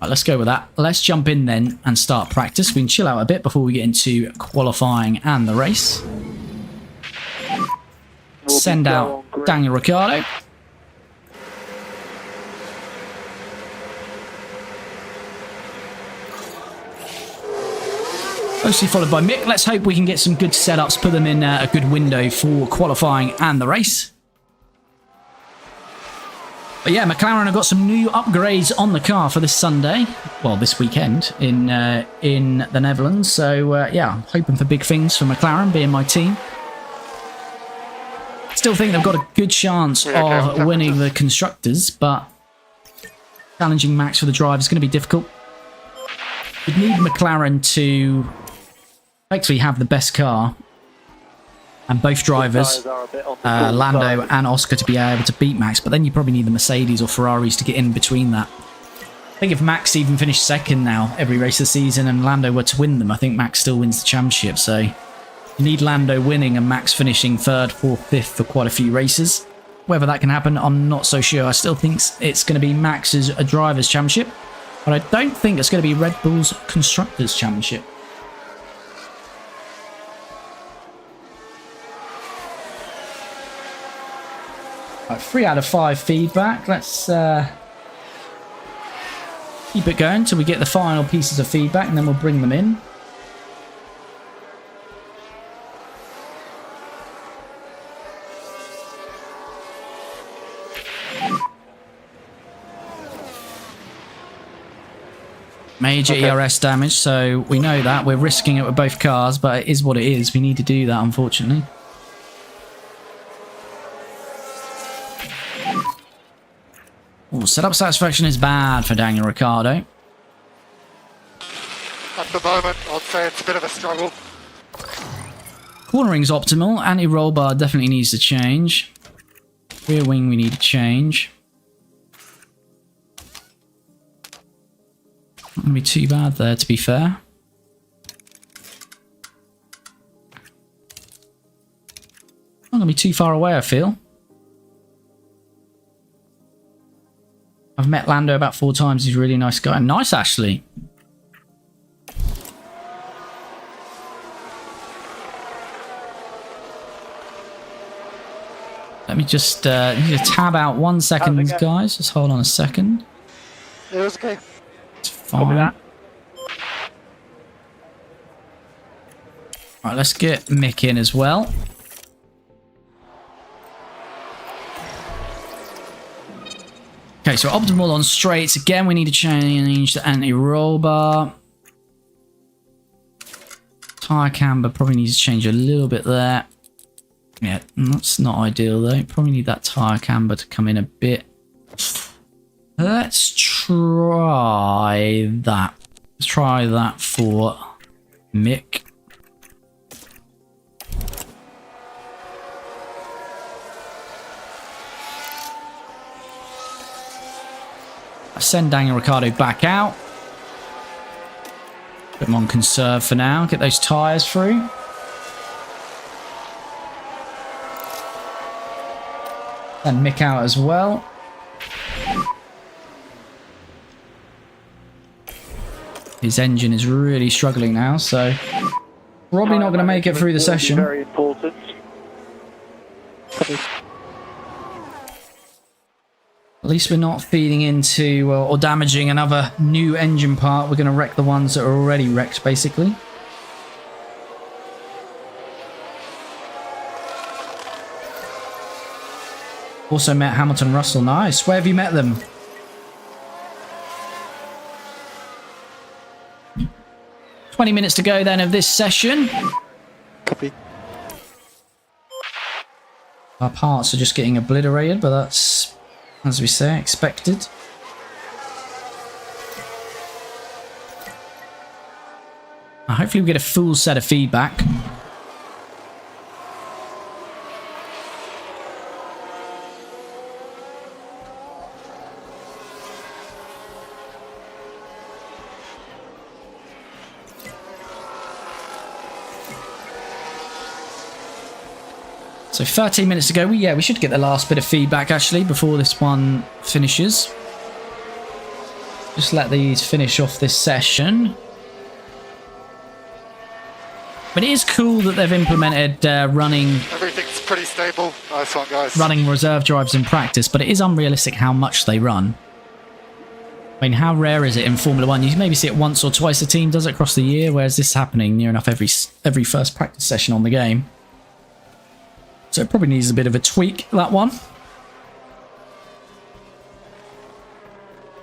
Right, let's go with that. Let's jump in then and start practice. We can chill out a bit before we get into qualifying and the race. Send out Daniel Ricciardo. Closely followed by Mick. Let's hope we can get some good setups, put them in a good window for qualifying and the race. But yeah, McLaren have got some new upgrades on the car for this Sunday. Well, this weekend in the Netherlands. So yeah, I'm hoping for big things for McLaren being my team. Still think they've got a good chance of winning the Constructors, but challenging Max for the drive is going to be difficult. You'd need McLaren to effectively have the best car, and both drivers, Lando and Oscar, to be able to beat Max, but then you probably need the Mercedes or Ferraris to get in between that. I think if Max even finished second now every race this season and Lando were to win them, I think Max still wins the championship. So you need Lando winning and Max finishing 3rd, 4th, 5th for quite a few races. Whether that can happen, I'm not so sure. I still think it's going to be Max's Drivers' Championship, but I don't think it's going to be Red Bull's Constructors' Championship. Right, 3 out of 5 feedback. Let's keep it going till we get the final pieces of feedback, and then we'll bring them in. Major ERS damage, so we know that. We're risking it with both cars, but it is what it is. We need to do that, unfortunately. Oh, setup satisfaction is bad for Daniel Ricciardo. At the moment, I'd say it's a bit of a struggle. Cornering's optimal. Anti-roll bar definitely needs to change. Rear wing we need to change. Not going to be too bad there, to be fair. Not going to be too far away, I feel. I've met Lando about 4 times. He's a really nice guy. Nice, Ashley. Let me just need to tab out 1 second, guys. Just hold on a second. It was okay. It's fine. Right, let's get Mick in as well. Okay, so optimal on straights. Again, we need to change the anti-roll bar. Tyre camber probably needs to change a little bit there. Yeah, that's not ideal though. Probably need that tyre camber to come in a bit. Let's try that. Let's try that for Mick. Send Daniel Ricciardo back out. Put him on conserve for now. Get those tyres through. And Mick out as well. His engine is really struggling now, so probably not going to make it through the session. Very important. At least we're not feeding into or damaging another new engine part. We're going to wreck the ones that are already wrecked, basically. Also met Hamilton Russell. Nice. Where have you met them? "20 minutes to go then of this session. Copy. Our parts are just getting obliterated, but that's, as we say, expected. Hopefully we get a full set of feedback. So 13 minutes to go. We should get the last bit of feedback actually before this one finishes. Just let these finish off this session. But it is cool that they've implemented running... Everything's pretty stable. Nice one, guys. Running reserve drives in practice, but it is unrealistic how much they run. I mean, how rare is it in Formula 1? You maybe see it once or twice a team does it across the year, whereas this is happening near enough every first practice session on the game. So it probably needs a bit of a tweak, that one.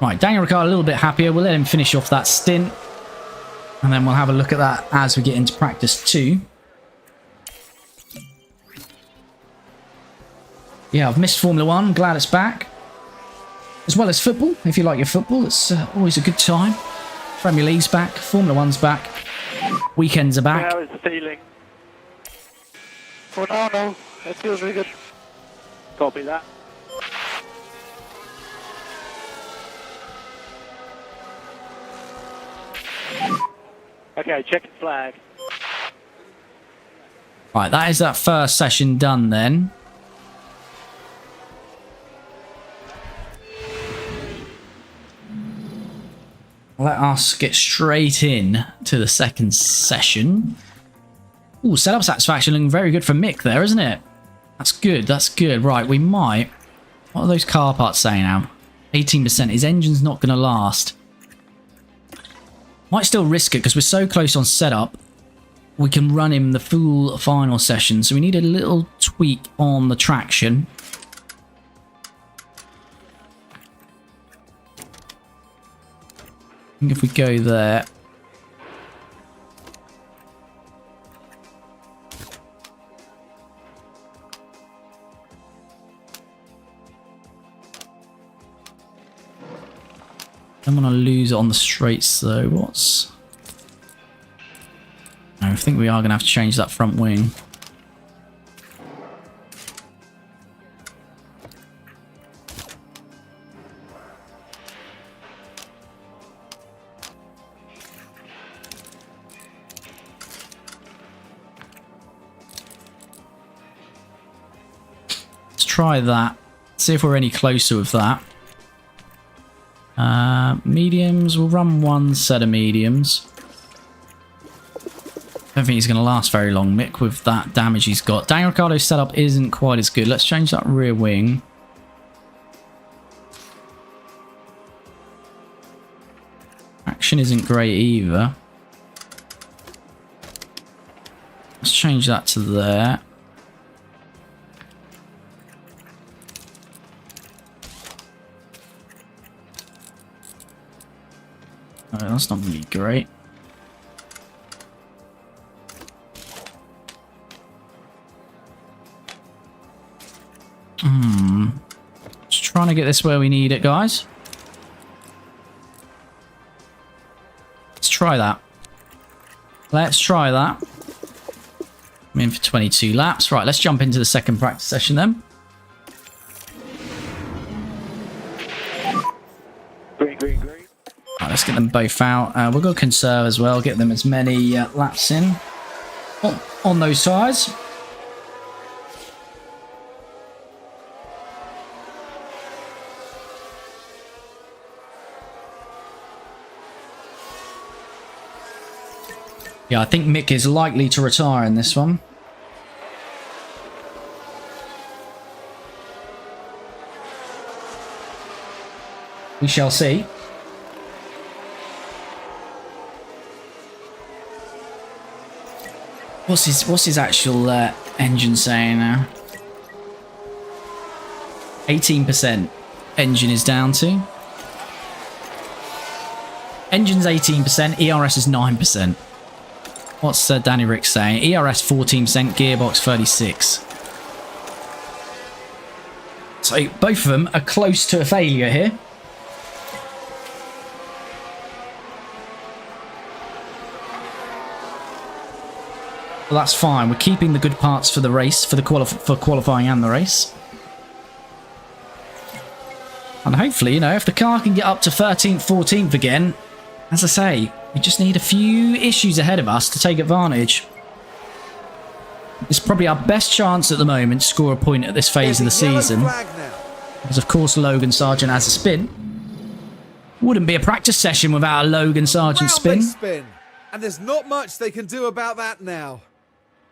Right, Daniel Ricciardo a little bit happier. We'll let him finish off that stint. And then we'll have a look at that as we get into practice 2. Yeah, I've missed Formula 1. Glad it's back. As well as football. If you like your football, it's always a good time. Premier League's back. Formula 1's back. Weekends are back. How is the feeling? For now, no. It feels really good. Copy that. Okay, checking flag. Right, that is that first session done then. Let us get straight in to the second session. Ooh, setup satisfaction looking very good for Mick there, isn't it? That's good, that's good. Right, we might... What are those car parts saying now? 18%. His engine's not going to last. Might still risk it because we're so close on setup. We can run him the full final session. So we need a little tweak on the traction. I think if we go there... I don't want to lose it on the straights though. What's... I think we are going to have to change that front wing. Let's try that. See if we're any closer with that. Mediums, we'll run one set of mediums. Don't think he's going to last very long, Mick, with that damage he's got. Daniel Ricciardo's setup isn't quite as good. Let's change that rear wing. Action isn't great either. Let's change that to there. Oh, that's not really great. Just trying to get this where we need it, guys. Let's try that. Let's try that. I'm in for 22 laps. Right, let's jump into the second practice session then. Green, green, green. Right, let's get them both out. We'll go conserve as well. Get them as many laps in on those tyres. Yeah, I think Mick is likely to retire in this one. We shall see. What's his actual engine saying now? 18% engine is down to. Engine's 18%, ERS is 9%. What's Danny Rick saying? ERS 14%, gearbox 36%. So both of them are close to a failure here. Well, that's fine. We're keeping the good parts for the race, for qualifying and the race. And hopefully, you know, if the car can get up to 13th, 14th again, as I say, we just need a few issues ahead of us to take advantage. It's probably our best chance at the moment to score a point at this phase of the season. Because, of course, Logan Sargent has a spin. Wouldn't be a practice session without a Logan Sargent spin. And there's not much they can do about that now.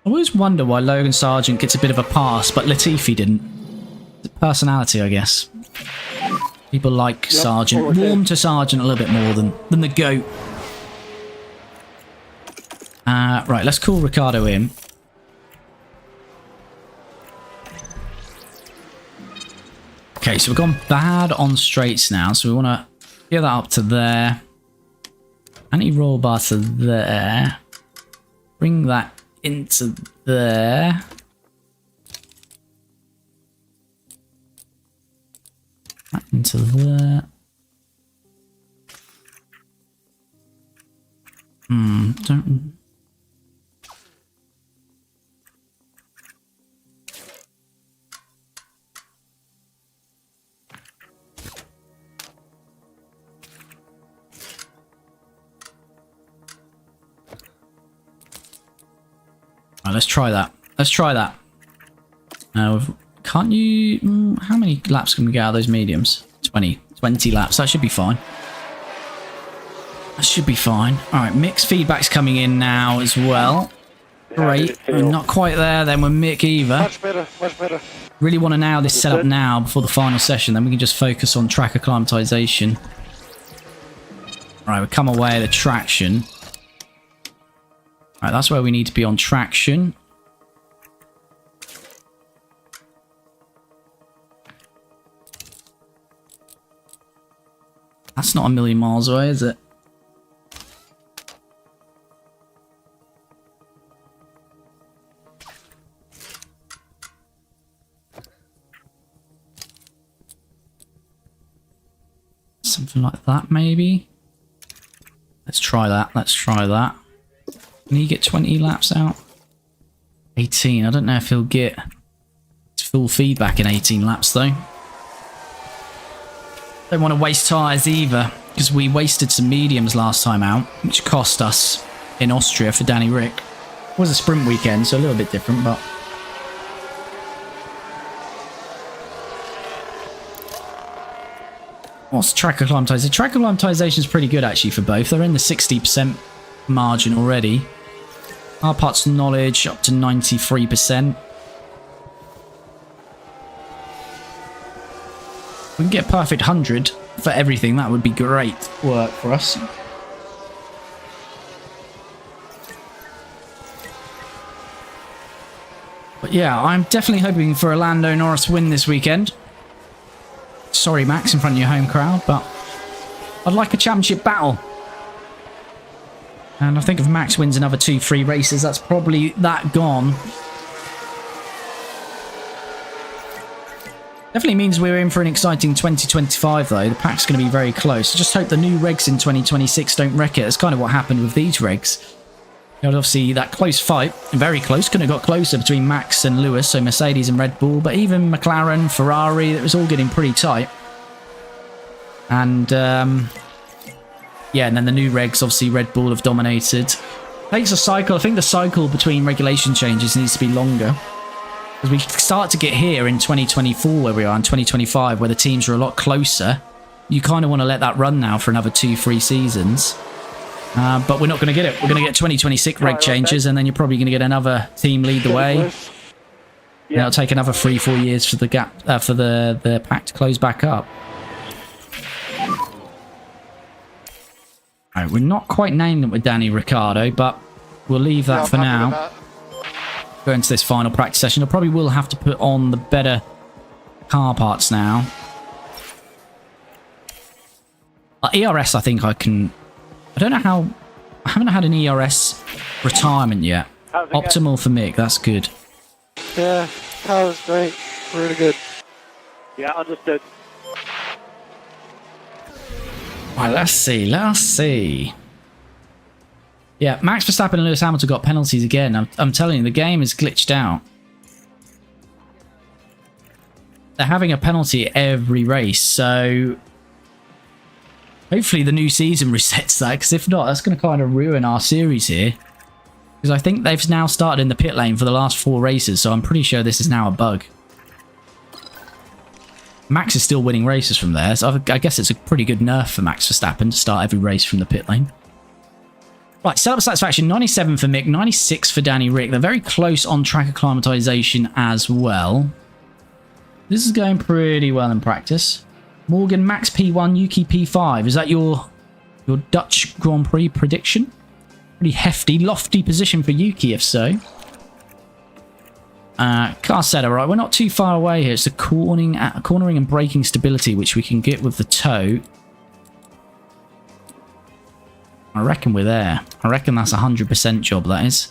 I always wonder why Logan Sargent gets a bit of a pass, but Latifi didn't. It's personality, I guess. People like Sargent. Warm to Sargent a little bit more than the GOAT. Right, let's call Ricciardo in. Okay, so we've gone bad on straights now, so we want to get that up to there. Anti-roll bar to there. Bring that into there. That into there. Don't... Right, let's try that. Let's try that. Can't you... how many laps can we get out of those mediums? 20. 20 laps. That should be fine. That should be fine. Alright, Mick's feedback's coming in now as well. Great. We're not quite there then with Mick either. Much better, much better. Really want to nail this setup now before the final session. Then we can just focus on track acclimatization. Alright, we come away the traction. Alright, that's where we need to be on traction. That's not a million miles away, is it? Something like that, maybe? Let's try that. Let's try that. Can he get 20 laps out? 18. I don't know if he'll get full feedback in 18 laps, though. Don't want to waste tyres either, because we wasted some mediums last time out, which cost us in Austria for Danny Rick. It was a sprint weekend, so a little bit different, but... What's track acclimatization? Track acclimatization is pretty good, actually, for both. They're in the 60% margin already. Our parts knowledge up to 93%. We can get a perfect 100 for everything. That would be great work for us. But yeah, I'm definitely hoping for a Lando Norris win this weekend. Sorry, Max, in front of your home crowd, but I'd like a championship battle. And I think if Max wins another 2-3 races, that's probably that gone. Definitely means we're in for an exciting 2025, though. The pack's going to be very close. I just hope the new regs in 2026 don't wreck it. That's kind of what happened with these regs. You know, obviously, that close fight, very close, couldn't have got closer between Max and Lewis, so Mercedes and Red Bull, but even McLaren, Ferrari, it was all getting pretty tight. And, yeah, and then the new regs, obviously, Red Bull have dominated. Takes a cycle. I think the cycle between regulation changes needs to be longer. As we start to get here in 2024, where we are in 2025, where the teams are a lot closer, you kind of want to let that run now for another 2-3 seasons. But we're not going to get it. We're going to get 2026 reg changes, and then you're probably going to get another team lead the way. Yeah. It'll take another 3-4 years for the gap for the pack to close back up. All right, we're not quite named it with Danny Ricciardo, but we'll leave that for now. Go into this final practice session. I probably will have to put on the better car parts now. ERS, I think I can... I don't know how... I haven't had an ERS retirement yet. Optimal for Mick, that's good. Yeah, that was great. Really good. Yeah, understood. Right, let's see. Let's see. Yeah, Max Verstappen and Lewis Hamilton got penalties again. I'm telling you, the game is glitched out. They're having a penalty every race, so hopefully the new season resets that, because if not, that's going to kind of ruin our series here. Because I think they've now started in the pit lane for the last 4 races, so I'm pretty sure this is now a bug. Max is still winning races from there, so I guess it's a pretty good nerf for Max Verstappen to start every race from the pit lane. Right, setup satisfaction, 97 for Mick, 96 for Danny Rick. They're very close on track acclimatization as well. This is going pretty well in practice. Morgan, Max P1, Yuki P5. Is that your Dutch Grand Prix prediction? Pretty hefty, lofty position for Yuki, if so. Car setup, right? We're not too far away here. It's the cornering and braking stability, which we can get with the toe. I reckon we're there. I reckon that's a 100% job, that is.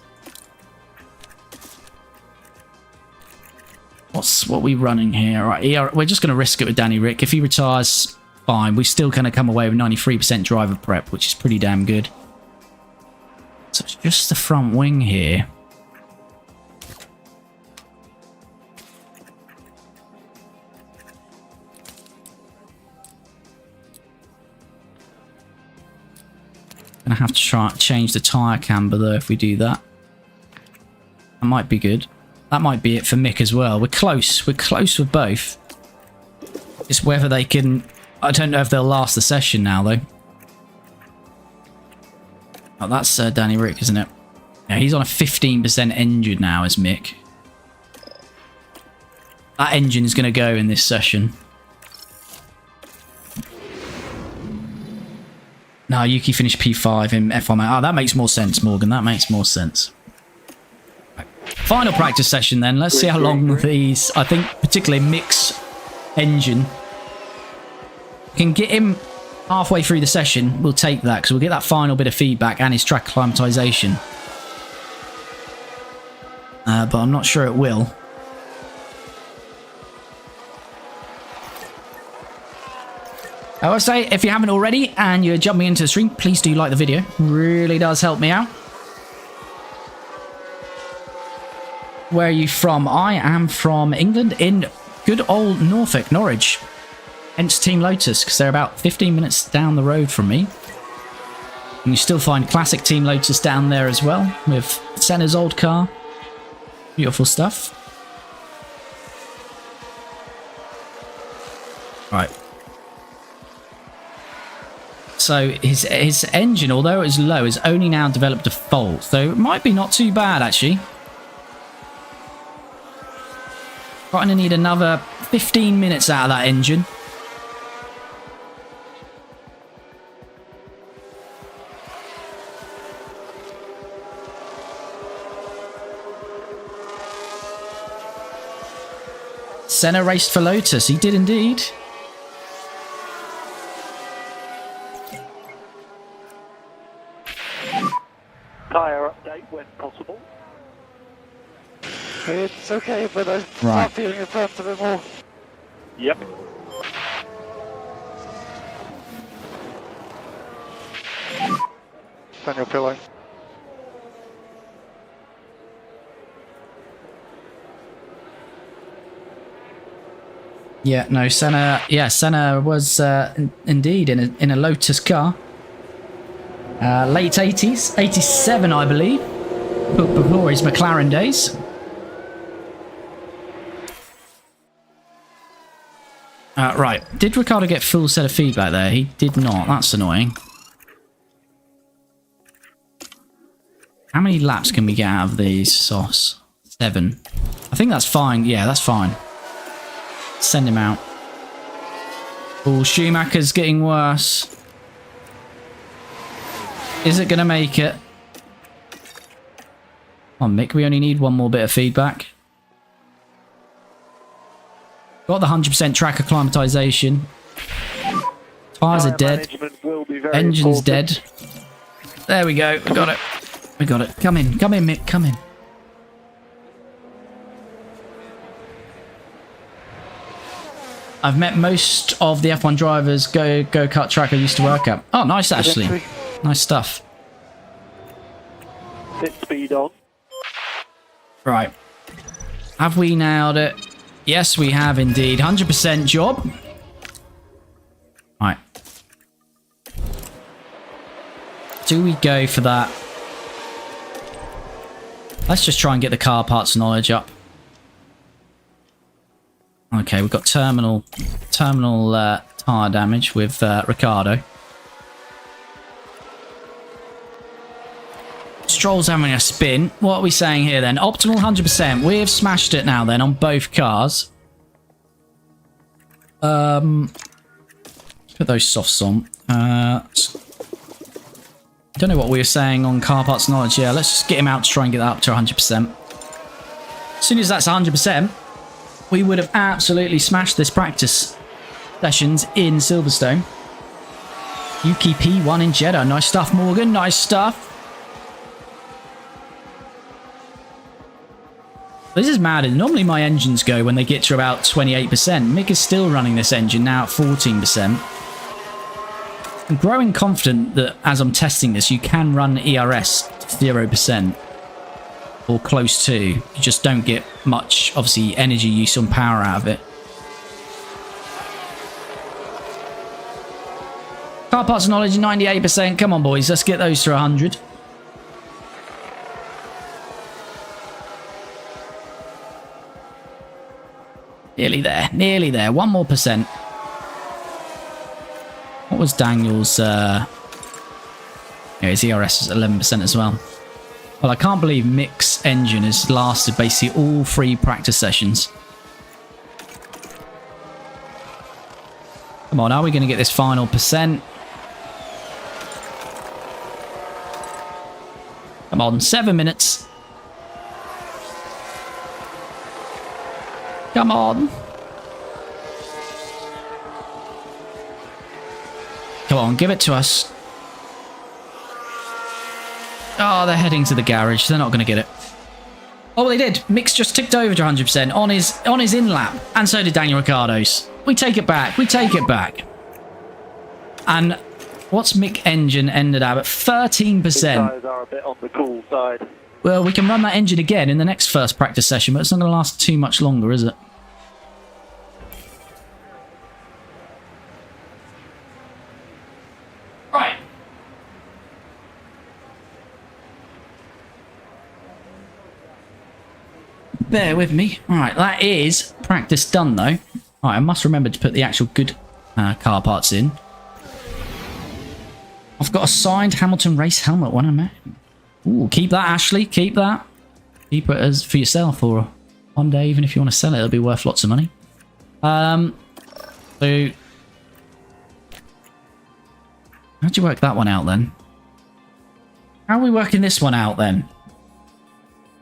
What are we running here? Right, yeah, we're just going to risk it with Danny Rick. If he retires, fine. We're still going to come away with 93% driver prep, which is pretty damn good. So it's just the front wing here. Gonna have to try change the tyre camber though if we do that. That might be good. That might be it for Mick as well. We're close. We're close with both. It's whether they can... I don't know if they'll last the session now though. Oh, that's Danny Rick, isn't it? Yeah, he's on a 15% engine now as Mick. That engine is going to go in this session. No, Yuki finished P5 in F1. Oh, that makes more sense, Morgan. That makes more sense. Right. Final practice session then. Let's see how long these... I think particularly Mick's engine can get him halfway through the session. We'll take that because we'll get that final bit of feedback and his track acclimatization. But I'm not sure it will. I would say, if you haven't already and you're jumping into the stream, please do like the video. Really does help me out. Where are you from? I am from England, in good old Norfolk, Norwich. Hence Team Lotus, because they're about 15 minutes down the road from me. And you still find classic Team Lotus down there as well, with Senna's old car. Beautiful stuff. Right. So his engine, although it was low, has only now developed a fault. So it might be not too bad, actually. Going to need another 15 minutes out of that engine. Senna raced for Lotus. He did indeed. Tyre update when possible. It's okay, but I start feeling in front of it more. Yep. Daniel Pillow. Yeah, no, Senna. Yeah, Senna was indeed in a Lotus car. Late 80s, 87, I believe. Before his McLaren days. Right, did Ricciardo get full set of feedback there? He did not. That's annoying. How many laps can we get out of these softs? 7. I think that's fine. Yeah, that's fine. Send him out. Oh, Schumacher's getting worse. Is it going to make it? Come on, Mick. We only need one more bit of feedback. Got the 100% track acclimatization. Tyres are dead. Engine's dead. There we go. We got it. We got it. Come in. Come in, Mick. Come in. I've met most of the F1 drivers go-kart track I used to work at. Oh, nice, Ashley. Nice stuff. Hit speed on. Right. Have we nailed it? Yes, we have indeed. 100% job. Right. Do we go for that? Let's just try and get the car parts knowledge up. Okay, we've got terminal tyre damage with Ricardo. Stroll's having a spin. What are we saying here then? Optimal 100%. We've smashed it now then on both cars. Put those softs on. Don't know what we were saying on car parts knowledge. Yeah, let's just get him out to try and get that up to 100%. As soon as that's 100%, we would have absolutely smashed this practice sessions in Silverstone. Yuki P1 in Jeddah. Nice stuff, Morgan. Nice stuff. This is mad. Normally my engines go when they get to about 28%. Mick is still running this engine now at 14%. I'm growing confident that as I'm testing this, you can run ERS 0% or close to. You just don't get much, obviously, energy use and power out of it. Car parts knowledge 98%. Come on, boys, let's get those to 100. Nearly there, nearly there. 1 more percent. What was Daniel's? Yeah, his ERS is 11% as well. Well, I can't believe Mick's engine has lasted basically all 3 practice sessions. Come on, are we going to get this final percent? Come on, 7 minutes. Come on. Come on, give it to us. Oh, they're heading to the garage. They're not going to get it. Oh, they did. Mick's just ticked over to 100% on his in-lap. And so did Daniel Ricciardo's. We take it back. We take it back. And what's Mick engine ended up at? 13%. His tyres are a bit on the cool side. Well, we can run that engine again in the next first practice session, but it's not going to last too much longer, is it? Right. Bear with me. Alright, that is practice done, though. Alright, I must remember to put the actual good car parts in. I've got a signed Hamilton race helmet when I'm at. Ooh, keep that, Ashley. Keep that. Keep it as for yourself, or one day, even if you want to sell it, it'll be worth lots of money. So how'd you work that one out then? How are we working this one out then?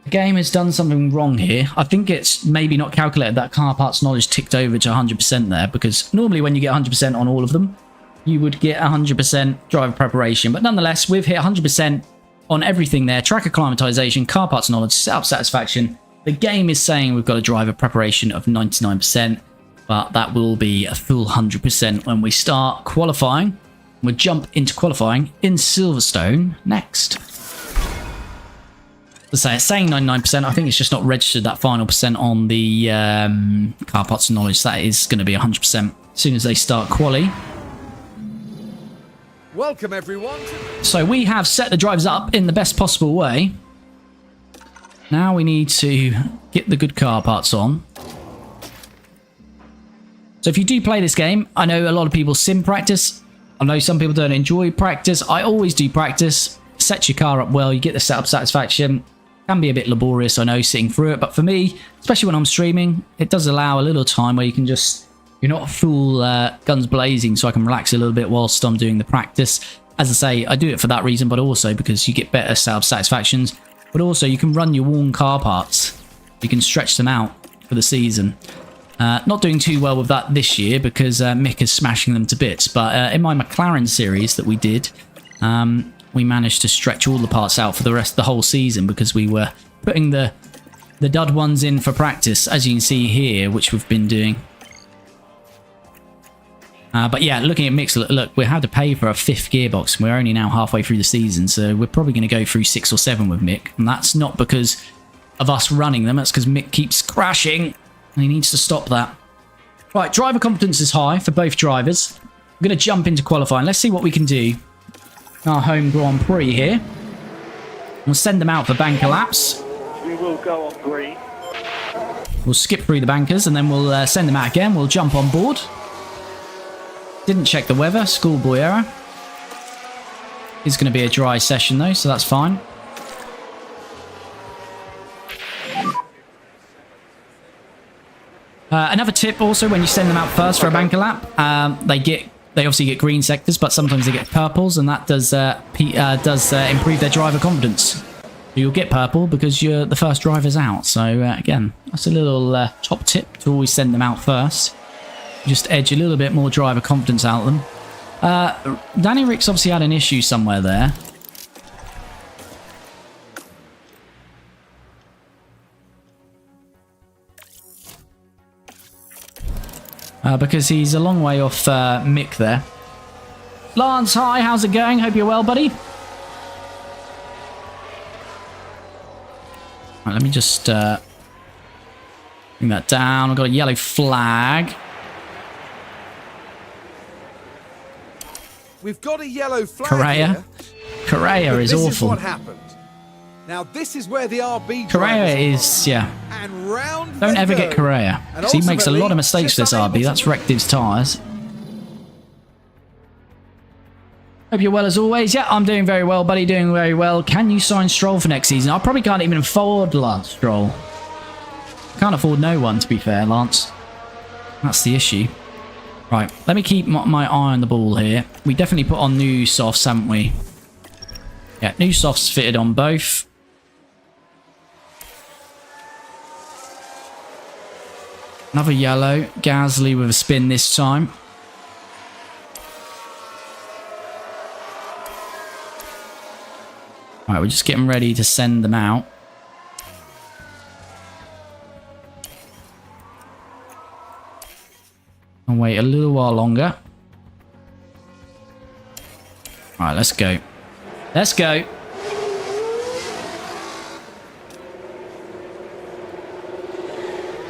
The game has done something wrong here. I think it's maybe not calculated that car parts knowledge ticked over to 100% there, because normally when you get 100% on all of them, you would get 100% driver preparation. But nonetheless, we've hit 100% on everything there. Track acclimatization, car parts knowledge, setup satisfaction. The game is saying we've got a driver preparation of 99%, but that will be a full 100% when we start qualifying. We'll jump into qualifying in Silverstone next. As I say, it's saying 99%. I think it's just not registered that final percent on the car parts knowledge. That is going to be 100% as soon as they start quali. Welcome everyone. So we have set the drivers up in the best possible way. Now we need to get the good car parts on. So if you do play this game, I know a lot of people sim practice. I know some people don't enjoy practice. I always do practice. Set your car up well, you get the setup satisfaction. Can be a bit laborious, I know, sitting through it. But for me, especially when I'm streaming, it does allow a little time where you can just... You're not full guns blazing, so I can relax a little bit whilst I'm doing the practice. As I say, I do it for that reason, but also because you get better setup satisfactions. But also, you can run your worn car parts. You can stretch them out for the season. Not doing too well with that this year because Mick is smashing them to bits. But in my McLaren series that we did, we managed to stretch all the parts out for the rest of the whole season because we were putting the dud ones in for practice, as you can see here, which we've been doing. But yeah, looking at Mick's, look, we had to pay for a 5th gearbox. We're only now halfway through the season, so we're probably going to go through 6 or 7 with Mick. And that's not because of us running them. That's because Mick keeps crashing, and he needs to stop that. Right, driver confidence is high for both drivers. I'm going to jump into qualifying. Let's see what we can do in our home Grand Prix here. We'll send them out for banker laps. We will go on green. We'll skip through the bankers, and then we'll send them out again. We'll jump on board. Didn't check the weather, schoolboy error. It's going to be a dry session though, so that's fine. Another tip also, when you send them out first for a banker lap, they obviously get green sectors, but sometimes they get purples, and that does improve their driver confidence. You'll get purple because you're the first driver's out. So again, that's a little top tip to always send them out first. Just edge a little bit more driver confidence out of them. Danny Rick's obviously had an issue somewhere there. Because he's a long way off Mick there. Lance, hi, how's it going? Hope you're well, buddy. Right, let me just bring that down. I've got a yellow flag. We've got a yellow flag Correa. here. Correa is This is awful. what happened. Now this is where the RB Correa drivers is, yeah. and round Don't they ever go. get Correa. And Because he makes a lot of ultimately, mistakes for this just unable RB. to That's wrecked his tyres. Hope you're well as always. Yeah, I'm doing very well, buddy. Doing very well. Can you sign Stroll for next season? I probably can't even afford Lance Stroll. Can't afford no one, to be fair, Lance. That's the issue. Right, let me keep my eye on the ball here. We definitely put on new softs, haven't we? Yeah, new softs fitted on both. Another yellow. Gasly with a spin this time. Right, we're just getting ready to send them out. And wait a little while longer. Alright, let's go. Let's go.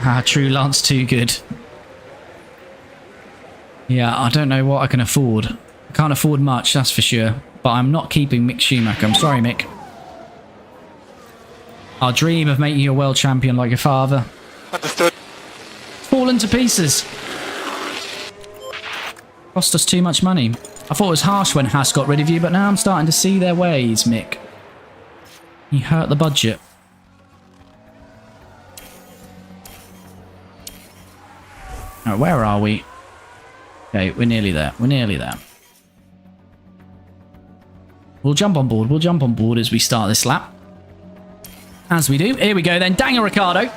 Ah, true Lance, too good. Yeah, I don't know what I can afford. I can't afford much, that's for sure. But I'm not keeping Mick Schumacher. I'm sorry, Mick. Our dream of making you a world champion like your father. Understood. Fallen to pieces. Cost us too much money. I thought it was harsh when Haas got rid of you, but now I'm starting to see their ways, Mick. You hurt the budget. Alright, where are we? Okay, we're nearly there. We're nearly there. We'll jump on board. We'll jump on board as we start this lap. As we do. Here we go then. Daniel Ricciardo.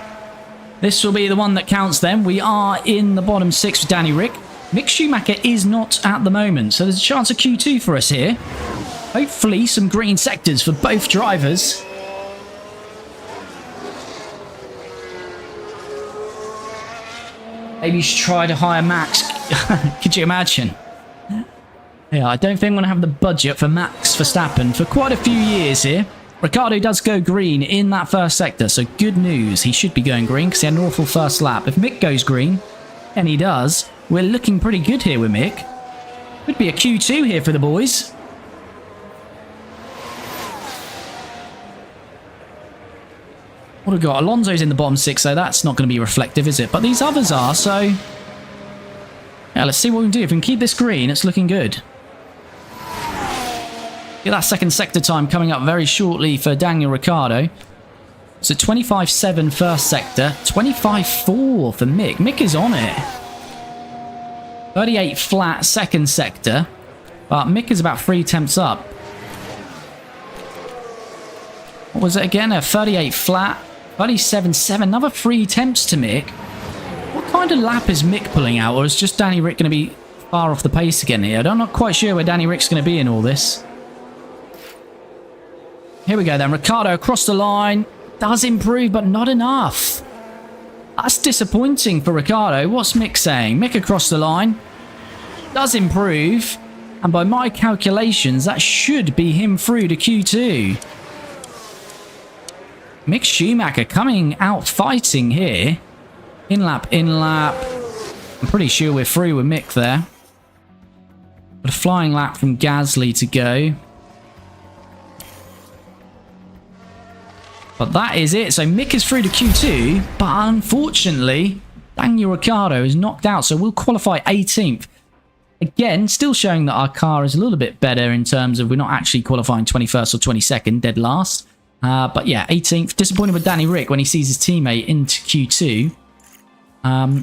This will be the one that counts then. We are in the bottom 6 with Danny Rick. Mick Schumacher is not at the moment, so there's a chance of Q2 for us here. Hopefully some green sectors for both drivers. Maybe you should try to hire Max. Could you imagine? Yeah, I don't think I'm going to have the budget for Max Verstappen for quite a few years here. Ricciardo does go green in that first sector, so good news. He should be going green because he had an awful first lap. If Mick goes green, and he does, we're looking pretty good here with Mick. Could be a Q2 here for the boys. What have we got? Alonso's in the bottom 6, so that's not going to be reflective, is it? But these others are, so... yeah, let's see what we can do. If we can keep this green, it's looking good. Get that second sector time coming up very shortly for Daniel Ricciardo. So 25.7 first sector, 25.4 for Mick. Mick is on it. 38 flat second sector, but Mick is about 3 tenths up. What was it again? A 38 flat, 37.7, another 3 tenths to Mick. What kind of lap is Mick pulling out, or is just Danny Rick going to be far off the pace again here? I'm not quite sure where Danny Rick's going to be in all this. Here we go then. Ricciardo across the line. Does improve, but not enough. That's disappointing for Ricciardo. What's Mick saying? Mick across the line. does improve. And by my calculations, that should be him through to Q2. Mick Schumacher coming out fighting here. In lap, in lap. I'm pretty sure we're through with Mick there. But a flying lap from Gasly to go. But that is it. So Mick is through to Q2. But unfortunately, Daniel Ricciardo is knocked out. So we'll qualify 18th. Again, still showing that our car is a little bit better in terms of we're not actually qualifying 21st or 22nd, dead last. But yeah, 18th. Disappointed with Danny Rick when he sees his teammate into Q2.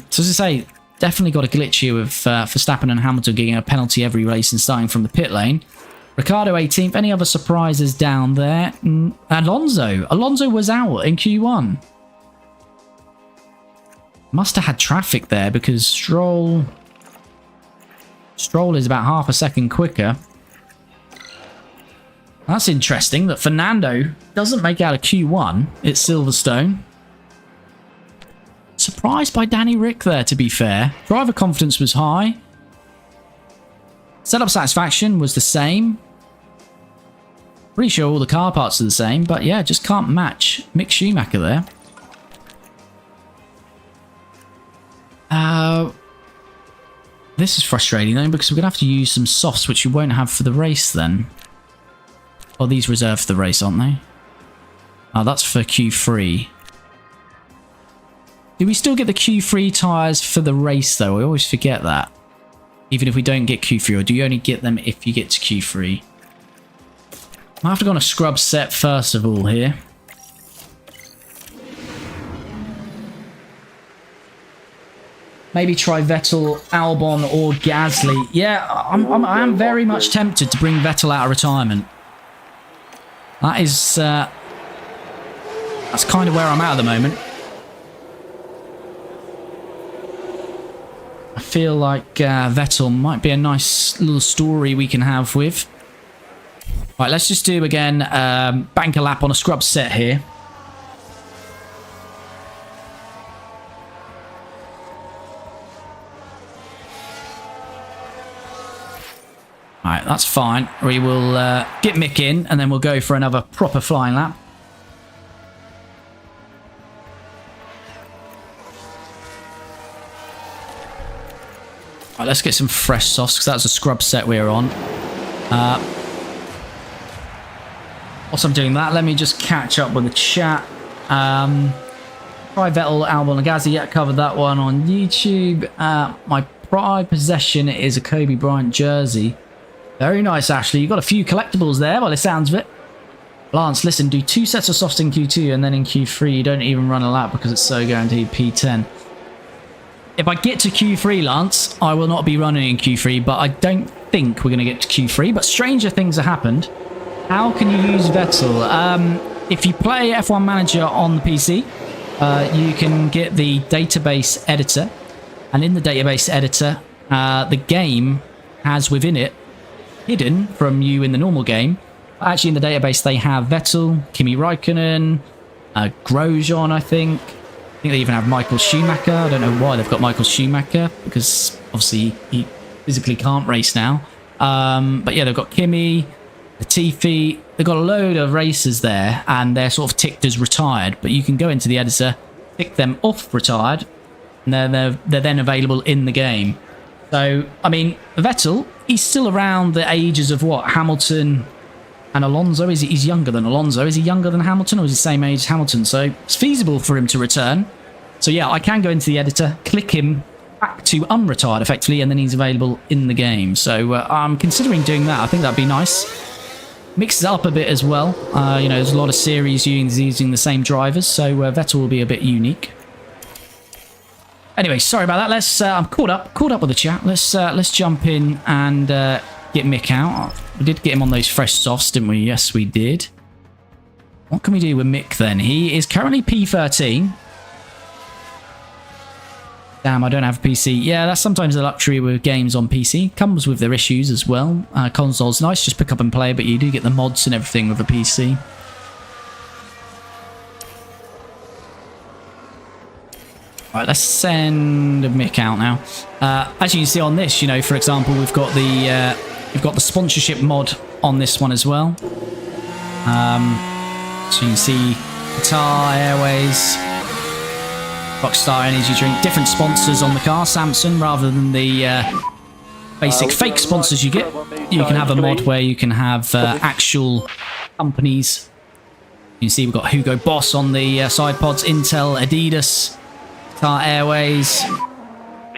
So as I say, definitely got a glitch here with Verstappen and Hamilton getting a penalty every race and starting from the pit lane. Ricciardo 18th. Any other surprises down there? Alonso. Alonso was out in Q1. Must have had traffic there because Stroll is about half a second quicker. That's interesting that Fernando doesn't make out a Q1 at Silverstone. Surprised by Danny Rick there, to be fair. Driver confidence was high. Setup satisfaction was the same. Pretty sure all the car parts are the same, but yeah, just can't match Mick Schumacher there. This is frustrating though, because we're going to have to use some softs, which we won't have for the race then. Oh, these reserved for the race, aren't they? Oh, that's for Q3. Do we still get the Q3 tyres for the race though? I always forget that. Even if we don't get Q3, or do you only get them if you get to Q3? I have to go on a scrub set first of all here. Maybe try Vettel, Albon, or Gasly. Yeah, I am very much tempted to bring Vettel out of retirement. That is... that's kind of where I'm at the moment. I feel like Vettel might be a nice little story we can have with. Right, let's just do again bank a lap on a scrub set here. Alright, that's fine. We will get Mick in and then we'll go for another proper flying lap. Alright, let's get some fresh softs because that's a scrub set we're on. Whilst I'm doing that, let me just catch up with the chat. Try Vettel, Albon and Gasly. Yeah, covered that one on YouTube. My pride possession is a Kobe Bryant jersey. Very nice, Ashley. You got a few collectibles there by the sounds of it. Lance, listen, do 2 sets of softs in Q2 and then in Q3 you don't even run a lap because it's so guaranteed P10. If I get to Q3, Lance, I will not be running in Q3, but I don't think we're going to get to Q3. But stranger things have happened. How can you use Vettel? If you play F1 Manager on the PC, you can get the database editor. And in the database editor, the game has within it, hidden from you in the normal game. Actually, in the database, they have Vettel, Kimi Raikkonen, Grosjean, I think. I think they even have Michael Schumacher. I don't know why they've got Michael Schumacher, because obviously he physically can't race now. But yeah, they've got Kimi, Latifi. They've got a load of racers there, and they're sort of ticked as retired. But you can go into the editor, tick them off retired, and they're then available in the game. So, I mean, Vettel, he's still around the ages of what? Hamilton and Alonso. He's younger than Alonso. Is he younger than Hamilton, or is he the same age as Hamilton? So it's feasible for him to return. So yeah, I can go into the editor, click him back to unretired effectively, and then he's available in the game. So I'm considering doing that. I think that'd be nice. Mixes it up a bit as well. You know, there's a lot of series using the same drivers, so Vettel will be a bit unique. Anyway, sorry about that. Let's. I'm caught up with the chat. Let's jump in and get Mick out. We did get him on those fresh softs, didn't we? Yes, we did. What can we do with Mick then? He is currently P13. Damn, I don't have a PC. Yeah, that's sometimes the luxury with games on PC. Comes with their issues as well. Console's nice, just pick up and play, but you do get the mods and everything with a PC. Right, let's send Mick out now. As you can see on this, you know, for example, we've got the sponsorship mod on this one as well. So you can see Qatar Airways, Rockstar Energy Drink, different sponsors on the car, Samsung, rather than the basic fake sponsors you get. You can have a mod where you can have actual companies. You can see we've got Hugo Boss on the side pods, Intel, Adidas, Qatar Airways.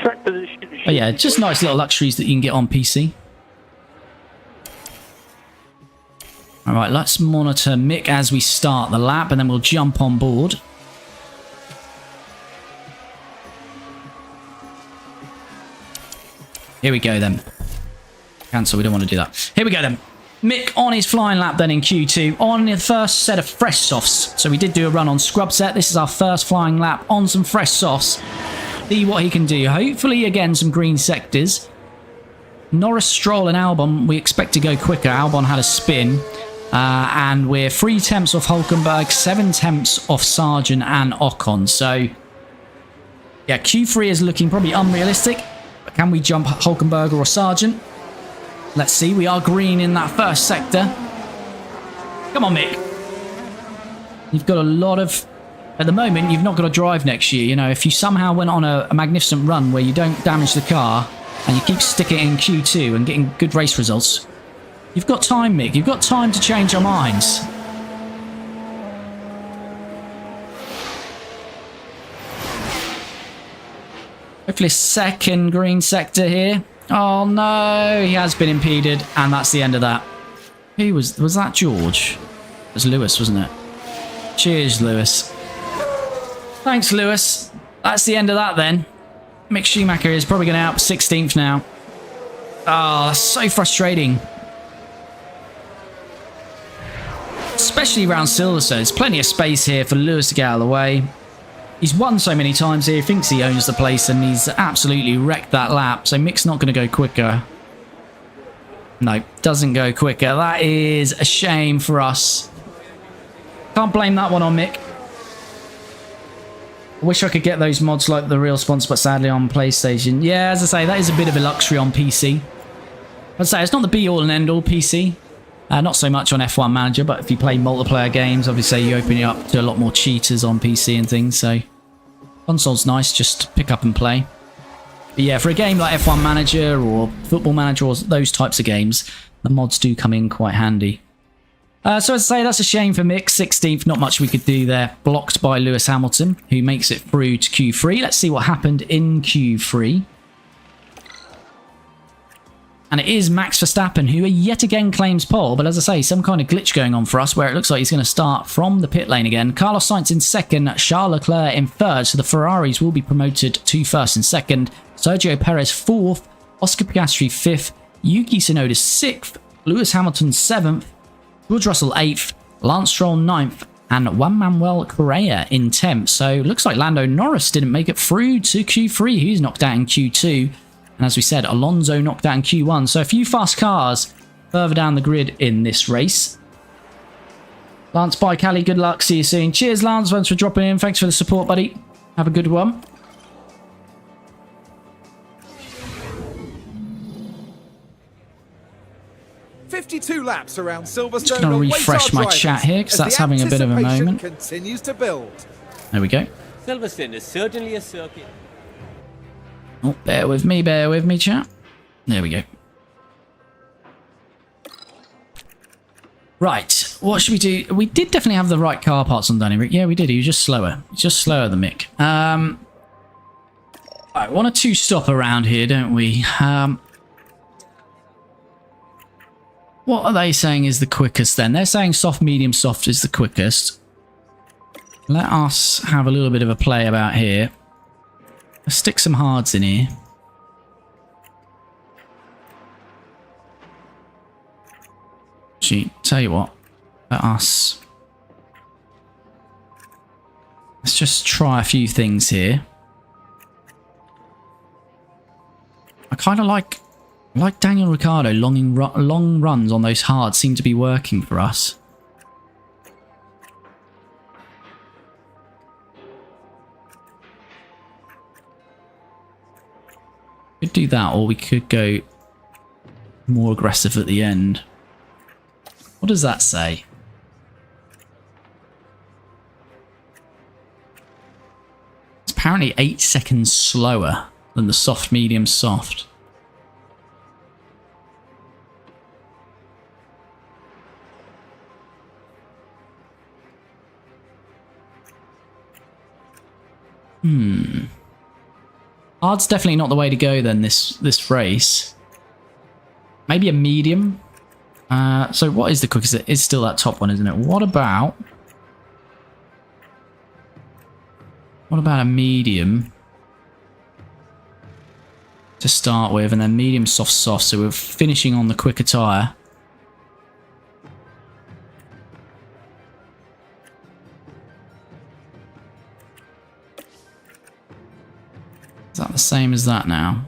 Track position. But yeah, just nice little luxuries that you can get on PC. Alright, let's monitor Mick as we start the lap, and then we'll jump on board. Here we go then. Cancel, we don't want to do that. Here we go then. Mick on his flying lap then in Q2 on the first set of fresh softs. So we did do a run on scrub set. This is our first flying lap on some fresh softs. See what he can do. Hopefully, again, some green sectors. Norris, Stroll and Albon, we expect to go quicker. Albon had a spin. And we're 3 tenths off Hulkenberg, 7 tenths off Sargent and Ocon. So, yeah, Q3 is looking probably unrealistic. But can we jump Hulkenberg or Sargent? Let's see. We are green in that first sector. Come on, Mick. You've got a lot of... At the moment, you've not got to drive next year. You know, if you somehow went on a magnificent run where you don't damage the car and you keep sticking it in Q2 and getting good race results, you've got time, Mick. You've got time to change our minds. Hopefully, second green sector here. Oh no, he has been impeded, and that's the end of that. Who was that? George? It was Lewis, wasn't it? Cheers, Lewis. Thanks, Lewis. That's the end of that then. Mick Schumacher is probably going out 16th now. Oh, that's so frustrating. Especially around Silverstone. There's plenty of space here for Lewis to get out of the way. He's won so many times here, he thinks he owns the place, and he's absolutely wrecked that lap. So Mick's not going to go quicker. No, doesn't go quicker. That is a shame for us. Can't blame that one on Mick. I wish I could get those mods like the real sponsor, but sadly on PlayStation. Yeah, as I say, that is a bit of a luxury on PC. I'd say it's not the be-all and end-all PC. Not so much on F1 Manager, but if you play multiplayer games, obviously you open it up to a lot more cheaters on PC and things, so console's nice, just pick up and play. But yeah, for a game like F1 Manager or Football Manager or those types of games, the mods do come in quite handy. So as I say, that's a shame for Mick, 16th, not much we could do there. Blocked by Lewis Hamilton, who makes it through to Q3. Let's see what happened in Q3. And it is Max Verstappen, who yet again claims pole. But as I say, some kind of glitch going on for us, where it looks like he's going to start from the pit lane again. Carlos Sainz in second, Charles Leclerc in third. So the Ferraris will be promoted to first and second. Sergio Perez fourth, Oscar Piastri fifth, Yuki Tsunoda sixth, Lewis Hamilton seventh, George Russell eighth, Lance Stroll ninth, and Juan Manuel Correa in 10th. So looks like Lando Norris didn't make it through to Q3. He's knocked out in Q2. And as we said, Alonso knocked out in Q1. So a few fast cars further down the grid in this race. Lance Bicali, good luck. See you soon. Cheers, Lance. Thanks for dropping in. Thanks for the support, buddy. Have a good one. "52 laps around Silverstone." Just going to refresh my chat here because that's having a bit of a moment. Continues to build. There we go. Silverstone is certainly a circuit. Oh, bear with me, chat. There we go. Right, what should we do? We did definitely have the right car parts on Danny Rick. Yeah, we did. He was just slower. He's just slower than Mick. Right, one or two stop around here, don't we? What are they saying is the quickest then? They're saying soft, medium, soft is the quickest. Let us have a little bit of a play about here. Let's stick some hards in here. Gee, tell you what. Let's just try a few things here. I kind of like Daniel Ricciardo. Long runs on those hards seem to be working for us. Could do that, or we could go more aggressive at the end. What does that say? It's apparently 8 seconds slower than the soft, medium, soft. Hard's definitely not the way to go then this race. Maybe a medium. So what is the quickest? It is still that top one, isn't it? What about a medium to start with, and then medium, soft, soft, so we're finishing on the quicker tyre. Is that the same as that now?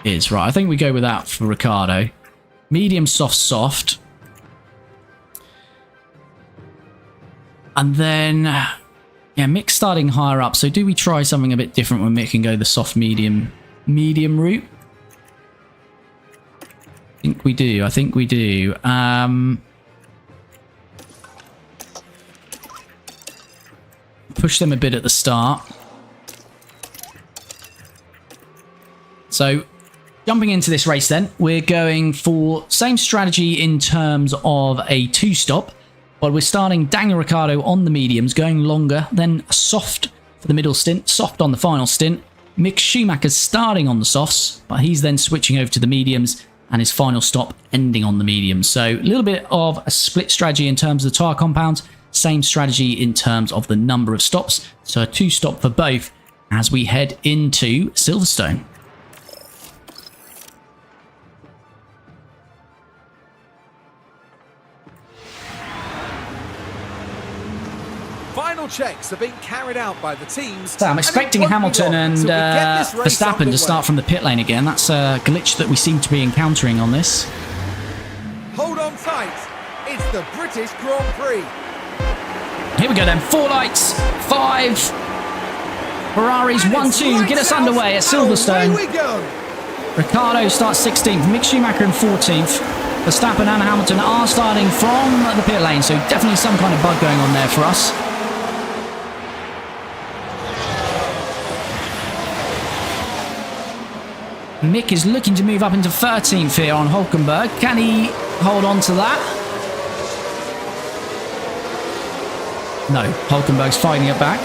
It is, right. I think we go with that for Ricciardo. Medium, soft, soft. And then, yeah, Mick's starting higher up. So do we try something a bit different when Mick can go the soft, medium route? I think we do. I think we do. Push them a bit at the start. So, jumping into this race then, we're going for same strategy in terms of a 2-stop, but we're starting Daniel Ricciardo on the mediums, going longer, then soft for the middle stint, soft on the final stint. Mick Schumacher's starting on the softs, but he's then switching over to the mediums, and his final stop ending on the mediums. So, a little bit of a split strategy in terms of the tyre compounds, same strategy in terms of the number of stops, so a 2-stop for both as we head into Silverstone. Final checks are being carried out by the teams. So I'm expecting Hamilton and Verstappen to start from the pit lane again. That's a glitch that we seem to be encountering on this. Hold on tight. It's the British Grand Prix. Here we go then. 4 lights, 5. Ferraris 1, 2. Get us underway at Silverstone. Away we go. Ricciardo starts 16th. Mick Schumacher in 14th. Verstappen and Hamilton are starting from the pit lane, so definitely some kind of bug going on there for us. Mick is looking to move up into 13th here on Hulkenberg. Can he hold on to that? No, Hulkenberg's fighting it back.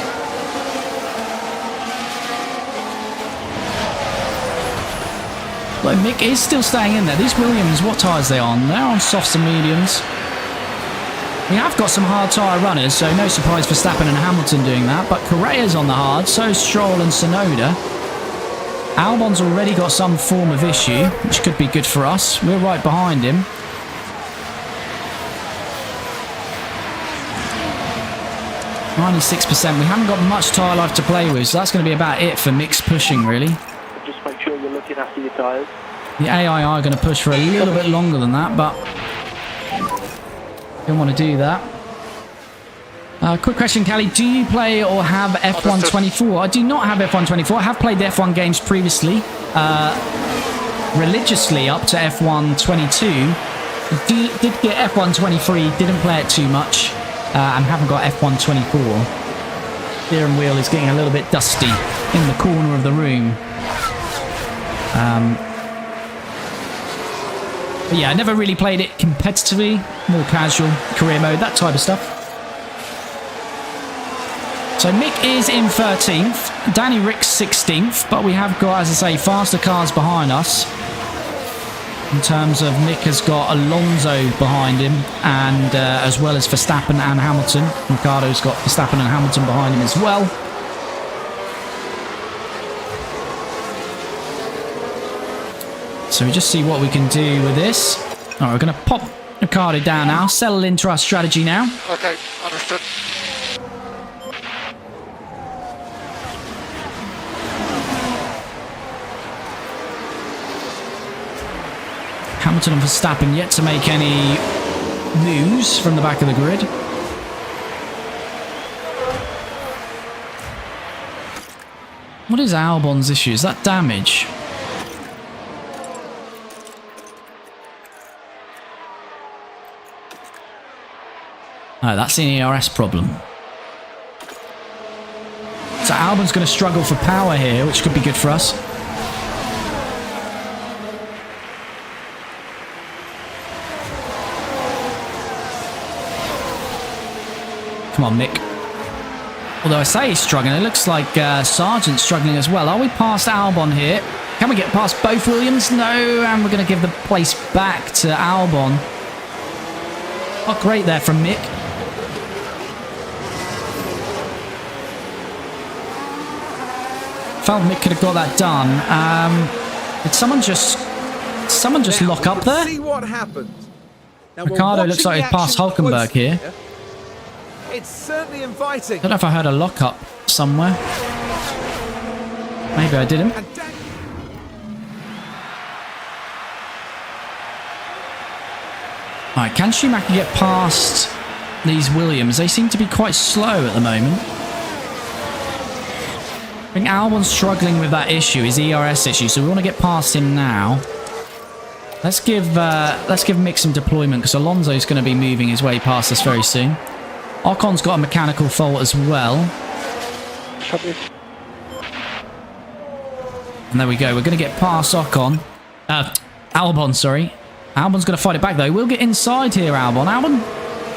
Well, Mick is still staying in there. These Williams, what tyres are they on? They're on softs and mediums. We have got some hard tyre runners, so no surprise for Verstappen and Hamilton doing that. But Correa's on the hard, so is Stroll and Tsunoda. Albon's already got some form of issue, which could be good for us. We're right behind him. (96%). We haven't got much tyre life to play with, so that's going to be about it for Mick's pushing, really. Just make sure you're looking after your tyres. The AI are going to push for a little bit longer than that, but don't want to do that. Quick question, Callie. Do you play or have F1 24? I do not have F1 24. I have played the F1 games previously, religiously up to F1 22. Did get F1 23, didn't play it too much, and haven't got F1 24. Steering wheel is getting a little bit dusty in the corner of the room. But yeah, I never really played it competitively, more casual, career mode, that type of stuff. So Mick is in 13th, Danny Rick's 16th, but we have got, as I say, faster cars behind us. In terms of Mick has got Alonso behind him, and as well as Verstappen and Hamilton. Ricciardo's got Verstappen and Hamilton behind him as well. So we just see what we can do with this. Alright, we're going to pop Ricciardo down now, settle into our strategy now. Okay, understood. Hamilton and Verstappen yet to make any moves from the back of the grid. What is Albon's issue? Is that damage? Oh, that's an ERS problem. So Albon's going to struggle for power here, which could be good for us. Come on, Mick. Although I say he's struggling, it looks like Sargent's struggling as well. Are we past Albon here? Can we get past both Williams? No, and we're going to give the place back to Albon. Not great there from Mick. Felt Mick could have got that done. Did someone just lock up there? See what happened. Now, Ricardo looks like he's past Hulkenberg here. It's certainly inviting. I don't know if I heard a lock up somewhere. Maybe I didn't. Alright, can Schumacher get past these Williams? They seem to be quite slow at the moment. I think Albon's struggling with that issue, his ERS issue, so we want to get past him now. Let's give Mick some deployment, because Alonso's going to be moving his way past us very soon. Ocon's got a mechanical fault as well. And there we go. We're going to get past Ocon. Albon, sorry. Albon's going to fight it back, though. We'll get inside here, Albon. Albon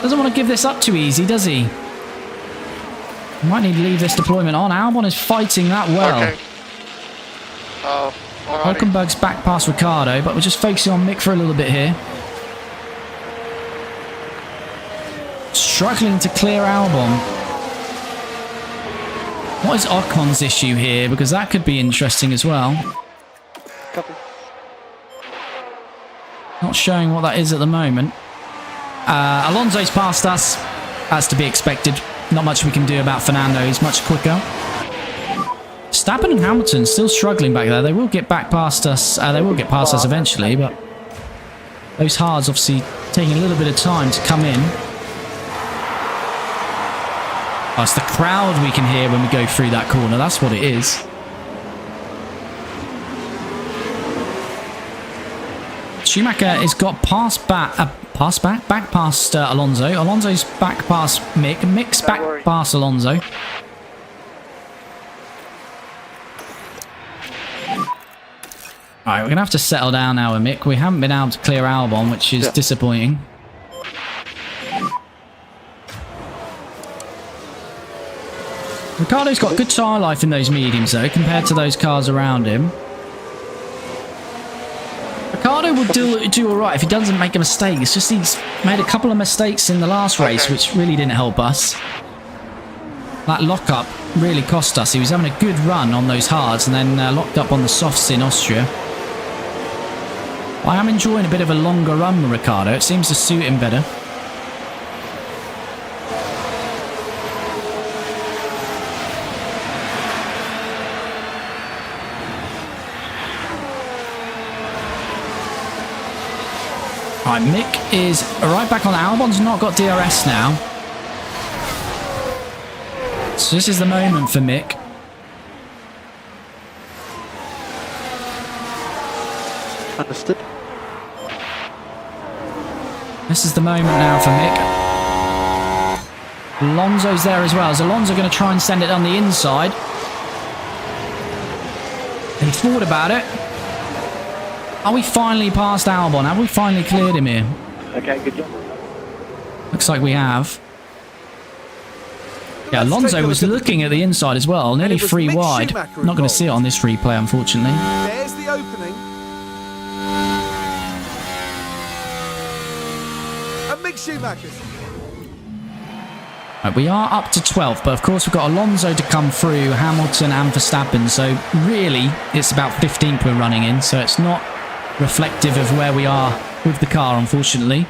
doesn't want to give this up too easy, does he? Might need to leave this deployment on. Albon is fighting that well. Okay. Hulkenberg's back past Ricardo, but we're just focusing on Mick for a little bit here. Struggling to clear Albon. What is Ocon's issue here? Because that could be interesting as well. Copy. Not showing what that is at the moment. Alonso's past us. That's to be expected. Not much we can do about Fernando. He's much quicker. Verstappen and Hamilton still struggling back there. They will get back past us. They will get past us eventually, but those hards obviously taking a little bit of time to come in. Oh, it's the crowd we can hear when we go through that corner. That's what it is. Schumacher has got back past Alonso. Alonso's back past Mick. Mick's back past Alonso. Alright, we're going to have to settle down now with Mick. We haven't been able to clear Albon, which is disappointing. Ricardo's got good tyre life in those mediums, though, compared to those cars around him. Ricardo would do alright if he doesn't make a mistake. It's just he's made a couple of mistakes in the last race, which really didn't help us. That lock-up really cost us. He was having a good run on those hards and then locked up on the softs in Austria. I am enjoying a bit of a longer run with Ricardo. It seems to suit him better. Right, Mick is right back on. Albon's not got DRS now. So this is the moment for Mick. Understood. This is the moment now for Mick. Alonso's there as well. Is Alonso going to try and send it on the inside? He thought about it. Are we finally past Albon? Have we finally cleared him here? Okay, good job. Looks like we have. Yeah, Alonso was looking at the inside as well. Nearly free wide. Not going to see it on this replay, unfortunately. There's the opening. And Mick Schumacher's. Right, we are up to 12th, but of course we've got Alonso to come through, Hamilton and Verstappen. So really, it's about 15th we're running in. So it's not reflective of where we are with the car, unfortunately.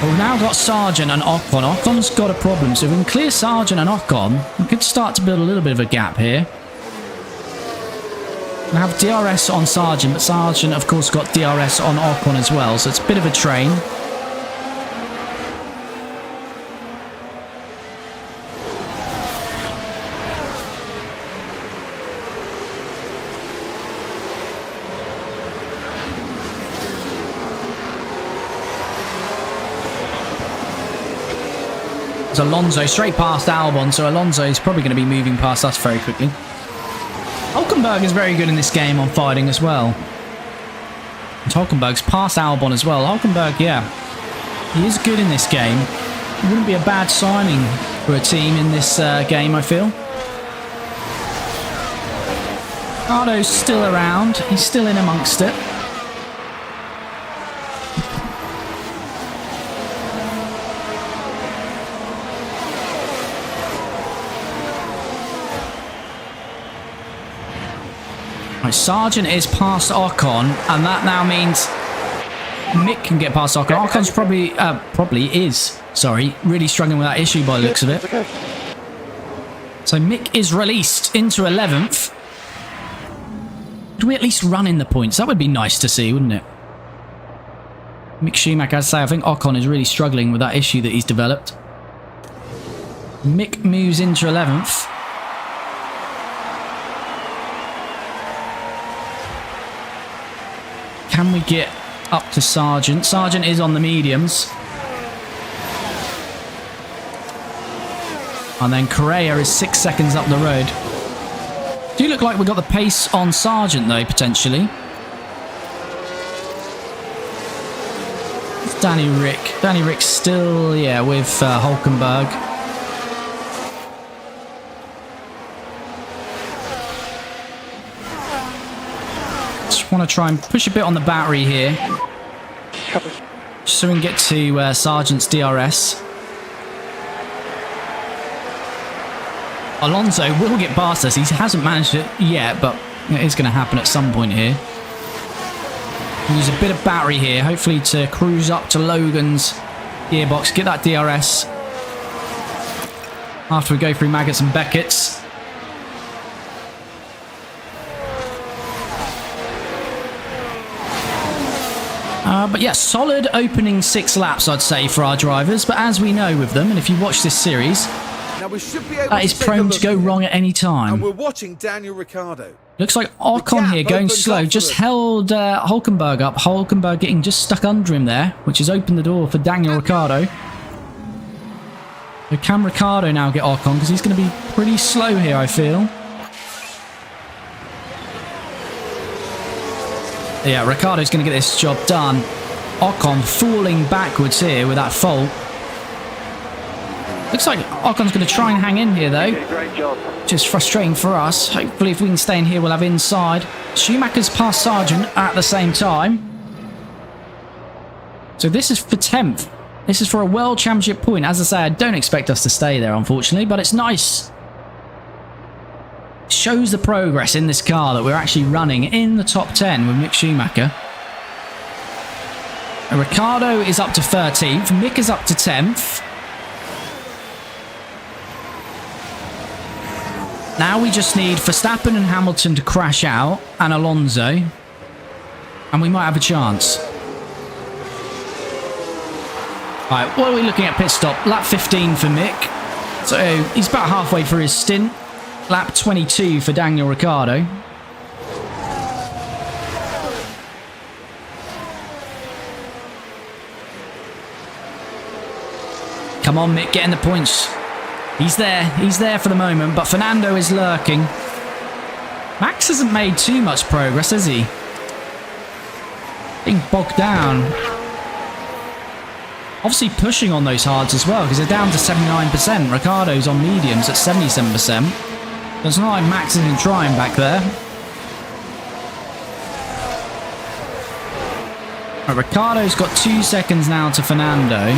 But we've now got Sargent and Ocon. Ocon's got a problem, so if we can clear Sargent and Ocon, we could start to build a little bit of a gap here. We have DRS on Sargent, but Sargent, of course, got DRS on Ocon as well, so it's a bit of a train. It's Alonso straight past Albon, so Alonso is probably going to be moving past us very quickly. Hulkenberg is very good in this game on fighting as well. And Hulkenberg's past Albon as well. Hulkenberg, yeah, he is good in this game. It wouldn't be a bad signing for a team in this game, I feel. Ricardo's still around. He's still in amongst it. Right, Sargent is past Ocon, and that now means Mick can get past Ocon. Ocon's probably really struggling with that issue by the looks of it. So Mick is released into 11th. Could we at least run in the points? That would be nice to see, wouldn't it? Mick Schumacher, as I say, I think Ocon is really struggling with that issue that he's developed. Mick moves into 11th. Can we get up to Sargent? Sargent is on the mediums. And then Correa is 6 seconds up the road. Do look like we got the pace on Sargent though, potentially. It's Danny Rick. Danny Rick's still, yeah, with Hulkenberg. Just want to try and push a bit on the battery here. Just so we can get to Sargent's DRS. Alonso will get past us. He hasn't managed it yet, but it is going to happen at some point here. Use a bit of battery here, hopefully to cruise up to Logan's gearbox, get that DRS. After we go through Maggots and Beckett's. But yeah, solid opening 6 laps, I'd say, for our drivers. But as we know with them, and if you watch this series, Now we should be able that to is take a prone look to go here. wrong at any time. And we're watching Daniel Ricciardo. Looks like Ocon here going opens slow. up for Just them. held Hulkenberg up. Hulkenberg getting just stuck under him there, which has opened the door for Daniel Ricciardo. So can Ricciardo now get Ocon? Because he's going to be pretty slow here, I feel. Yeah, Ricciardo's going to get this job done. Ocon falling backwards here with that fault. Looks like Ocon's going to try and hang in here, though. Great job. Which is frustrating for us. Hopefully, if we can stay in here, we'll have inside. Schumacher's past Sargent at the same time. So this is for 10th. This is for a World Championship point. As I say, I don't expect us to stay there, unfortunately, but it's nice. Shows the progress in this car that we're actually running in the top 10 with Mick Schumacher. And Ricciardo is up to 13th. Mick is up to 10th. Now we just need Verstappen and Hamilton to crash out, and Alonso, and we might have a chance. Right, what are we looking at pit stop? Lap 15 for Mick. So he's about halfway through his stint. Lap 22 for Daniel Ricciardo. Come on, Mick, get in the points. He's there for the moment, but Fernando is lurking. Max hasn't made too much progress, has he? Being bogged down. Obviously pushing on those hards as well, because they're down to 79%. Ricciardo's on mediums at 77%. So it's not like Max isn't trying back there. Right, Ricciardo's got 2 seconds now to Fernando.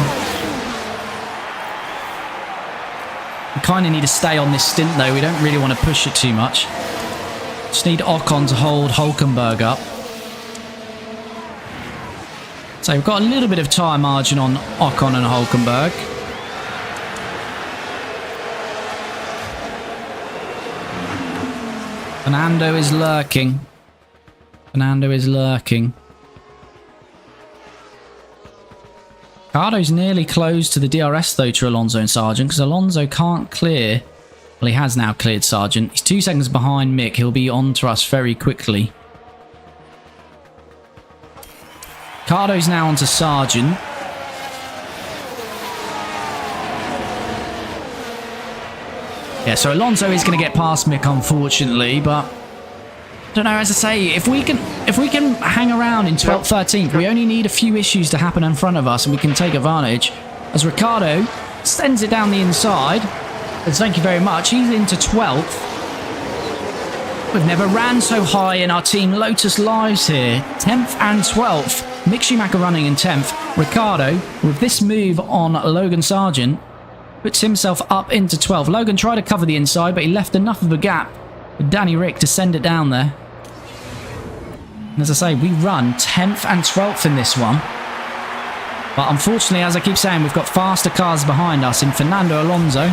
We kind of need to stay on this stint though. We don't really want to push it too much. Just need Ocon to hold Hulkenberg up. So we've got a little bit of tyre margin on Ocon and Hulkenberg. Fernando is lurking. Fernando is lurking. Ricciardo's nearly close to the DRS though to Alonso and Sargent, because Alonso can't clear. Well, he has now cleared Sargent. He's 2 seconds behind Mick. He'll be on to us very quickly. Ricciardo's now onto Sargent. Yeah, so Alonso is going to get past Mick, unfortunately, but I don't know, as I say, if we can hang around in 12th, 13th, we only need a few issues to happen in front of us and we can take advantage. As Ricciardo sends it down the inside, and thank you very much, he's into 12th. We've never ran so high in our Team Lotus lives here. 10th and 12th. Mick Schumacher running in 10th. Ricciardo, with this move on Logan Sargent, puts himself up into 12th. Logan tried to cover the inside, but he left enough of a gap for Danny Rick to send it down there. And as I say, we run 10th and 12th in this one. But unfortunately, as I keep saying, we've got faster cars behind us in Fernando Alonso,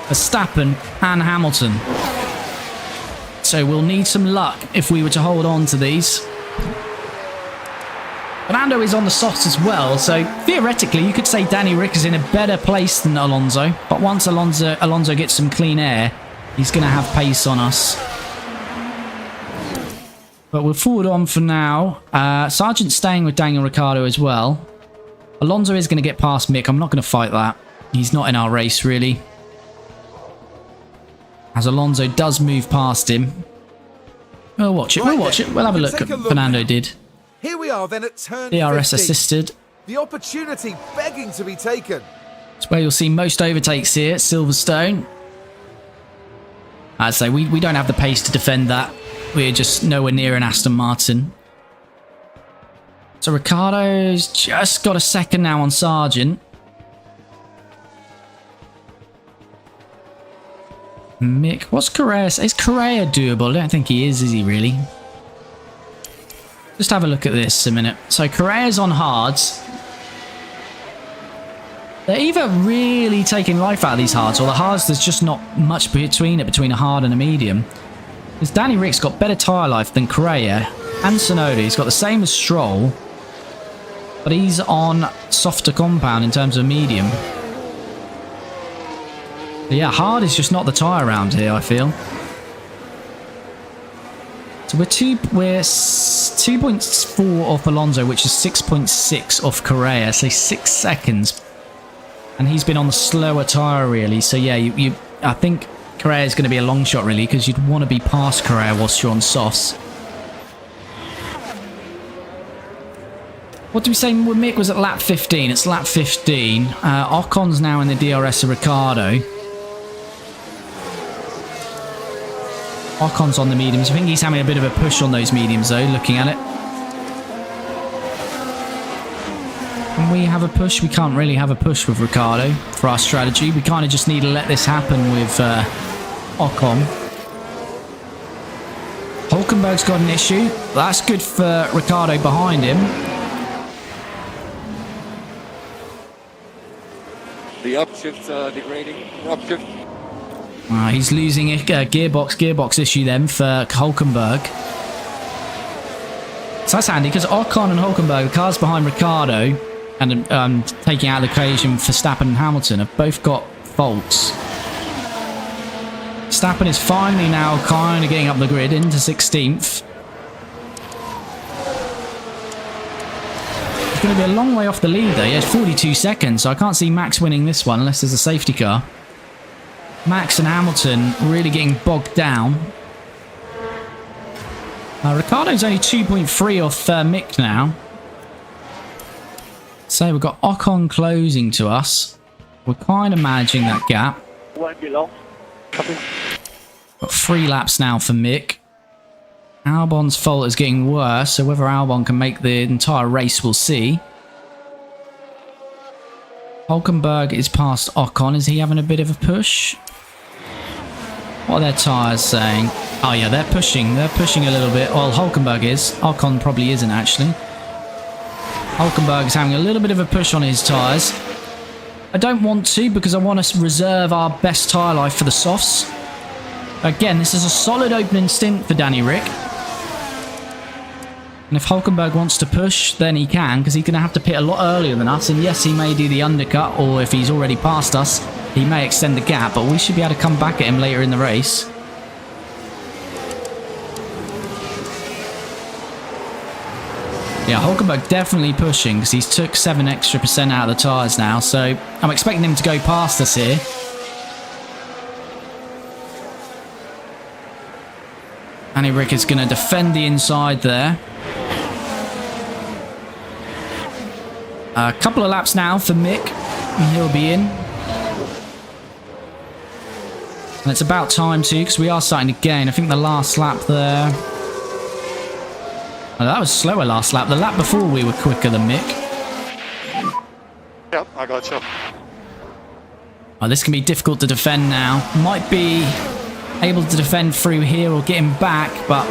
Verstappen and Hamilton. So we'll need some luck if we were to hold on to these. Fernando is on the softs as well, so theoretically you could say Danny Rick is in a better place than Alonso. But once Alonso gets some clean air, he's going to have pace on us. But we'll forward on for now. Sargent's staying with Daniel Ricciardo as well. Alonso is going to get past Mick. I'm not going to fight that. He's not in our race, really. As Alonso does move past him. We'll watch it. We'll watch it. We'll have a look at what Fernando did. Here we are then at turn DRS 50. assisted. The opportunity begging to be taken. It's where you'll see most overtakes here at Silverstone. I'd say we don't have the pace to defend that. We're just nowhere near an Aston Martin. So Ricciardo's just got a second now on Sargent. Mick, what's Correa? Is Correa doable? I don't think he is he really? Just have a look at this a minute. So Correa's on hards. They're either really taking life out of these hards, or the hards, there's just not much between a hard and a medium. Because Danny Rick's got better tyre life than Correa and Tsunoda. He's got the same as Stroll, but he's on softer compound in terms of medium. But yeah, hard is just not the tyre around here, I feel. So we're 2.4 off Alonso, which is 6.6 off Correa, so 6 seconds. And he's been on the slower tyre, really. So yeah, I think Correa is going to be a long shot, really, because you'd want to be past Correa whilst you're on softs. What did we say? Mick was at lap 15. It's lap 15. Ocon's now in the DRS of Ricciardo. Ocon's on the mediums. I think he's having a bit of a push on those mediums, though, looking at it. Can we have a push? We can't really have a push with Ricciardo for our strategy. We kind of just need to let this happen with Ocon. Hulkenberg's got an issue. That's good for Ricciardo behind him. The upshifts are degrading. Upshift. He's losing a gearbox issue then for Hulkenberg. So that's handy because Ocon and Hulkenberg, the cars behind Ricciardo, and taking out the equation for Verstappen and Hamilton, have both got faults. Verstappen is finally now kind of getting up the grid into 16th. It's going to be a long way off the lead though. He has 42 seconds, so I can't see Max winning this one unless there's a safety car. Max and Hamilton really getting bogged down. Ricciardo's only 2.3 off Mick now. So we've got Ocon closing to us. We're kind of managing that gap. Won't be long. Copy. Got 3 laps now for Mick. Albon's fault is getting worse, so whether Albon can make the entire race, we'll see. Hulkenberg is past Ocon. Is he having a bit of a push? What are their tyres saying? Oh yeah, they're pushing. They're pushing a little bit. Well, Hulkenberg is. Ocon probably isn't, actually. Hulkenberg is having a little bit of a push on his tyres. I don't want to because I want to reserve our best tyre life for the softs. Again, this is a solid opening stint for Danny Rick. And if Hulkenberg wants to push, then he can, because he's going to have to pit a lot earlier than us. And yes, he may do the undercut, or if he's already past us, he may extend the gap, but we should be able to come back at him later in the race. Yeah, Hulkenberg definitely pushing, because he's took 7% extra out of the tyres now, so I'm expecting him to go past us here. Danny Rick is going to defend the inside there. A couple of laps now for Mick, and he'll be in. And it's about time too, because we are starting to gain. I think the last lap there... Oh, that was slower last lap. The lap before we were quicker than Mick. Yep, I got you. Oh, this can be difficult to defend now. Might be able to defend through here or get him back, but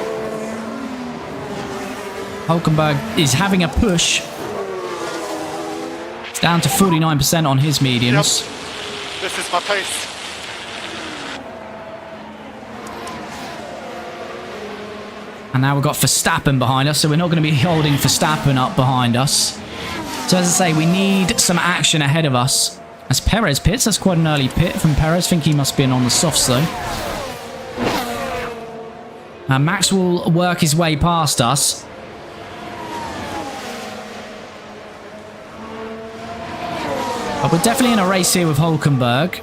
Hulkenberg is having a push. It's down to 49% on his mediums. Yep. This is my pace. And now we've got Verstappen behind us, so we're not going to be holding Verstappen up behind us. So as I say, we need some action ahead of us. As Perez pits, that's quite an early pit from Perez. I think he must be in on the softs though. Max will work his way past us. But we're definitely in a race here with Hulkenberg.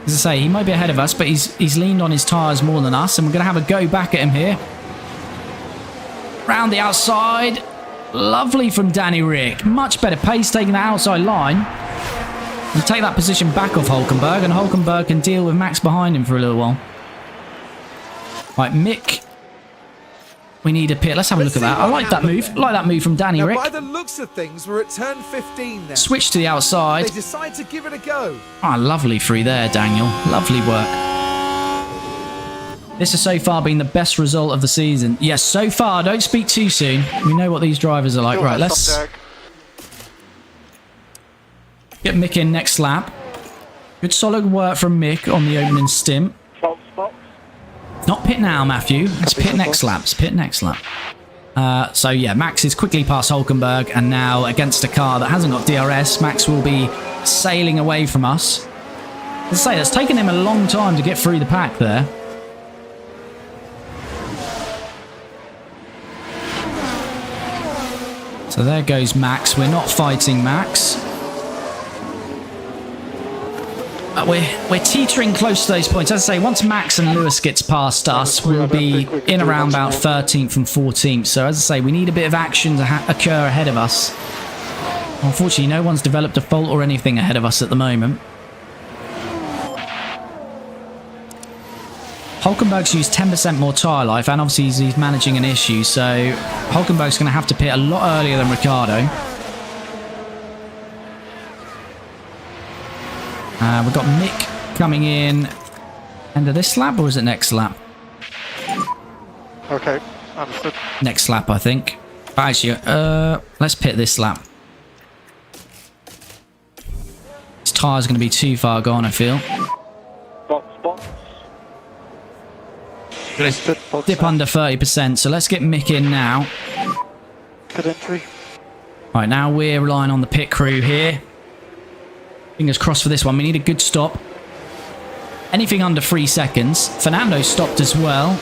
As I say, he might be ahead of us, but he's leaned on his tyres more than us, and we're going to have a go back at him here. Round the outside. Lovely from Danny Rick. Much better pace taking that outside line. And take that position back off Hulkenberg, and Hulkenberg can deal with Max behind him for a little while. Right, Mick. We need a pit. Let's have a look at that. I like that move. I like that move from Danny Rick. By the looks of things, we're at turn 15 now. Switch to the outside. They decide to give it a go. Ah, lovely through there, Daniel. Lovely work. This has so far been the best result of the season. Yes, so far. Don't speak too soon. We know what these drivers are like. Right, let's get Mick in next lap. Good solid work from Mick on the opening stint. Not pit now, Matthew. It's pit next lap. It's pit next lap. So yeah, Max is quickly past Hulkenberg, and now against a car that hasn't got DRS, Max will be sailing away from us. As I say, it's taken him a long time to get through the pack there. So there goes Max. We're not fighting Max. We're teetering close to those points. As I say, once Max and Lewis gets past us, we'll be in around about 13th and 14th. So as I say, we need a bit of action to occur ahead of us. Unfortunately, no one's developed a fault or anything ahead of us at the moment. Hulkenberg's used 10% more tyre life, and obviously he's managing an issue, so Hulkenberg's going to have to pit a lot earlier than Ricciardo. We've got Mick coming in. End of this lap, or is it next lap? Okay, understood. Next lap, I think. Actually, let's pit this lap. His tyre's going to be too far gone, I feel. Box. Dip under 30%, so let's get Mick in now. Pit entry. Right, now we're relying on the pit crew here. Fingers crossed for this one. We need a good stop. Anything under 3 seconds. Fernando stopped as well.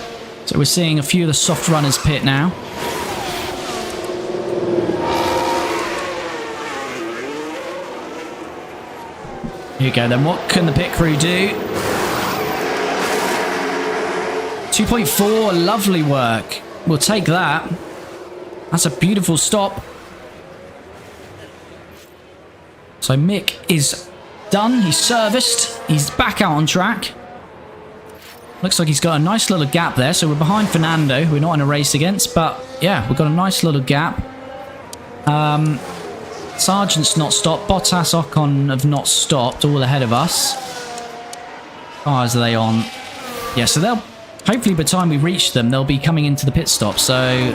So we're seeing a few of the soft runners pit now. Here you go then. What can the pit crew do? 2.4. Lovely work. We'll take that. That's a beautiful stop. So Mick is done. He's serviced. He's back out on track. Looks like he's got a nice little gap there. So we're behind Fernando, who we're not in a race against. But yeah, we've got a nice little gap. Sargent's not stopped. Bottas, Ocon have not stopped. All ahead of us. Cars are they on? Yeah, so they'll... Hopefully by the time we reach them, they'll be coming into the pit stop. So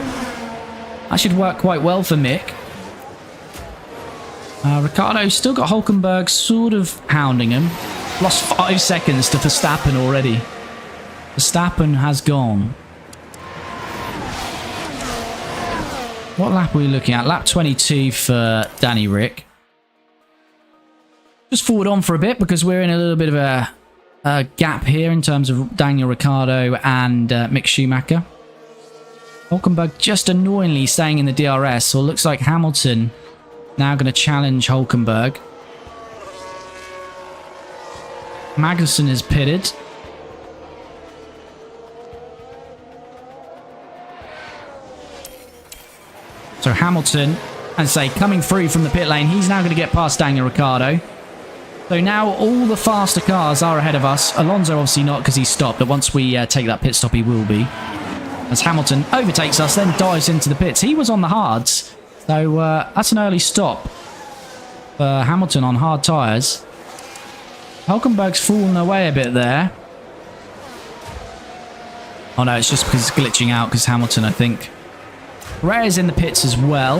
that should work quite well for Mick. Ricciardo's still got Hulkenberg sort of hounding him. Lost 5 seconds to Verstappen already. Verstappen has gone. What lap are we looking at? Lap 22 for Danny Rick. Just forward on for a bit because we're in a little bit of a gap here in terms of Daniel Ricciardo and Mick Schumacher. Hulkenberg just annoyingly staying in the DRS, so it looks like Hamilton now going to challenge Hulkenberg. Magnussen is pitted. So Hamilton, and say, coming through from the pit lane. He's now going to get past Daniel Ricciardo. So now all the faster cars are ahead of us. Alonso obviously not because he's stopped, but once we take that pit stop, he will be. As Hamilton overtakes us, then dives into the pits. He was on the hards, so that's an early stop for Hamilton on hard tyres. Hulkenberg's fallen away a bit there. Oh no, it's just because it's glitching out because Hamilton, I think. Perez in the pits as well.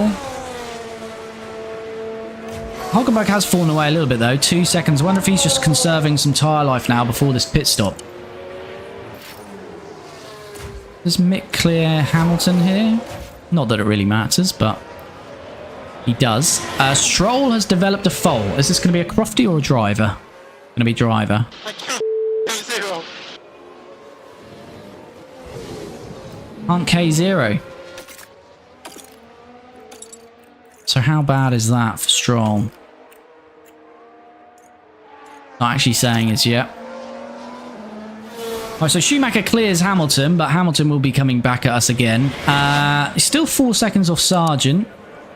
Hulkenberg has fallen away a little bit though. 2 seconds. I wonder if he's just conserving some tyre life now before this pit stop. Does Mick clear Hamilton here? Not that it really matters, but he does. Stroll has developed a fault. Is this going to be a crofty or a driver? Going to be driver. K0. Aren't K0. So how bad is that for Stroll? Not actually saying it's yet. Alright, so Schumacher clears Hamilton, but Hamilton will be coming back at us again. He's still 4 seconds off Sargent.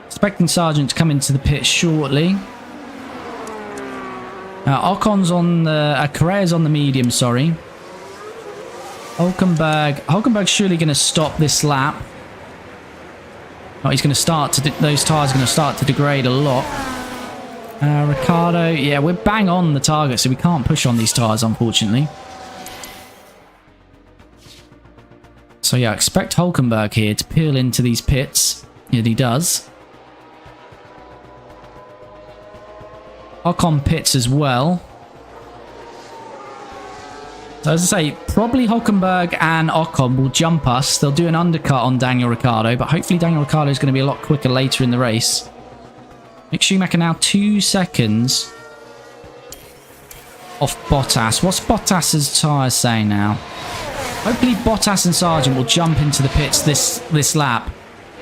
Expecting Sargent to come into the pit shortly. Ocon's on the... Correa's on the medium, sorry. Hulkenberg's surely going to stop this lap. Oh, he's going to start to... Those tyres are going to start to degrade a lot. Ricciardo... Yeah, we're bang on the target, so we can't push on these tyres, unfortunately. So yeah, expect Hulkenberg here to peel into these pits. And he does. Ocon pits as well. So as I say, probably Hulkenberg and Ocon will jump us. They'll do an undercut on Daniel Ricciardo, but hopefully Daniel Ricciardo is going to be a lot quicker later in the race. Mick Schumacher now 2 seconds off Bottas. What's Bottas's tyres saying now? Hopefully Bottas and Sargent will jump into the pits this lap.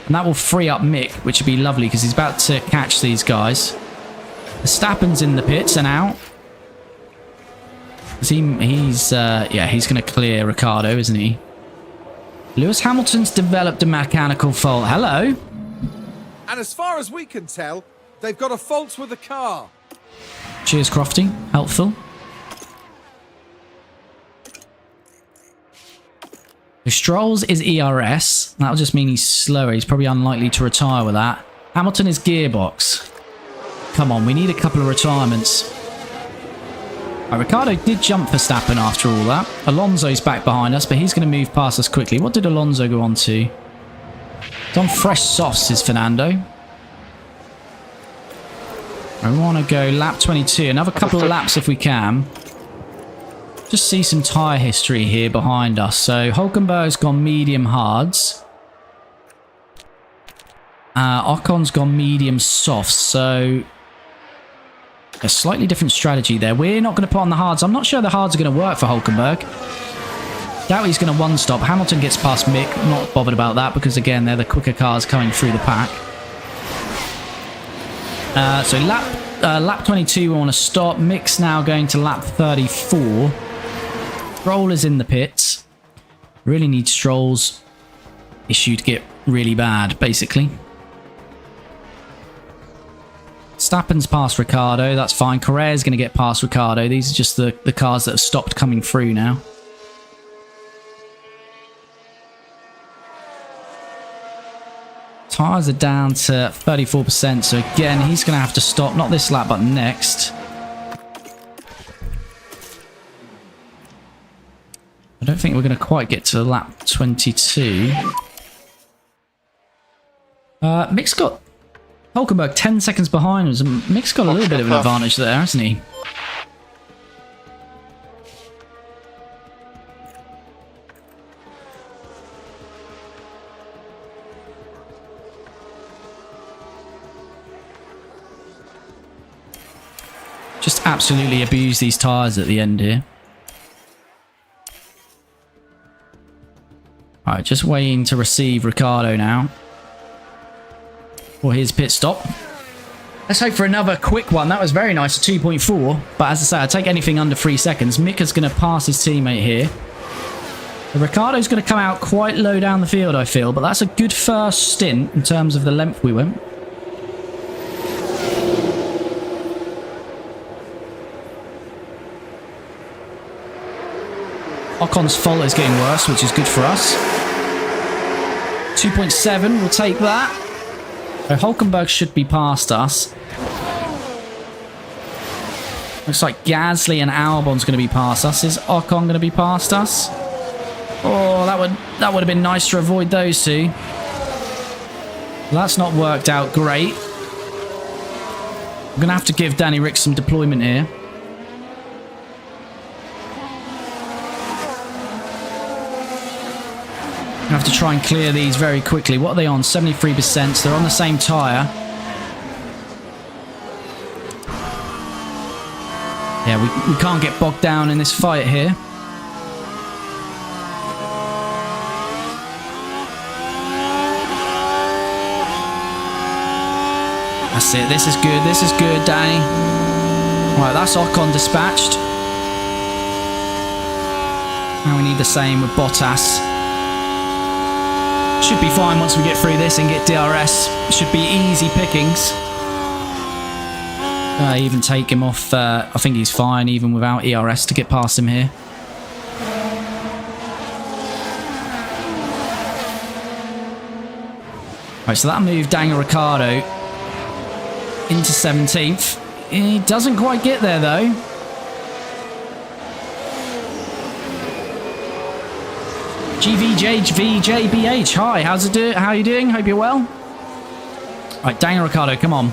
And that will free up Mick, which would be lovely because he's about to catch these guys. Verstappen's in the pits and out. He's going to clear Ricciardo, isn't he? Lewis Hamilton's developed a mechanical fault. Hello. And as far as we can tell, they've got a fault with the car. Cheers, Crofty. Helpful. So Stroll's is ERS. That'll just mean he's slower. He's probably unlikely to retire with that. Hamilton is gearbox. Come on, we need a couple of retirements. Ricciardo did jump Verstappen after all that. Alonso's back behind us, but he's going to move past us quickly. What did Alonso go on to? It's on fresh softs, is Fernando. I want to go lap 22. Another couple of laps if we can. Just see some tyre history here behind us. So Hulkenberg's gone medium hards. Ocon's gone medium softs. So a slightly different strategy there. We're not going to put on the hards. I'm not sure the hards are going to work for Hulkenberg. Doubt he's going to one stop. Hamilton gets past Mick. I'm not bothered about that because again they're the quicker cars coming through the pack. So lap 22 we want to stop. Mick's now going to lap 34. Stroll is in the pits. Really need Stroll's issue to get really bad, basically. Verstappen's past Ricciardo. That's fine. Correa's going to get past Ricciardo. These are just the cars that have stopped coming through now. Tyres are down to 34%. So again, he's going to have to stop. Not this lap, but next. I don't think we're going to quite get to lap 22. Mick's got Hulkenberg 10 seconds behind us. Mick's got a little bit of an advantage there, hasn't he? Just absolutely abuse these tyres at the end here. Alright, just waiting to receive Ricciardo now. For his pit stop. Let's hope for another quick one. That was very nice, a 2.4. But as I say, I'll take anything under 3 seconds. Mika's going to pass his teammate here. Ricciardo's going to come out quite low down the field, I feel, but that's a good first stint in terms of the length we went. Ocon's fault is getting worse, which is good for us. 2.7, we'll take that. So Hulkenberg should be past us. Looks like Gasly and Albon's going to be past us. Is Ocon going to be past us? Oh, that would have been nice to avoid those two. Well, that's not worked out great. I'm going to have to give Danny Rick some deployment here. I have to try and clear these very quickly. What are they on? 73%. So they're on the same tyre. Yeah, we can't get bogged down in this fight here. That's it. This is good. This is good, Danny. Right, that's Ocon dispatched. Now we need the same with Bottas. Should be fine once we get through this and get DRS. Should be easy pickings. Even take him off. I think he's fine even without ERS to get past him here. Right, so that moved Daniel Ricciardo into 17th. He doesn't quite get there though. GVJVJBH, hi, how's it do? How are you doing? Hope you're well. Right, Daniel Ricciardo, come on.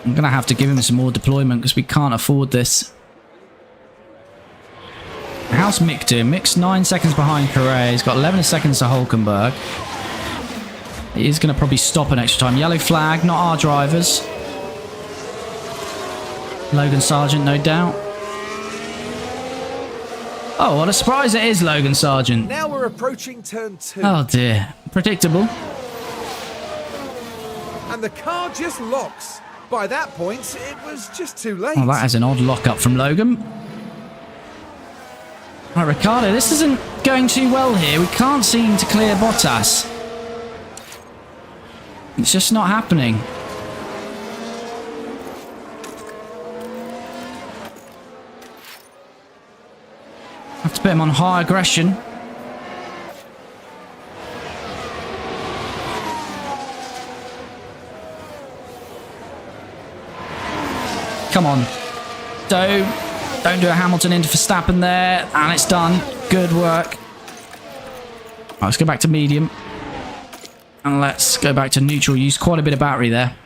I'm gonna have to give him some more deployment because we can't afford this. How's Mick doing? Mick's 9 seconds behind Correa. He's got 11 seconds to Hulkenberg. He is going to probably stop an extra time. Yellow flag, not our drivers. Logan Sargent, no doubt. Oh, what a surprise it is, Logan Sargent. Now we're approaching turn 2. Oh dear. Predictable. And the car just locks. By that point, it was just too late. Oh, that is an odd lock-up from Logan. Right, Ricciardo, this isn't going too well here. We can't seem to clear Bottas. It's just not happening. Have to put him on high aggression. Come on. Don't do a Hamilton into Verstappen there. And it's done. Good work. Right, let's go back to medium. And let's go back to neutral. Use quite a bit of battery there.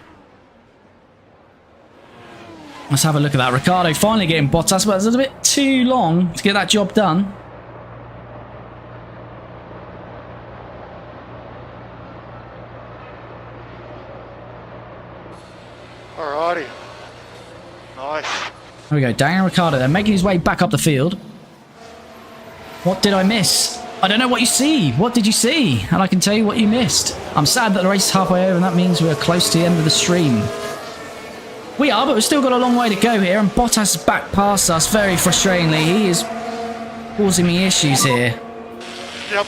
Let's have a look at that. Ricciardo finally getting Bottas, but it's a bit too long to get that job done. Alrighty. Nice. There we go. Daniel Ricciardo there, making his way back up the field. What did I miss? I don't know what you see. What did you see? And I can tell you what you missed. I'm sad that the race is halfway over, and that means we're close to the end of the stream. We are, but we've still got a long way to go here, and Bottas is back past us very frustratingly. He is causing me issues here. Yep.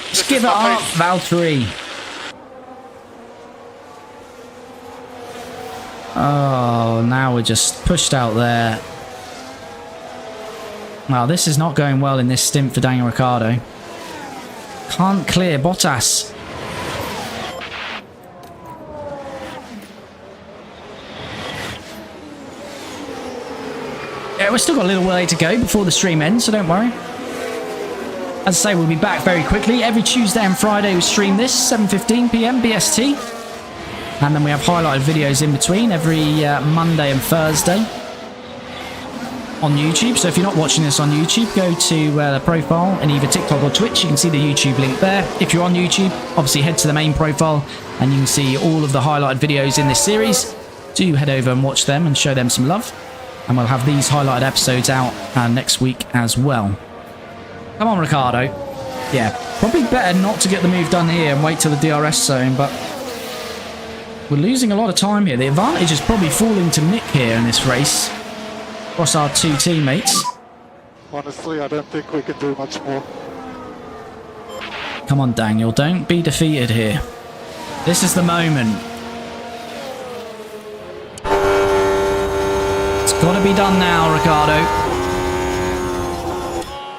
Let's give it up, Valtteri. Oh, now we're just pushed out there. Well, this is not going well in this stint for Daniel Ricciardo. Can't clear Bottas. Yeah, we've still got a little way to go before the stream ends, so don't worry. As I say, we'll be back very quickly. Every Tuesday and Friday we stream this, 7:15 PM BST. And then we have highlighted videos in between every Monday and Thursday on YouTube. So if you're not watching this on YouTube, go to the profile in either TikTok or Twitch. You can see the YouTube link there. If you're on YouTube, obviously head to the main profile and you can see all of the highlighted videos in this series. Do head over and watch them and show them some love. And we'll have these highlighted episodes out next week as well. Come on, Ricciardo. Yeah, probably better not to get the move done here and wait till the DRS zone, but we're losing a lot of time here. The advantage is probably falling to Mick here in this race. across our two teammates. Honestly, I don't think we can do much more. Come on, Daniel, don't be defeated here. This is the moment. It's got to be done now, Ricciardo.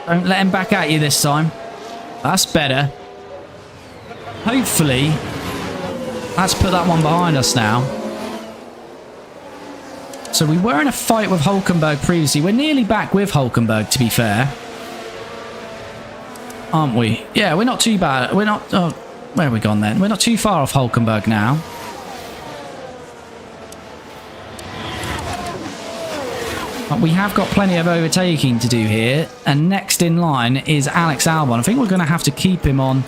Don't let him back at you this time. That's better. Hopefully, let's put that one behind us now. So we were in a fight with Hulkenberg previously. We're nearly back with Hulkenberg, to be fair. Aren't we? Yeah, we're not too bad. We're not... Oh, where have we gone then? We're not too far off Hulkenberg now. But we have got plenty of overtaking to do here. And next in line is Alex Albon. I think we're going to have to keep him on...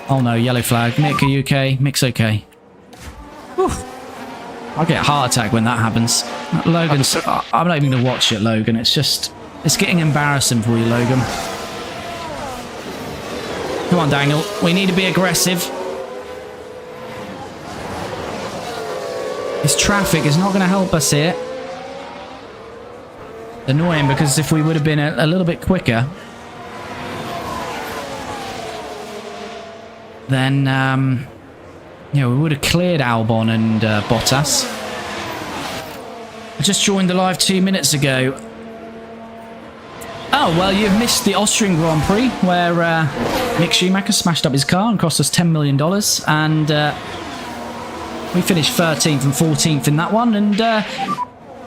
Oh no, yellow flag. Mick, are you okay? Mick's okay. Whew. I'll get a heart attack when that happens. Logan's... I'm not even going to watch it, Logan. It's just... It's getting embarrassing for you, Logan. Come on, Daniel. We need to be aggressive. This traffic is not going to help us here. Annoying, because if we would have been a little bit quicker... Then, yeah, we would have cleared Albon and Bottas. I just joined the live 2 minutes ago. Oh, well, you've missed the Austrian Grand Prix, where Mick Schumacher smashed up his car and cost us $10 million. And we finished 13th and 14th in that one. And,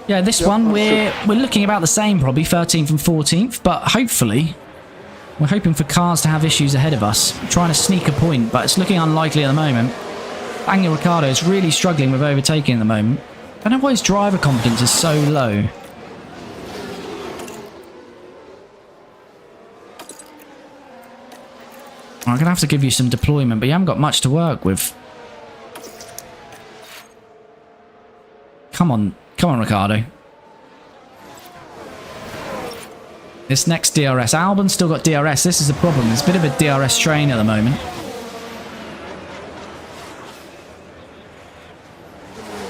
yeah, this one, we're looking about the same, probably, 13th and 14th. But hopefully... We're hoping for cars to have issues ahead of us. We're trying to sneak a point, but it's looking unlikely at the moment. Daniel Ricciardo is really struggling with overtaking at the moment. I don't know why his driver confidence is so low. I'm going to have to give you some deployment, but you haven't got much to work with. Come on, Ricciardo. This next DRS. Albon's still got DRS. This is the problem. There's a bit of a DRS train at the moment.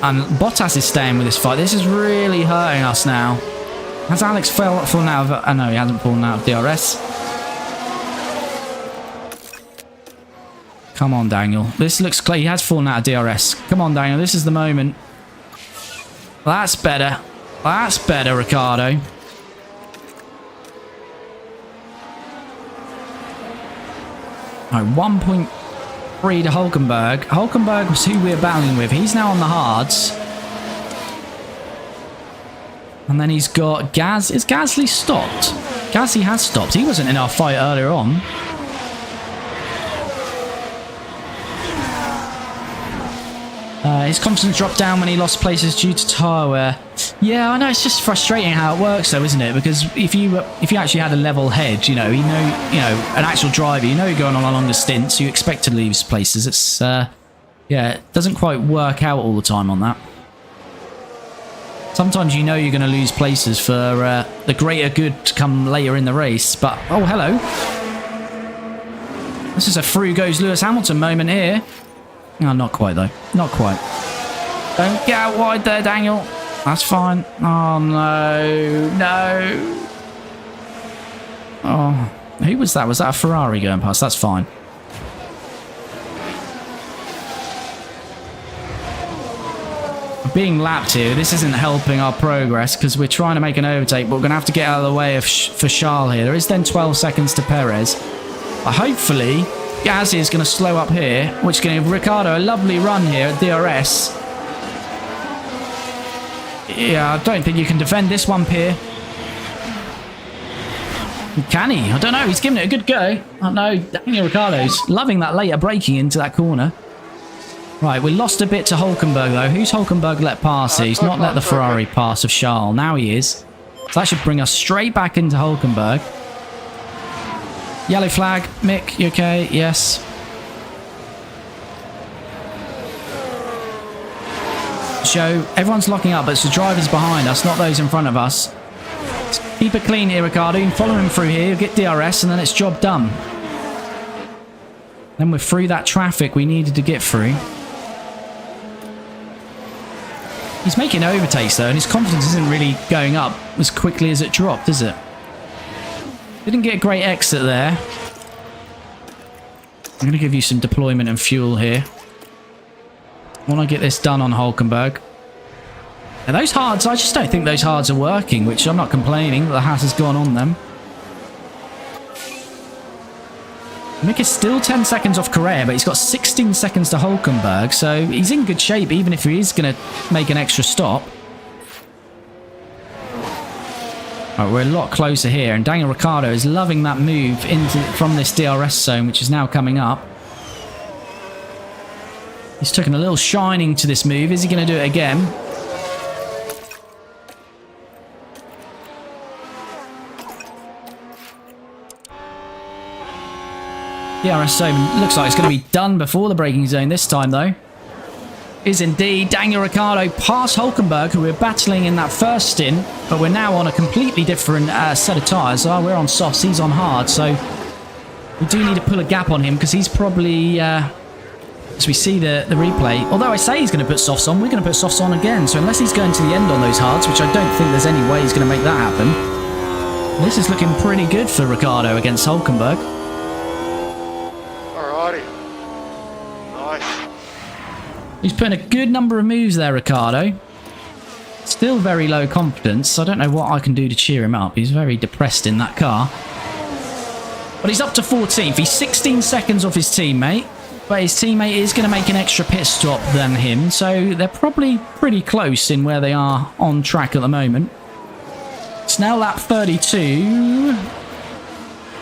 And Bottas is staying with this fight. This is really hurting us now. Has Alex fallen out of... Oh, no, he hasn't fallen out of DRS. Come on, Daniel. This looks clear. He has fallen out of DRS. Come on, Daniel. This is the moment. That's better. That's better, Ricciardo. No, 1.3 to Hulkenberg. Hulkenberg was who we're battling with. He's now on the hards. And then he's got Gaz. Is Gasly stopped? Gasly has stopped. He wasn't in our fight earlier on. His confidence dropped down when he lost places due to tyre wear. Yeah, I know, it's just frustrating how it works though, isn't it? Because if you actually had a level head, you know, an actual driver, you know you're going on a longer stint, so you expect to lose places. It's yeah, it doesn't quite work out all the time on that. Sometimes you know you're going to lose places for the greater good to come later in the race, but oh, hello. This is a through goes Lewis Hamilton moment here. No, not quite though. Not quite. Don't get out wide there, Daniel. That's fine. Oh, no. No. Oh. Who was that? Was that a Ferrari going past? That's fine. We're being lapped here. This isn't helping our progress because we're trying to make an overtake, but we're going to have to get out of the way for Charles here. There is then 12 seconds to Perez. But hopefully, Gasly is going to slow up here, which is going to give Ricciardo a lovely run here at DRS. Yeah, I don't think you can defend this one, Pierre. Can he? I don't know. He's giving it a good go. Oh no, Daniel Ricciardo's loving that later braking into that corner. Right, we lost a bit to Hulkenberg though. Who's Hulkenberg let pass here? He's not let the Ferrari pass of Charles. Now he is. So that should bring us straight back into Hulkenberg. Yellow flag. Mick, you okay? Yes. Show. Everyone's locking up, but it's the drivers behind us, not those in front of us. Let's keep it clean here, Ricciardo. You can follow him through here, get DRS, and then it's job done. Then we're through that traffic we needed to get through. He's making overtakes though, and his confidence isn't really going up as quickly as it dropped, is it? Didn't get a great exit there. I'm going to give you some deployment and fuel here. I want to get this done on Hulkenberg. Now those hards, I just don't think those hards are working, which I'm not complaining. The hat has gone on them. Mick is still 10 seconds off Correa, but he's got 16 seconds to Hulkenberg, so he's in good shape even if he is going to make an extra stop. Right, we're a lot closer here, and Daniel Ricciardo is loving that move from this DRS zone, which is now coming up. He's taken a little shining to this move. Is he going to do it again? DRS zone looks like it's going to be done before the braking zone this time, though. Is indeed. Daniel Ricciardo past Hulkenberg, who we're battling in that first stint, but we're now on a completely different set of tyres. Oh, we're on softs, he's on hard, so we do need to pull a gap on him because he's probably, as we see the replay, although I say he's going to put softs on, we're going to put softs on again. So unless he's going to the end on those hards, which I don't think there's any way he's going to make that happen, this is looking pretty good for Ricciardo against Hulkenberg. Alrighty. Nice. He's putting a good number of moves there, Ricciardo. Still very low confidence. I don't know what I can do to cheer him up. He's very depressed in that car. But he's up to 14th. He's 16 seconds off his teammate. But his teammate is going to make an extra pit stop than him. So they're probably pretty close in where they are on track at the moment. It's now lap 32.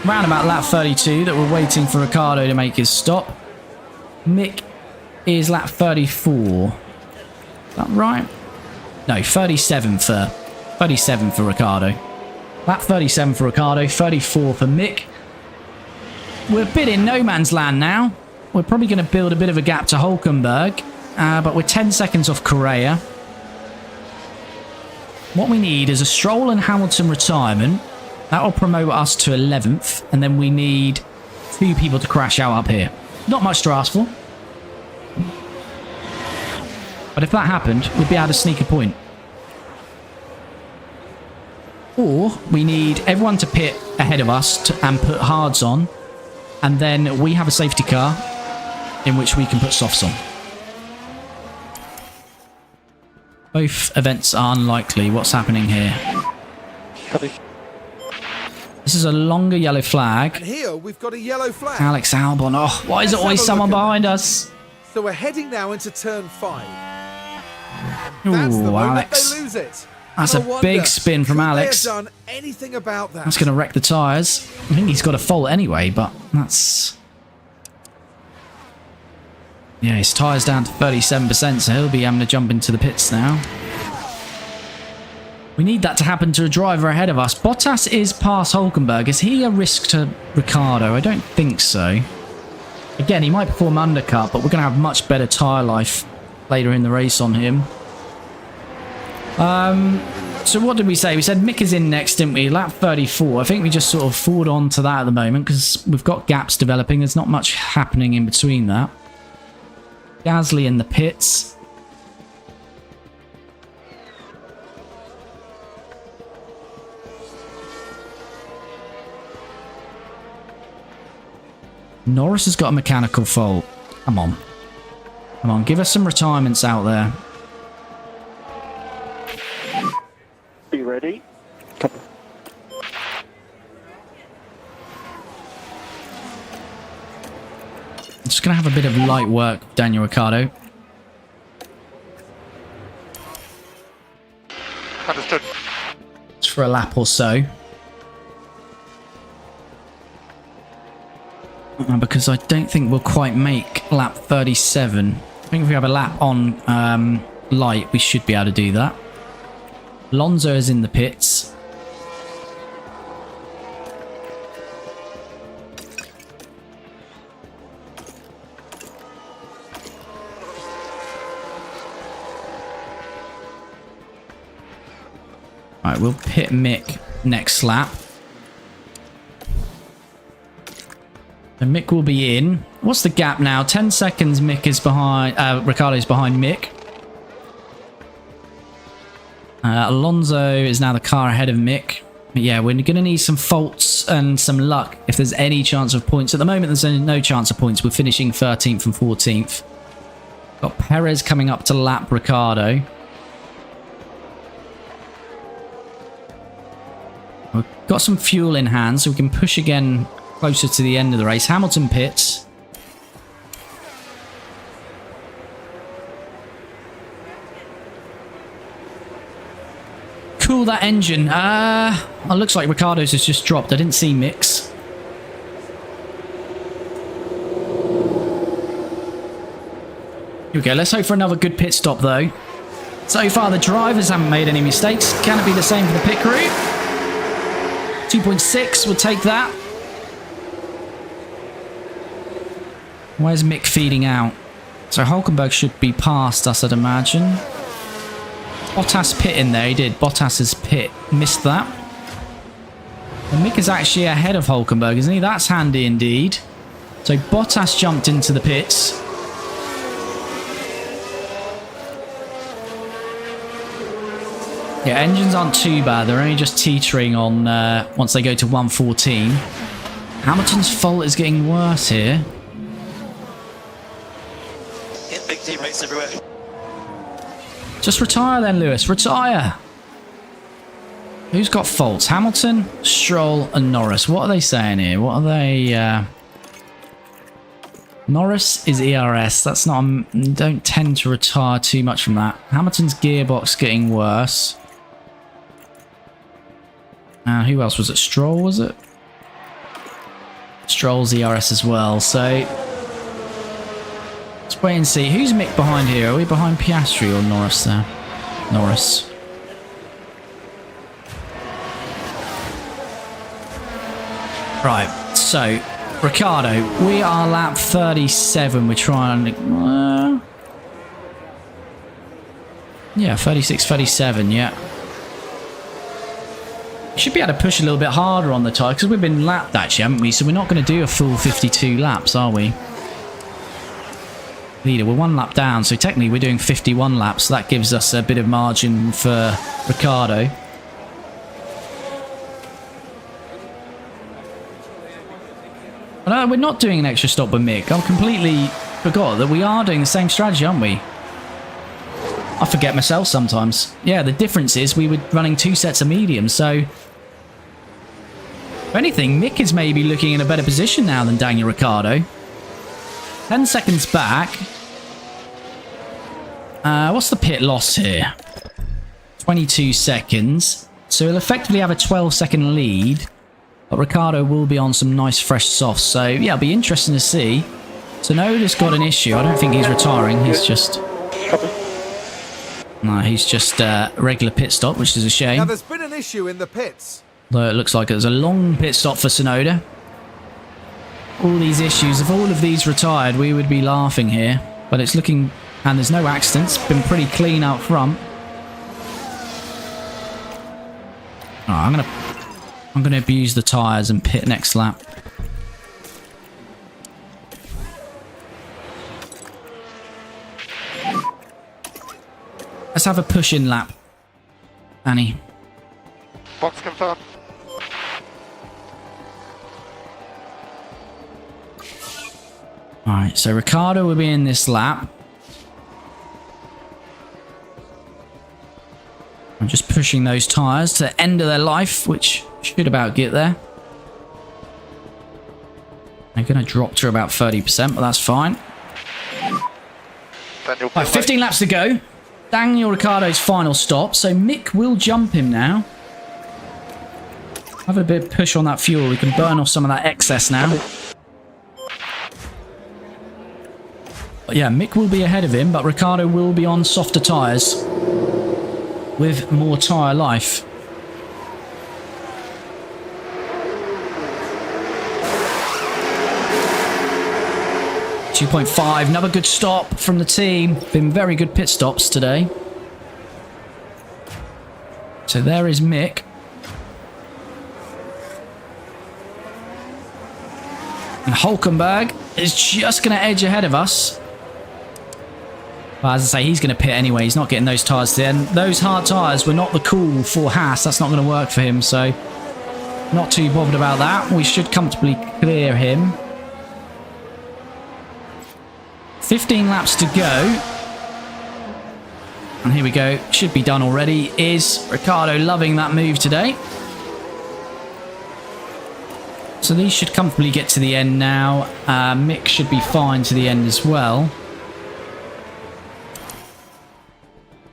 Round about lap 32 that we're waiting for Ricciardo to make his stop. Mick is lap 34. Is that right? No, 37 for Ricciardo. Lap 37 for Ricciardo, 34 for Mick. We're a bit in no man's land now. We're probably going to build a bit of a gap to Hulkenberg, but we're 10 seconds off Correa. What we need is a Stroll and Hamilton retirement. That will promote us to 11th, and then we need 2 people to crash out up here. Not much to ask for. But if that happened, we'd be able to sneak a point. Or we need everyone to pit ahead of us and put hards on. And then we have a safety car in which we can put softs on. Both events are unlikely. What's happening here? This is a longer yellow flag. And here we've got a yellow flag. Alex Albon. Oh, why is it always someone behind us? So we're heading now into turn 5. That's the Ooh, moment Alex. they lose it. That's And a I big wonder, spin from could Alex. They have done anything about that? That's going to wreck the tyres. I think he's got a fault anyway, but that's... Yeah, his tyre's down to 37%, so he'll be having to jump into the pits now. We need that to happen to a driver ahead of us. Bottas is past Hulkenberg. Is he a risk to Ricciardo? I don't think so. Again, he might perform undercut, but we're going to have much better tyre life later in the race on him. So what did we say? We said Mick is in next, didn't we? Lap 34. I think we just sort of forward on to that at the moment because we've got gaps developing. There's not much happening in between that. Gasly in the pits. Norris has got a mechanical fault. Come on. Come on, give us some retirements out there. Be ready. I'm just going to have a bit of light work, Daniel Ricciardo. Understood. Just for a lap or so. Because I don't think we'll quite make lap 37. I think if we have a lap on light, we should be able to do that. Alonso is in the pits. Right, we'll pit Mick next lap. And Mick will be in. What's the gap now? 10 seconds Mick is behind... Ricciardo's behind Mick. Alonso is now the car ahead of Mick. But yeah, we're going to need some faults and some luck if there's any chance of points. At the moment, there's no chance of points. We're finishing 13th and 14th. Got Perez coming up to lap Ricciardo. We've got some fuel in hand, so we can push again closer to the end of the race. Hamilton pits. Cool, that engine. It looks like Ricciardo's has just dropped. I didn't see Mick's. Here we go. Let's hope for another good pit stop, though. So far, the drivers haven't made any mistakes. Can it be the same for the pit crew? 2.6, we'll take that. Where's Mick feeding out? So Hulkenberg should be past us, I'd imagine. Bottas pit in there, he did. Bottas's pit, missed that. And Mick is actually ahead of Hulkenberg, isn't he? That's handy indeed. So Bottas jumped into the pits. Yeah, engines aren't too bad. They're only just teetering on once they go to 114. Hamilton's fault is getting worse here. Hit big teammates everywhere. Just retire then, Lewis. Retire. Who's got faults? Hamilton, Stroll, and Norris. What are they saying here? What are they... Norris is ERS. That's not... don't tend to retire too much from that. Hamilton's gearbox getting worse. Who else was it? Stroll, was it? Stroll's ERS as well, so... let's wait and see. Who's Mick behind here? Are we behind Piastri or Norris there? Norris. Right, so... Ricciardo, we are lap 37. We're trying to... yeah, 36, 37, yeah. Should be able to push a little bit harder on the tyre because we've been lapped actually, haven't we? So we're not going to do a full 52 laps, are we? Leader, we're 1 lap down, so technically we're doing 51 laps. So that gives us a bit of margin for Ricciardo. But we're not doing an extra stop with Mick. I completely forgot that we are doing the same strategy, aren't we? I forget myself sometimes. Yeah, the difference is we were running 2 sets of mediums, so... if anything, Mick is maybe looking in a better position now than Daniel Ricciardo. 10 seconds back. What's the pit loss here? 22 seconds. So he'll effectively have a 12-second lead. But Ricciardo will be on some nice fresh softs. So yeah, it'll be interesting to see. Tsunoda's got an issue. I don't think he's retiring. He's just... no, he's just a regular pit stop, which is a shame. Now, there's been an issue in the pits. Though it looks like it was a long pit stop for Tsunoda. All these issues, if all of these retired, we would be laughing here. But it's looking... and there's no accidents. Been pretty clean out front. Oh, I'm gonna abuse the tyres and pit next lap. Let's have a push-in lap, Annie. Box confirmed. Alright, so Ricciardo will be in this lap. I'm just pushing those tyres to the end of their life, which should about get there. They're going to drop to about 30%, but that's fine. Right, 15 laps to go. Daniel Ricciardo's final stop, so Mick will jump him now. Have a bit of push on that fuel. We can burn off some of that excess now. But yeah, Mick will be ahead of him, but Ricciardo will be on softer tyres with more tyre life. .5, another good stop from the team. Been very good pit stops today. So there is Mick. And Hulkenberg is just going to edge ahead of us. But as I say, he's going to pit anyway. He's not getting those tyres to the end. Those hard tyres were not the cool for Haas. That's not going to work for him, so not too bothered about that. We should comfortably clear him. 15 laps to go. And here we go. Should be done already. Is Ricciardo loving that move today? So these should comfortably get to the end now. Mick should be fine to the end as well.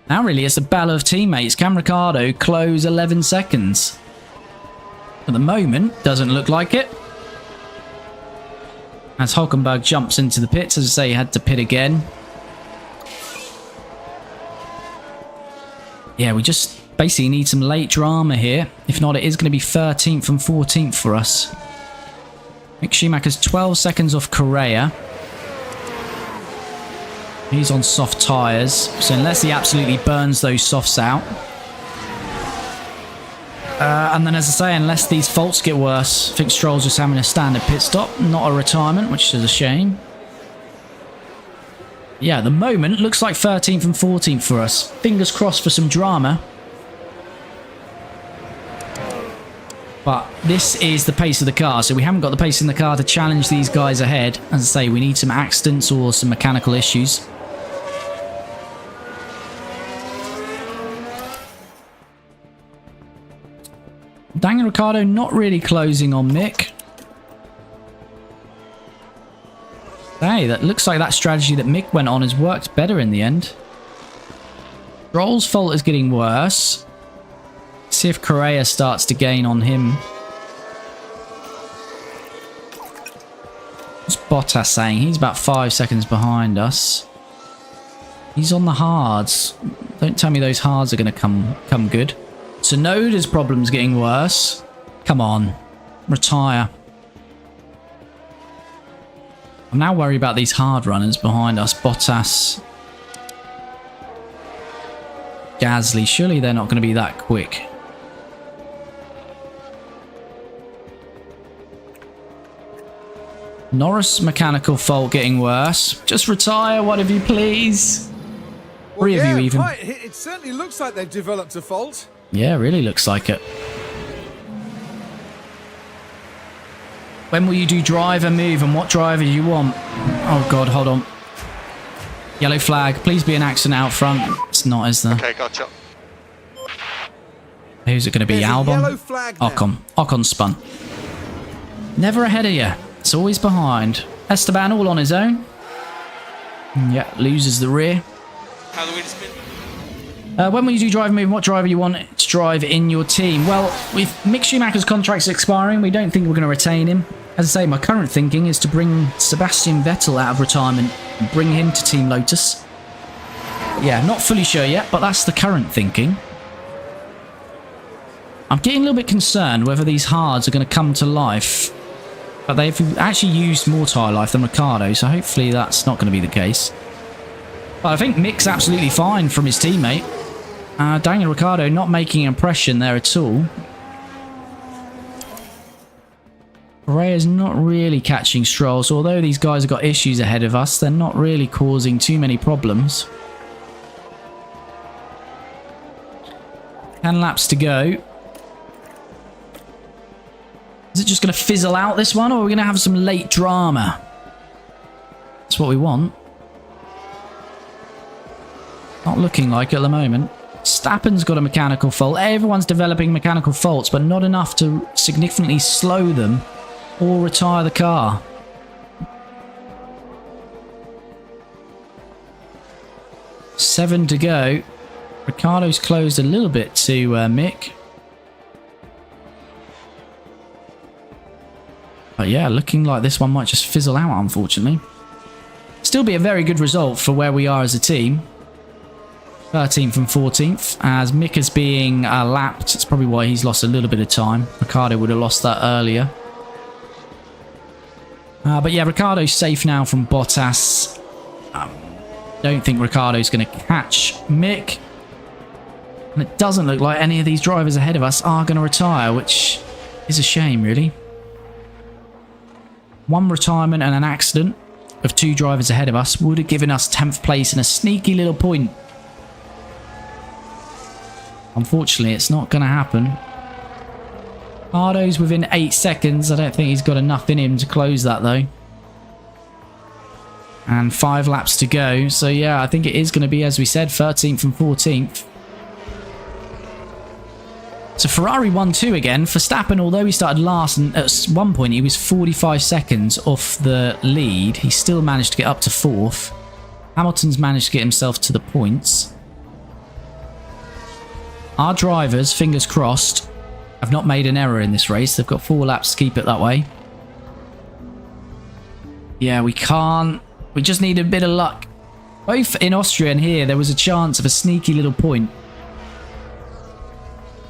Now really it's a battle of teammates. Can Ricciardo close 11 seconds? At the moment, doesn't look like it. As Hulkenberg jumps into the pits, as I say, he had to pit again. Yeah, we just basically need some late drama here. If not, it is going to be 13th and 14th for us. Mick Schumacher's 12 seconds off Correa. He's on soft tyres, so unless he absolutely burns those softs out. And then, as I say, unless these faults get worse, I think Stroll's just having a standard pit stop, not a retirement, which is a shame. Yeah, at the moment, looks like 13th and 14th for us. Fingers crossed for some drama. But this is the pace of the car, so we haven't got the pace in the car to challenge these guys ahead. As I say, we need some accidents or some mechanical issues. Daniel Ricciardo not really closing on Mick. Hey, that looks like that strategy that Mick went on has worked better in the end. Stroll's fault is getting worse. See if Correa starts to gain on him. What's Bottas saying? He's about 5 seconds behind us. He's on the hards. Don't tell me those hards are going to come good. Tsunoda's problem's getting worse. Come on. Retire. I'm now worried about these hard runners behind us. Bottas. Gasly. Surely they're not going to be that quick. Norris mechanical fault getting worse. Just retire, one of you, please. Well, Three of you even. Right. It certainly looks like they've developed a fault. Yeah, really looks like it. When will you do driver move and what driver do you want? Oh god, hold on. Yellow flag. Please be an accident out front. It's not, is there? Okay, gotcha. Who's it going to be? There's a Albon? yellow flag now. Ocon. Ocon spun. Never ahead of you. It's always behind. Esteban all on his own. Yeah, loses the rear. How the wheel spin? When will you do driver move? What driver you want to drive in your team? Well, with Mick Schumacher's contract's expiring, we don't think we're going to retain him. As I say, my current thinking is to bring Sebastian Vettel out of retirement and bring him to Team Lotus. Yeah, not fully sure yet, but that's the current thinking. I'm getting a little bit concerned whether these hards are going to come to life. But they've actually used more tyre life than Ricciardo, so hopefully that's not going to be the case. But I think Mick's absolutely fine from his teammate. Daniel Ricciardo not making an impression there at all. Correa's not really catching Stroll, so although these guys have got issues ahead of us, they're not really causing too many problems. 10 laps to go. Is it just going to fizzle out this one, or are we going to have some late drama? That's what we want. Not looking like it at the moment. Verstappen's got a mechanical fault. Everyone's developing mechanical faults, but not enough to significantly slow them or retire the car. Seven to go. Ricciardo's closed a little bit to Mick. But yeah, looking like this one might just fizzle out, unfortunately. Still be a very good result for where we are as a team. 13th and 14th. As Mick is being lapped, it's probably why he's lost a little bit of time. Ricciardo would have lost that earlier. But yeah, Ricciardo's safe now from Bottas. Don't think Ricciardo's going to catch Mick. And it doesn't look like any of these drivers ahead of us are going to retire, which is a shame, really. One retirement and an accident. of 2 drivers ahead of us would have given us 10th place and a sneaky little point. Unfortunately, it's not going to happen. Ricardo's within 8 seconds. I don't think he's got enough in him to close that, though. And 5 laps to go. So, yeah, I think it is going to be, as we said, 13th and 14th. So, Ferrari 1-2 again. Verstappen, although he started last, and at one point he was 45 seconds off the lead, he still managed to get up to 4th. Hamilton's managed to get himself to the points. Our drivers, fingers crossed, have not made an error in this race. They've got 4 laps to keep it that way. Yeah, we can't. We just need a bit of luck. Both in Austria and here, there was a chance of a sneaky little point.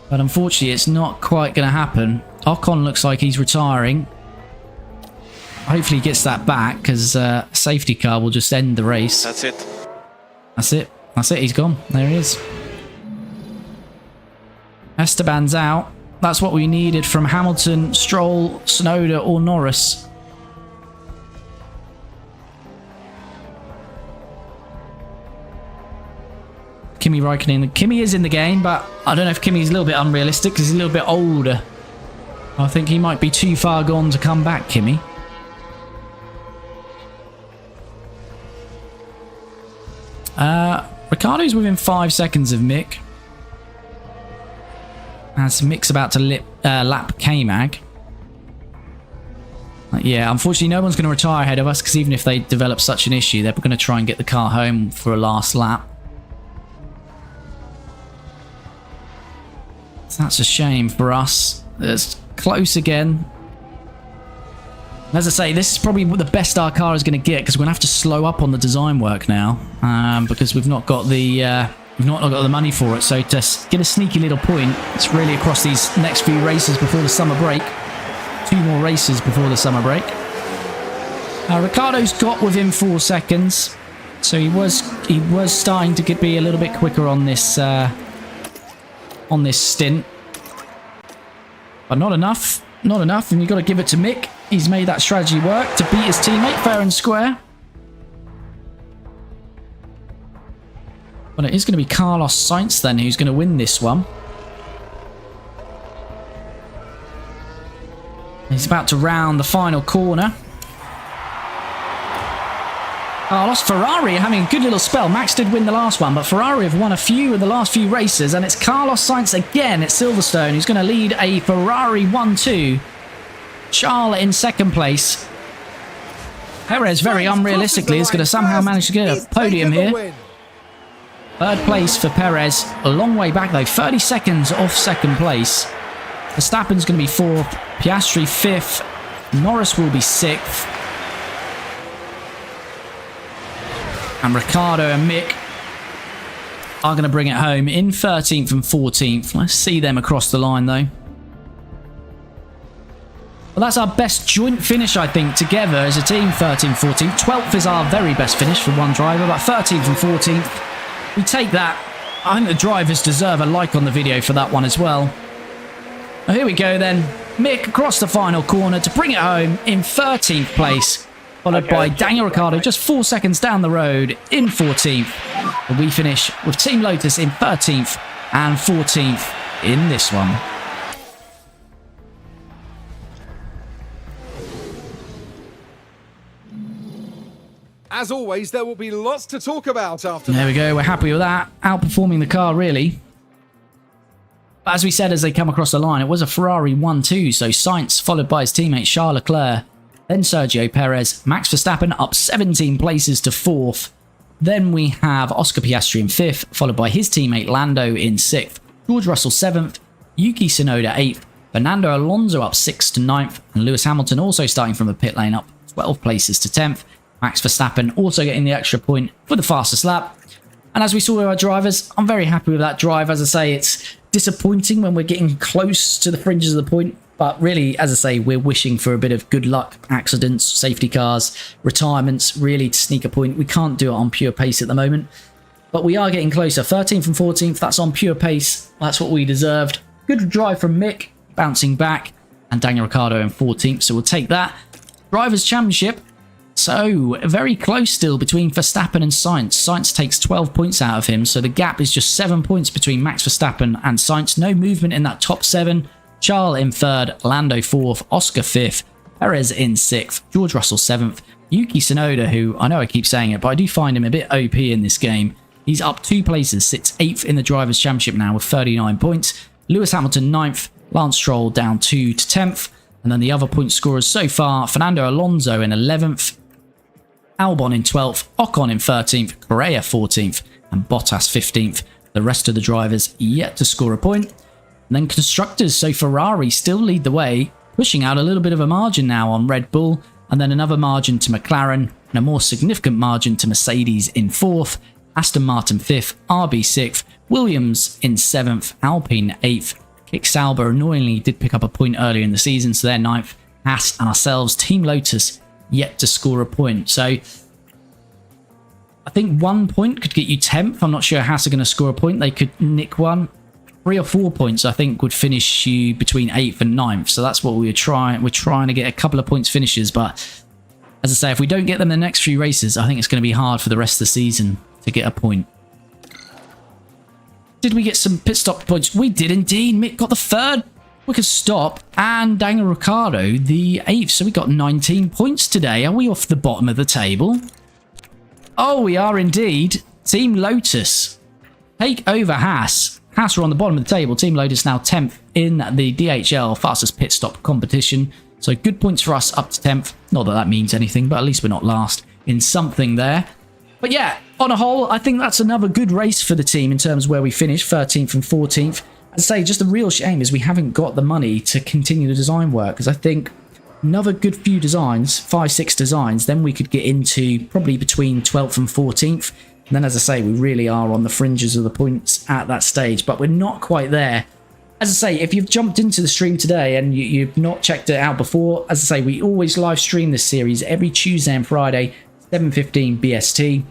But unfortunately, it's not quite going to happen. Ocon looks like he's retiring. Hopefully he gets that back, because a safety car will just end the race. That's it. That's it. That's it. He's gone. There he is. Esteban's out. That's what we needed from Hamilton, Stroll, Tsunoda or Norris. Kimi Räikkönen. Kimi is in the game, but I don't know if Kimi's a little bit unrealistic because he's a little bit older. I think he might be too far gone to come back, Kimi. Ricciardo's within 5 seconds of Mick. As Mick's about to lap K-Mag. Yeah, unfortunately no one's going to retire ahead of us, because even if they develop such an issue, they're going to try and get the car home for a last lap. So that's a shame for us. It's close again. As I say, this is probably the best our car is going to get, because we're going to have to slow up on the design work now, because we've not got the money for it. So to get a sneaky little point, it's really across these next few races before the summer break. 2 more races before the summer break. Ricciardo's got within 4 seconds, so he was starting to be a little bit quicker on this stint, but not enough. Not enough, and you've got to give it to Mick. He's made that strategy work to beat his teammate fair and square. But it is going to be Carlos Sainz then who's going to win this one. He's about to round the final corner. Carlos, Ferrari are having a good little spell. Max did win the last one, but Ferrari have won a few in the last few races, and it's Carlos Sainz again at Silverstone who's going to lead a Ferrari 1-2. Charles in second place. Perez, very unrealistically, is going to somehow manage to get a podium here. 3rd place for Perez. A long way back, though. 30 seconds off second place. Verstappen's going to be 4th. Piastri 5th. Norris will be 6th. And Ricciardo and Mick are going to bring it home in 13th and 14th. Let's see them across the line, though. Well, that's our best joint finish, I think, together as a team, 13th, 14th. 12th is our very best finish for one driver, but 13th and 14th, we take that. I think the drivers deserve a like on the video for that one as well. Now, here we go then. Mick across the final corner to bring it home in 13th place, followed by Daniel Ricciardo just 4 seconds down the road in 14th. And we finish with Team Lotus in 13th and 14th in this one. As always, there will be lots to talk about after There we go. We're happy with that. Outperforming the car, really. But as we said, as they come across the line, it was a Ferrari 1-2. So Sainz, followed by his teammate Charles Leclerc. Then Sergio Perez. Max Verstappen up 17 places to 4th. Then we have Oscar Piastri in 5th, followed by his teammate Lando in 6th. George Russell 7th. Yuki Tsunoda 8th. Fernando Alonso up 6th to 9th. And Lewis Hamilton also starting from the pit lane up 12 places to 10th. Max Verstappen also getting the extra point for the fastest lap. And as we saw with our drivers, I'm very happy with that drive. As I say, it's disappointing when we're getting close to the fringes of the point. But really, as I say, we're wishing for a bit of good luck, accidents, safety cars, retirements, really to sneak a point. We can't do it on pure pace at the moment. But we are getting closer. 13th and 14th, that's on pure pace. That's what we deserved. Good drive from Mick, bouncing back. And Daniel Ricciardo in 14th, so we'll take that. Drivers' Championship. So, very close still between Verstappen and Sainz. Sainz takes 12 points out of him, so the gap is just 7 points between Max Verstappen and Sainz. No movement in that top 7. Charles in 3rd, Lando 4th, Oscar 5th, Perez in 6th, George Russell 7th, Yuki Tsunoda, who I know I keep saying it, but I do find him a bit OP in this game. He's up 2 places, sits 8th in the Drivers' Championship now with 39 points. Lewis Hamilton 9th, Lance Stroll down 2 to 10th. And then the other point scorers so far, Fernando Alonso in 11th, Albon in 12th, Ocon in 13th, Correa 14th, and Bottas 15th. The rest of the drivers yet to score a point. And then constructors, so Ferrari still lead the way, pushing out a little bit of a margin now on Red Bull, and then another margin to McLaren, and a more significant margin to Mercedes in 4th, Aston Martin 5th, RB 6th, Williams in 7th, Alpine 8th, Kick Sauber annoyingly did pick up a point earlier in the season, so they're 9th, Haas and ourselves, Team Lotus, yet to score a point. So I think 1 point could get you 10th. I'm not sure Haas are going to score a point. They could nick one. 3 or 4 points, I think, would finish you between 8th and 9th. So that's what we're trying. We're trying to get a couple of points finishes. But as I say, if we don't get them in the next few races, I think it's going to be hard for the rest of the season to get a point. Did we get some pit stop points? We did indeed. Mick got the 3rd quickest stop and Daniel Ricciardo the 8th. So we got 19 points today. Are we off the bottom of the table? Oh, we are indeed. Team Lotus take over Haas. Haas are on the bottom of the table. Team Lotus now 10th in the DHL fastest pit stop competition. So good points for us up to 10th. Not that that means anything, but at least we're not last in something there. But yeah, on a whole, I think that's another good race for the team in terms of where we finished, 13th and 14th. I'd say just the real shame is we haven't got the money to continue the design work, because I think another good few designs, 5-6 designs, then we could get into probably between 12th and 14th. And then, as I say, we really are on the fringes of the points at that stage, but we're not quite there. As I say, if you've jumped into the stream today and you've not checked it out before, as I say, we always live stream this series every Tuesday and Friday, 7:15 BST.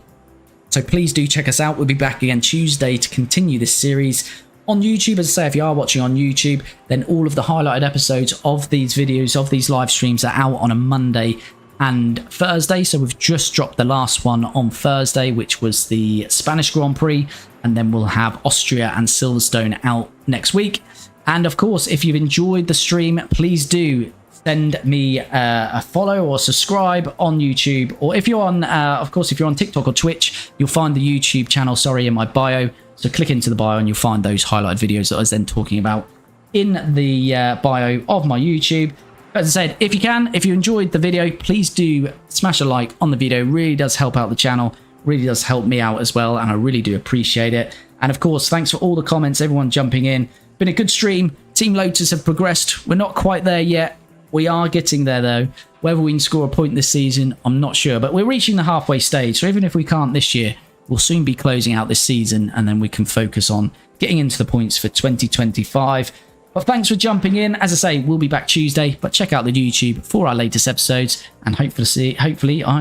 So please do check us out. We'll be back again Tuesday to continue this series on YouTube. As I say, if you are watching on YouTube, then all of the highlighted episodes of these videos, of these live streams, are out on a Monday and Thursday. So we've just dropped the last one on Thursday, which was the Spanish Grand Prix, and then we'll have Austria and Silverstone out next week. And of course, if you've enjoyed the stream, please do send me a follow or subscribe on YouTube, or if you're on of course, if you're on TikTok or Twitch, you'll find the YouTube channel, in my bio. So click into the bio and you'll find those highlighted videos that I was then talking about in the bio of my YouTube. As I said, if you enjoyed the video, please do smash a like on the video. It really does help out the channel, really does help me out as well, and I really do appreciate it. And of course, thanks for all the comments, everyone jumping in. Been a good stream. Team Lotus have progressed. We're not quite there yet. We are getting there though. Whether we can score a point this season, I'm not sure, but we're reaching the halfway stage. So even if we can't this year, we'll soon be closing out this season, and then we can focus on getting into the points for 2025. But thanks for jumping in. As I say, we'll be back Tuesday, but check out the YouTube for our latest episodes, and hopefully I